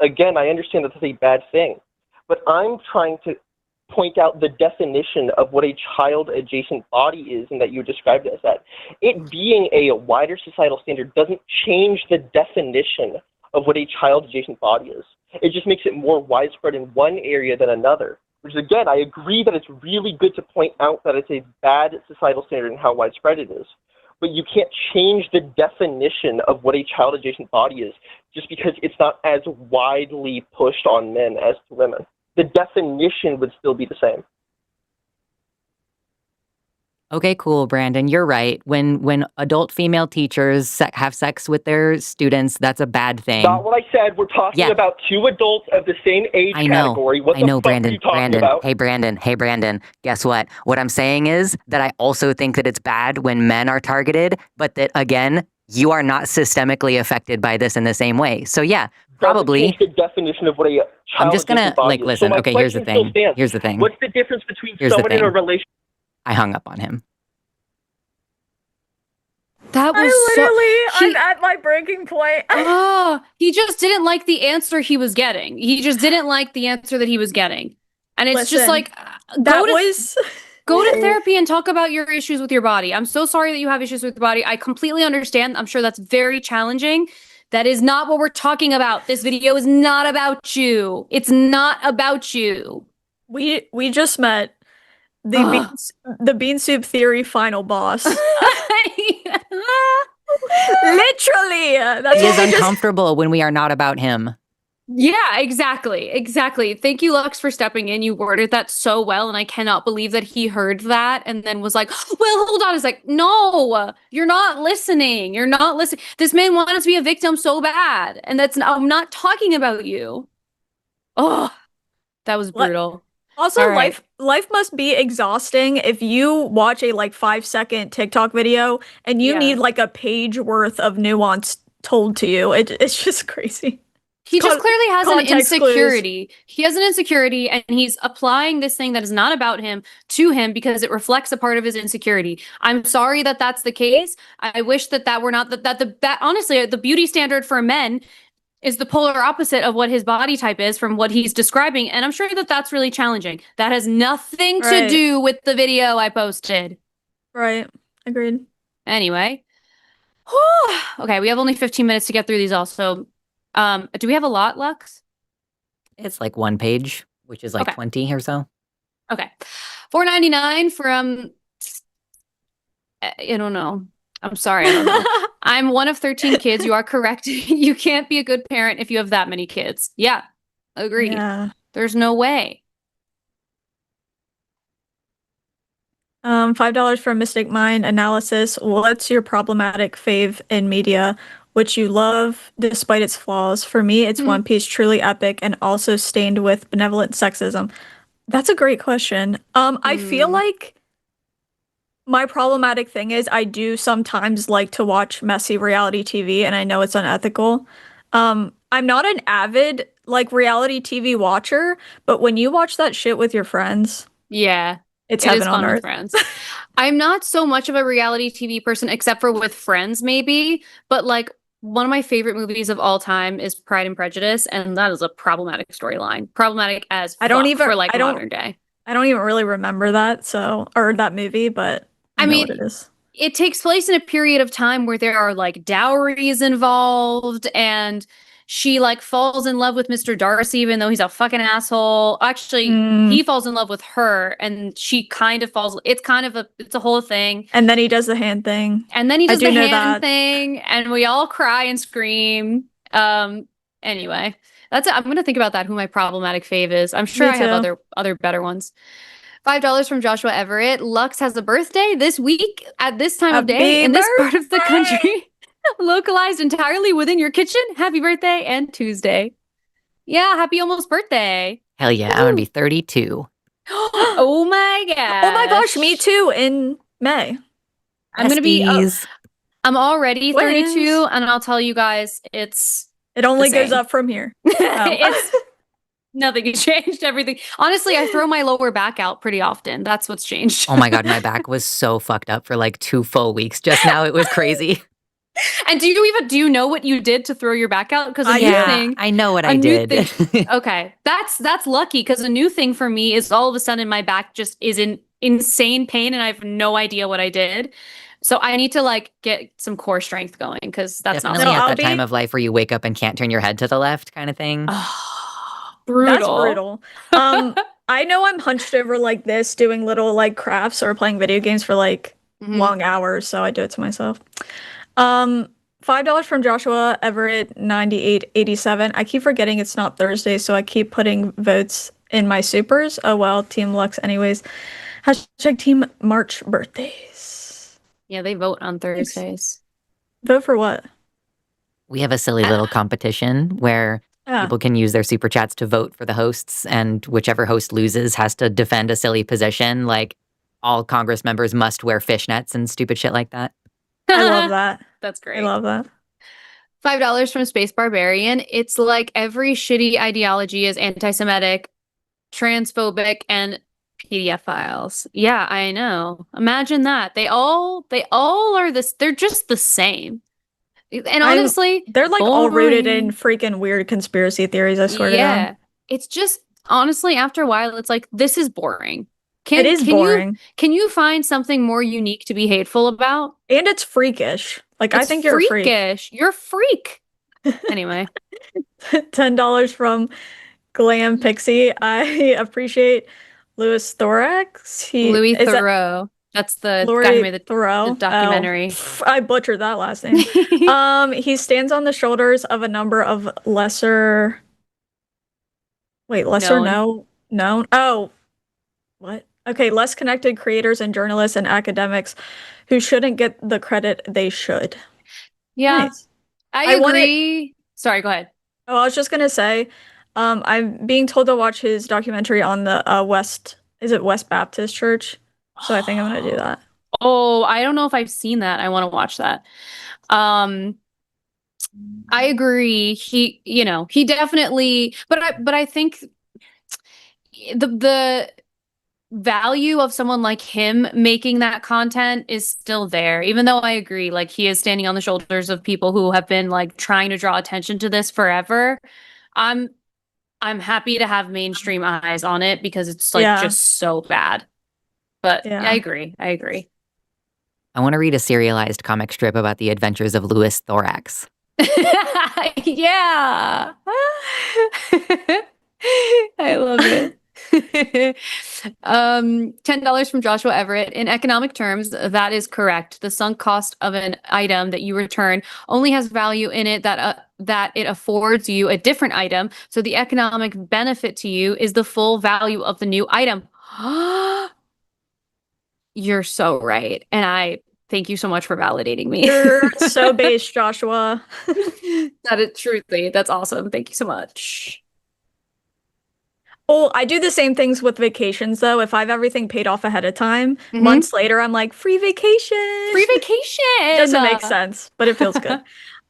again, I understand that that's a bad thing. But I'm trying to point out the definition of what a child-adjacent body is and that you described it as that. It being a wider societal standard doesn't change the definition of what a child-adjacent body is. It just makes it more widespread in one area than another. Which, again, I agree that it's really good to point out that it's a bad societal standard and how widespread it is. But you can't change the definition of what a child-adjacent body is just because it's not as widely pushed on men as to women. The definition would still be the same. Okay, cool, Brandon. You're right. When adult female teachers have sex with their students, that's a bad thing. Not what I said. We're talking about two adults of the same age category. What the fuck Brandon. are you talking Brandon. about? Hey, Brandon. Guess what? What I'm saying is that I also think that it's bad when men are targeted, but that, again, you are not systemically affected by this in the same way. So yeah, probably. Change the definition of what a I'm just gonna body is. listen. So my Okay, here's the question still thing. stands. Here's the thing. What's the difference between Here's the someone in a thing. relationship? I hung up on him. That was I'm at my breaking point. He just didn't like the answer he was getting. He just didn't like the answer that he was getting. And it's just Listen, like, go to therapy and talk about your issues with your body. I'm so sorry that you have issues with your body. I completely understand. I'm sure that's very challenging. That is not what we're talking about. This video is not about you. It's not about you. We just met the bean soup theory final boss. Literally. That's He is uncomfortable when we are not about him. Yeah, exactly. Thank you, Lux, for stepping in. You worded that so well, and I cannot believe that he heard that and then was like, well, hold on. It's like, no, you're not listening. You're not listening. This man wanted to be a victim so bad, and I'm not talking about you. Oh, that was brutal. Also, life must be exhausting if you watch a 5-second TikTok video and you need a page worth of nuance told to you. It's just crazy. He just clearly has an insecurity. Clues. He has an insecurity, and he's applying this thing that is not about him to him because it reflects a part of his insecurity. I'm sorry that that's the case. I wish that were not that honestly, the beauty standard for men is the polar opposite of what his body type is from what he's describing. And I'm sure that that's really challenging. That has nothing to do with the video I posted. Right. Agreed. Anyway. Okay, we have only 15 minutes to get through these also. Do we have a lot, Lux? It's one page, which is 20 or so. Okay. $4.99 from I don't know. I'm sorry. I don't know. I'm one of 13 kids. You are correct. You can't be a good parent if you have that many kids. Yeah. Agreed. Yeah. There's no way. $5 for Mystic Mind analysis. What's your problematic fave in media? Which you love despite its flaws. For me, it's One Piece, truly epic and also stained with benevolent sexism. That's a great question. I feel like my problematic thing is I do sometimes like to watch messy reality TV, and I know it's unethical. I'm not an avid reality TV watcher, but when you watch that shit with your friends, it's heaven on earth. Friends. I'm not so much of a reality TV person, except for with friends, maybe. But one of my favorite movies of all time is Pride and Prejudice, and that is a problematic storyline. Problematic as fuck for modern day. I don't even really remember that, or that movie, but I mean, what it is. It takes place in a period of time where there are dowries involved, and she falls in love with Mr. Darcy, even though he's a fucking asshole. Actually, he falls in love with her, and she kind of falls. It's a whole thing. And then he does the hand thing. And then he does the hand thing, and we all cry and scream. Anyway, that's it. I'm gonna think about that. Who my problematic fave is. I'm sure I have other better ones. $5 from Joshua Everett. Lux has a birthday this week at this time of day in this part of the country. Localized entirely within your kitchen. Happy birthday and Tuesday. Yeah, happy almost birthday. Hell yeah, I'm gonna be 32. Oh my gosh. Oh my gosh, me too in May. I'm gonna be I'm already 32, and I'll tell you guys, it only goes up from here. Nothing has changed. Everything. Honestly, I throw my lower back out pretty often. That's what's changed. Oh my God, my back was so fucked up for 2 full weeks just now. It was crazy. And do you know what you did to throw your back out? Because I know what I did. Okay, that's lucky, because a new thing for me is all of a sudden my back just is in insane pain, and I have no idea what I did. So I need to get some core strength going, because that's definitely not at that time of life where you wake up and can't turn your head to the left, kind of thing. Brutal. That's brutal. I know I'm hunched over like this, doing little crafts or playing video games for long hours, so I do it to myself. $5 from Joshua Everett 9887. I keep forgetting it's not Thursday, so I keep putting votes in my supers. Oh well, Team Lux anyways. # Team March birthdays. Yeah, they vote on Thursdays. Vote for what? We have a silly little competition where people can use their super chats to vote for the hosts, and whichever host loses has to defend a silly position, all Congress members must wear fishnets and stupid shit like that. I love that. That's I great. love that. $5 from Space Barbarian. It's like every shitty ideology is anti-Semitic, transphobic, and PDF files. Yeah, I know. Imagine that. They all are this. They're just the same. And honestly, they're like all rooted in boring. freaking weird conspiracy theories, I swear to God. Yeah. It's just honestly, after a while, it's like this is boring. It is boring. Can you find something more unique to be hateful about? And it's freakish. Like, I It's think you're a freak. freakish. You're a freak. Anyway, $10 from Glam Pixie. I appreciate Louis Thorax. Louis is that Theroux. That's the guy who Louis made the Theroux? documentary. Oh, I butchered that last name. He stands on the shoulders of a number of lesser. Wait, lesser known. Oh, what? Okay, less connected creators and journalists and academics who shouldn't get the credit they should. Yeah, Nice. I agree. Sorry, go ahead. Oh, I was just gonna say, I'm being told to watch his documentary on the West Baptist Church, so I think I'm gonna do that. Oh, I don't know if I've seen that. I want to watch that. I agree. He definitely, but I think the value of someone like him making that content is still there, even though I agree, like, he is standing on the shoulders of people who have been like trying to draw attention to this forever. I'm happy to have mainstream eyes on it because it's like just so bad. But Yeah. I agree. I want to read a serialized comic strip about the adventures of Louis Thorax. Yeah. I love it. $10 from Joshua Everett. In economic terms, that is correct. The sunk cost of an item that you return only has value in it that it affords you a different item. So the economic benefit to you is the full value of the new item. You're so right. And I thank you so much for validating me. You're so based, Joshua. Truthfully, that's awesome. Thank you so much. Oh, I do the same things with vacations, though. If I have everything paid off ahead of time, months later, I'm like, free vacation. Free vacation. Doesn't make sense, but it feels good.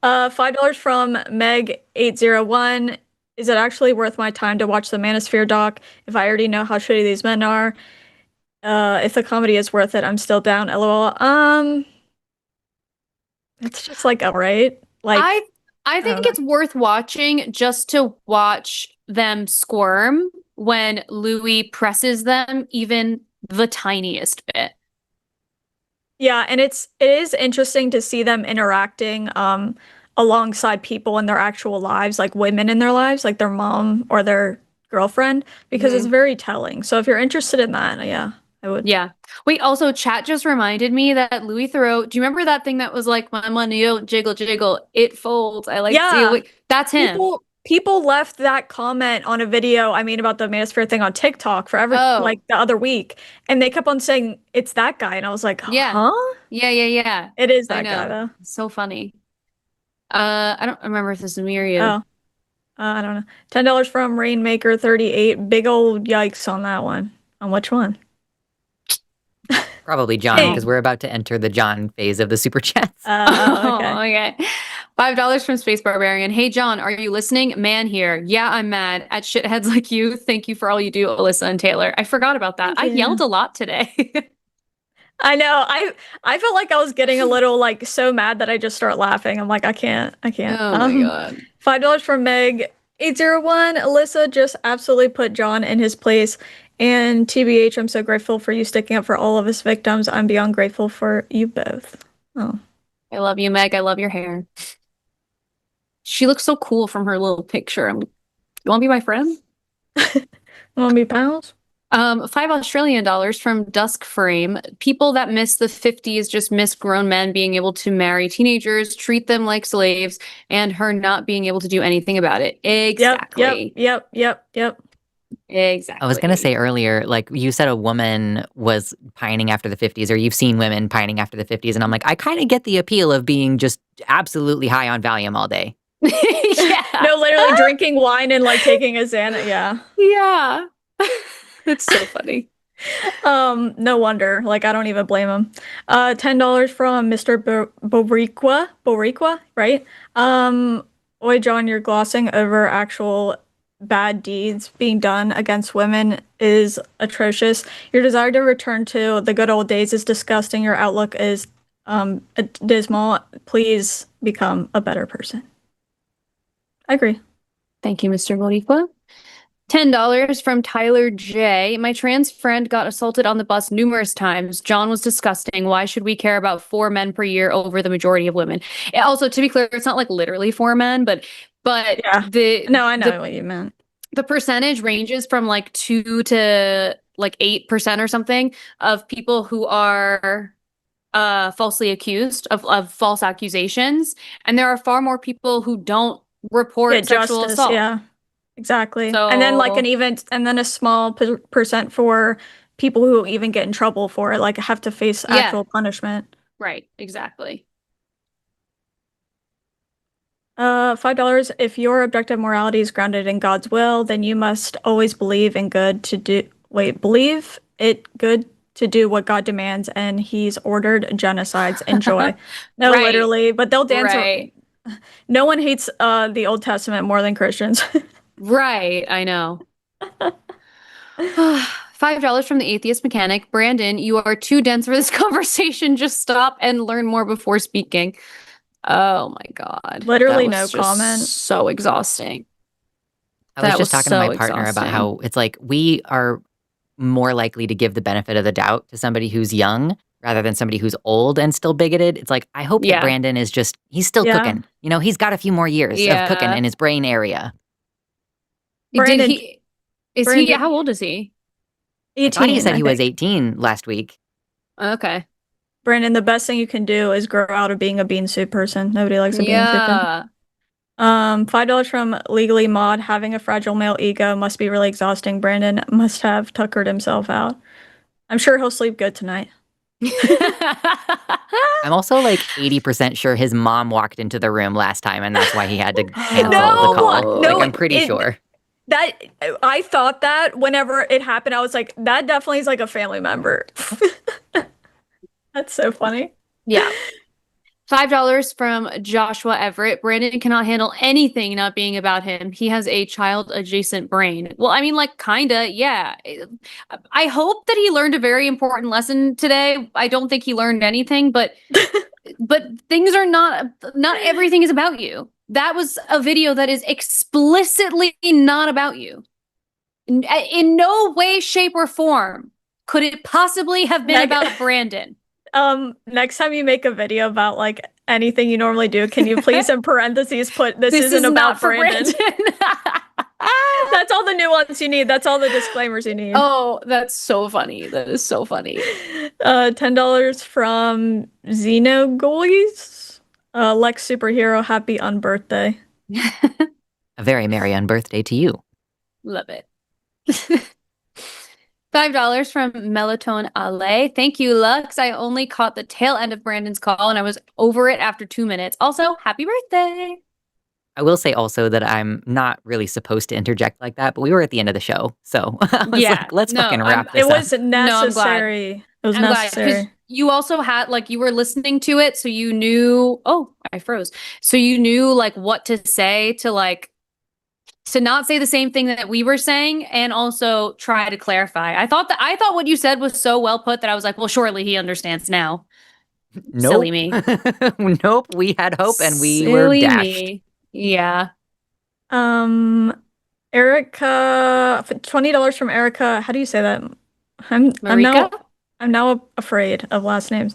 $5 from Meg801. Is it actually worth my time to watch the Manosphere doc if I already know how shitty these men are? If the comedy is worth it, I'm still down. LOL. It's just like, all right. Like, I think it's worth watching just to watch them squirm when Louis presses them even the tiniest bit. Yeah, and it is interesting to see them interacting alongside people in their actual lives, like women in their lives, like their mom or their girlfriend, because it's very telling. So if you're interested in that, yeah, I would. Yeah. Wait, also chat just reminded me that Louis Theroux, do you remember that thing that was like, my money, jiggle, jiggle, it folds. I like to see it. That's him. People left that comment on a video, about the Manosphere thing on TikTok like the other week. And they kept on saying, it's that guy. And I was like, huh? Yeah. It is that guy, though. So funny. I don't remember if this is me or you. Oh. I don't know. $10 from Rainmaker38. Big old yikes on that one. On which one? Probably John, because we're about to enter the John phase of the super chats. Okay. $5 from Space Barbarian. Hey, John, are you listening? Man here. Yeah, I'm mad at shitheads like you. Thank you for all you do, Alyssa and Taylor. I forgot about that. I yelled a lot today. I know. I felt like I was getting a little like so mad that I just start laughing. I'm like, I can't. Oh my God. $5 from Meg801. Alyssa just absolutely put John in his place. And TBH, I'm so grateful for you sticking up for all of his victims. I'm beyond grateful for you both. Oh. I love you, Meg. I love your hair. She looks so cool from her little picture. You want to be my friend? Want to be pals? $5 Australian from Dusk Frame. People that miss the 50s just miss grown men being able to marry teenagers, treat them like slaves, and her not being able to do anything about it. Exactly. Yep. Exactly. I was going to say earlier, like you said, a woman was pining after the 50s, or you've seen women pining after the 50s. And I'm like, I kind of get the appeal of being just absolutely high on Valium all day. Yeah. No, literally drinking wine and like taking a Xanax. Yeah. Yeah. It's so funny. No wonder. Like, I don't even blame him. $10 from Mr. Boricua, right? Oi, John, you're glossing over actual bad deeds being done against women is atrocious. Your desire to return to the good old days is disgusting. Your outlook is dismal. Please become a better person. I agree. Thank you, Mr. Boricua. $10 from Tyler J. My trans friend got assaulted on the bus numerous times. John was disgusting. Why should we care about 4 men per year over the majority of women? Also, to be clear, it's not like literally 4 men, but Yeah. No, I know what you meant. The percentage ranges from like 2 to like 8% or something of people who are falsely accused of false accusations, and there are far more people who don't report Get sexual justice, assault. yeah. Exactly. So, and then like and then a small percent for people who even get in trouble for it, like have to face actual punishment. Right, exactly. $5. If your objective morality is grounded in God's will, then you must always believe it good to do what God demands, and He's ordered genocides. Enjoy. No, Right. Literally, but they'll dance. Right. No one hates the Old Testament more than Christians. Right, I know. $5 from the atheist mechanic. Brandon, you are too dense for this conversation. Just stop and learn more before speaking. Oh my God. Literally That was no comment. So exhausting. I was That just was talking to so my partner about exhausting. how it's like we are more likely to give the benefit of the doubt to somebody who's young rather than somebody who's old and still bigoted. It's like, I hope that Brandon is just, he's still cooking. You know, he's got a few more years of cooking in his brain area. Brandon, how old is he? 18. I thought he said he was 18 last week. Okay. Brandon, the best thing you can do is grow out of being a bean soup person. Nobody likes a bean soup person. $5 from Legally Mod. Having a fragile male ego must be really exhausting. Brandon must have tuckered himself out. I'm sure he'll sleep good tonight. I'm also like 80% sure his mom walked into the room last time and that's why he had to cancel the call. No, like, I'm pretty sure. That I thought that whenever it happened, I was like, that definitely is like a family member. That's so funny. Yeah. $5 from Joshua Everett. Brandon cannot handle anything not being about him. He has a child-adjacent brain. Well, I mean, like, kinda, yeah. I hope that he learned a very important lesson today. I don't think he learned anything, but things are not everything is about you. That was a video that is explicitly not about you. In no way, shape, or form could it possibly have been about Brandon. Next time you make a video about like anything you normally do, can you please in parentheses put this isn't about Brandon? That's all the nuance you need. That's all the disclaimers you need. Oh, that's so funny. That is so funny. $10 from Xenogoys. Lex Superhero, happy unbirthday. A very merry unbirthday to you. Love it. $5 from Melatonin Ale. Thank you, Lux. I only caught the tail end of Brandon's call and I was over it after 2 minutes. Also, happy birthday. I will say also that I'm not really supposed to interject like that, but we were at the end of the show. So I was like, let's fucking wrap this up. It was necessary. It was necessary. You also had, like, you were listening to it, so you knew, oh, I froze. So you knew, like, what to say to, like, to not say the same thing that we were saying and also try to clarify. I thought what you said was so well put that I was like, well, surely he understands now. Nope. Silly me. Nope. We had hope and we were dashed. Me. Yeah. Erica, $20 from Erica. How do you say that? I'm now afraid of last names.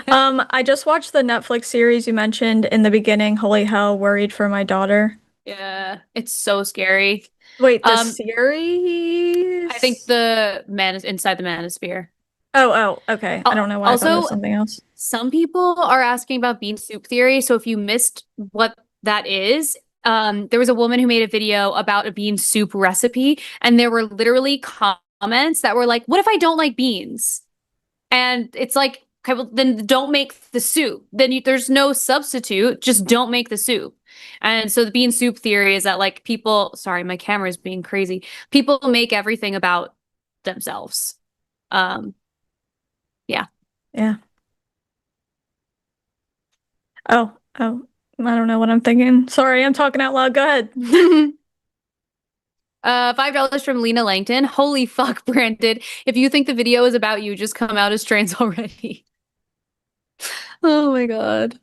I just watched the Netflix series you mentioned in the beginning. Holy hell, worried for my daughter. Yeah, it's so scary. Wait, the series? I think the inside the Manosphere. Oh, okay. I don't know why I thought it was something else. Some people are asking about bean soup theory. So if you missed what that is, there was a woman who made a video about a bean soup recipe, and there were literally comments that were like, "What if I don't like beans?" And it's like, okay, well, then don't make the soup. Then there's no substitute. Just don't make the soup. And so the bean soup theory is that, like, people, sorry, my camera is being crazy. People make everything about themselves. Yeah. Oh, I don't know what I'm thinking. Sorry, I'm talking out loud. Go ahead. $5 from Lena Langton. Holy fuck, Brandon. If you think the video is about you, just come out as trans already. Oh my god.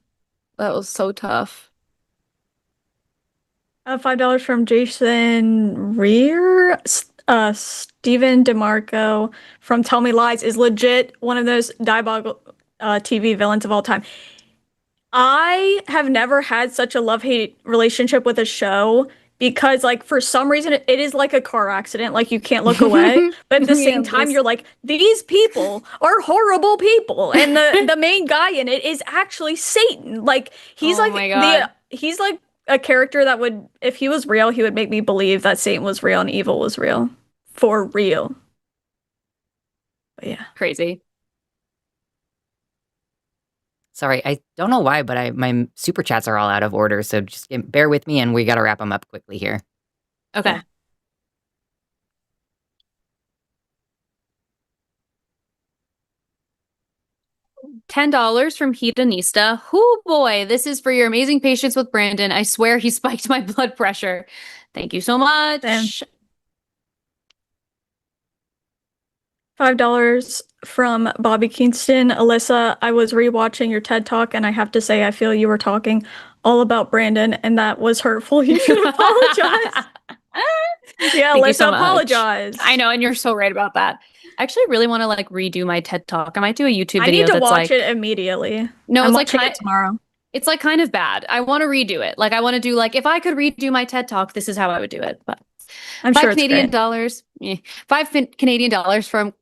That was so tough. $5 from Jason Rear. Steven DeMarco from Tell Me Lies is legit one of those diabolical TV villains of all time. I have never had such a love-hate relationship with a show because, like, for some reason, it is like a car accident. Like, you can't look away. But at the same time, you're like, these people are horrible people. And the main guy in it is actually Satan. Like, he's he's like a character that would, if he was real, he would make me believe that Satan was real and evil was real. For real. But yeah. Crazy. Sorry, I don't know why, but my super chats are all out of order, so just bear with me, and we got to wrap them up quickly here. Okay. Yeah. $10 from Hedonista. Oh boy, this is for your amazing patience with Brandon. I swear he spiked my blood pressure. Thank you so much. Damn. $5 from Bobby Kingston. Alyssa, I was rewatching your TED Talk, and I have to say, I feel you were talking all about Brandon, and that was hurtful. You should apologize. Yeah, Thank you Alyssa, so much. apologize. I know, and you're so right about that. I actually really want to like redo my TED Talk. I might do a YouTube I video need to that's watch like it immediately. No, I'm it's like watching it tomorrow. It's like kind of bad. I want to redo it. Like I want to do like if I could redo my TED Talk, this is how I would do it. But I'm $5 sure it's Canadian great. dollars. $5 Canadian dollars from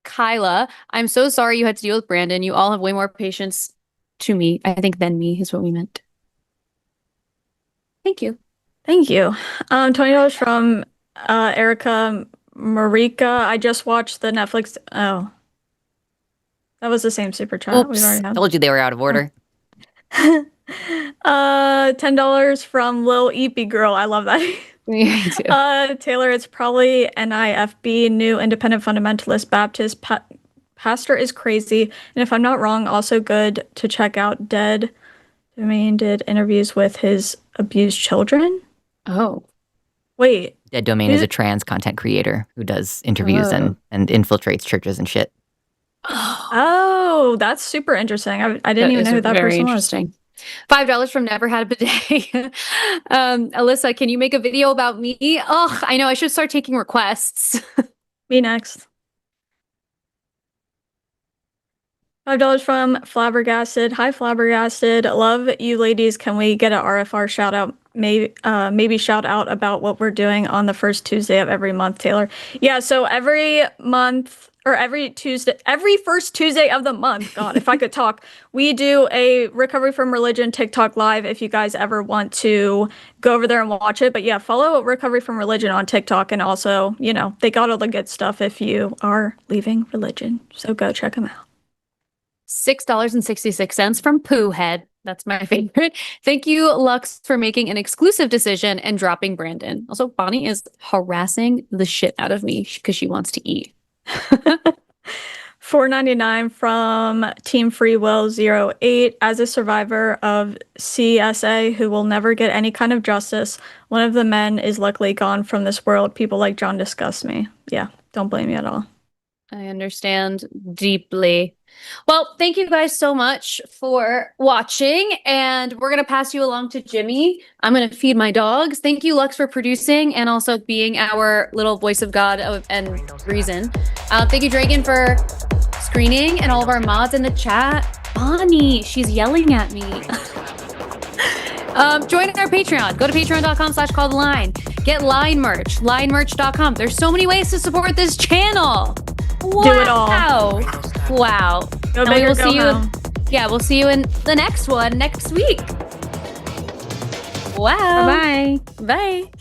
Kyla. I'm so sorry you had to deal with Brandon. You all have way more patience to me, I think, than me is what we meant. Thank you. Thank you. $20 from Erica Marika. I just watched the Netflix. Oh, that was the same super chat. We've already had. Told you they were out of order. $10 from Lil Eepy Girl. I love that. Me too. Taylor, it's probably NIFB, New Independent Fundamentalist Baptist Pastor is crazy. And if I'm not wrong, also good to check out Dead Domain did interviews with his abused children. Oh. Wait. Dead Domain is a trans content creator who does interviews and infiltrates churches and shit. Oh, that's super interesting. I didn't even know who that person was. $5 from Never Had a Bidet. Alyssa, can you make a video about me? Oh, I know. I should start taking requests. Me next. $5 from Flabbergasted. Hi, Flabbergasted. Love you ladies. Can we get an RFR shout out? Maybe shout out about what we're doing on the first Tuesday of every month, Taylor. Yeah, so every month or every first Tuesday of the month, God, if I could talk, we do a Recovery from Religion TikTok live if you guys ever want to go over there and watch it. But yeah, follow Recovery from Religion on TikTok, and also, you know, they got all the good stuff if you are leaving religion. So go check them out. $6.66 from Pooh Head. That's my favorite. Thank you, Lux, for making an exclusive decision and dropping Brandon. Also, Bonnie is harassing the shit out of me because she wants to eat. $4.99 from Team Free Will 08. As a survivor of CSA who will never get any kind of justice, one of the men is luckily gone from this world. People like John disgust me. Yeah, don't blame me at all. I understand deeply. Well, thank you guys so much for watching, and we're going to pass you along to Jimmy. I'm going to feed my dogs. Thank you, Lux, for producing and also being our little voice of God and reason. Thank you, Dragon, for screening and all of our mods in the chat. Bonnie, she's yelling at me. Join our Patreon. Go to patreon.com/calltheline. Get line merch, linemerch.com. There's so many ways to support this channel. Wow. Do it all. Wow. Go and big we or will go see home. Yeah, we'll see you in the next one next week. Wow. Bye-bye. Bye.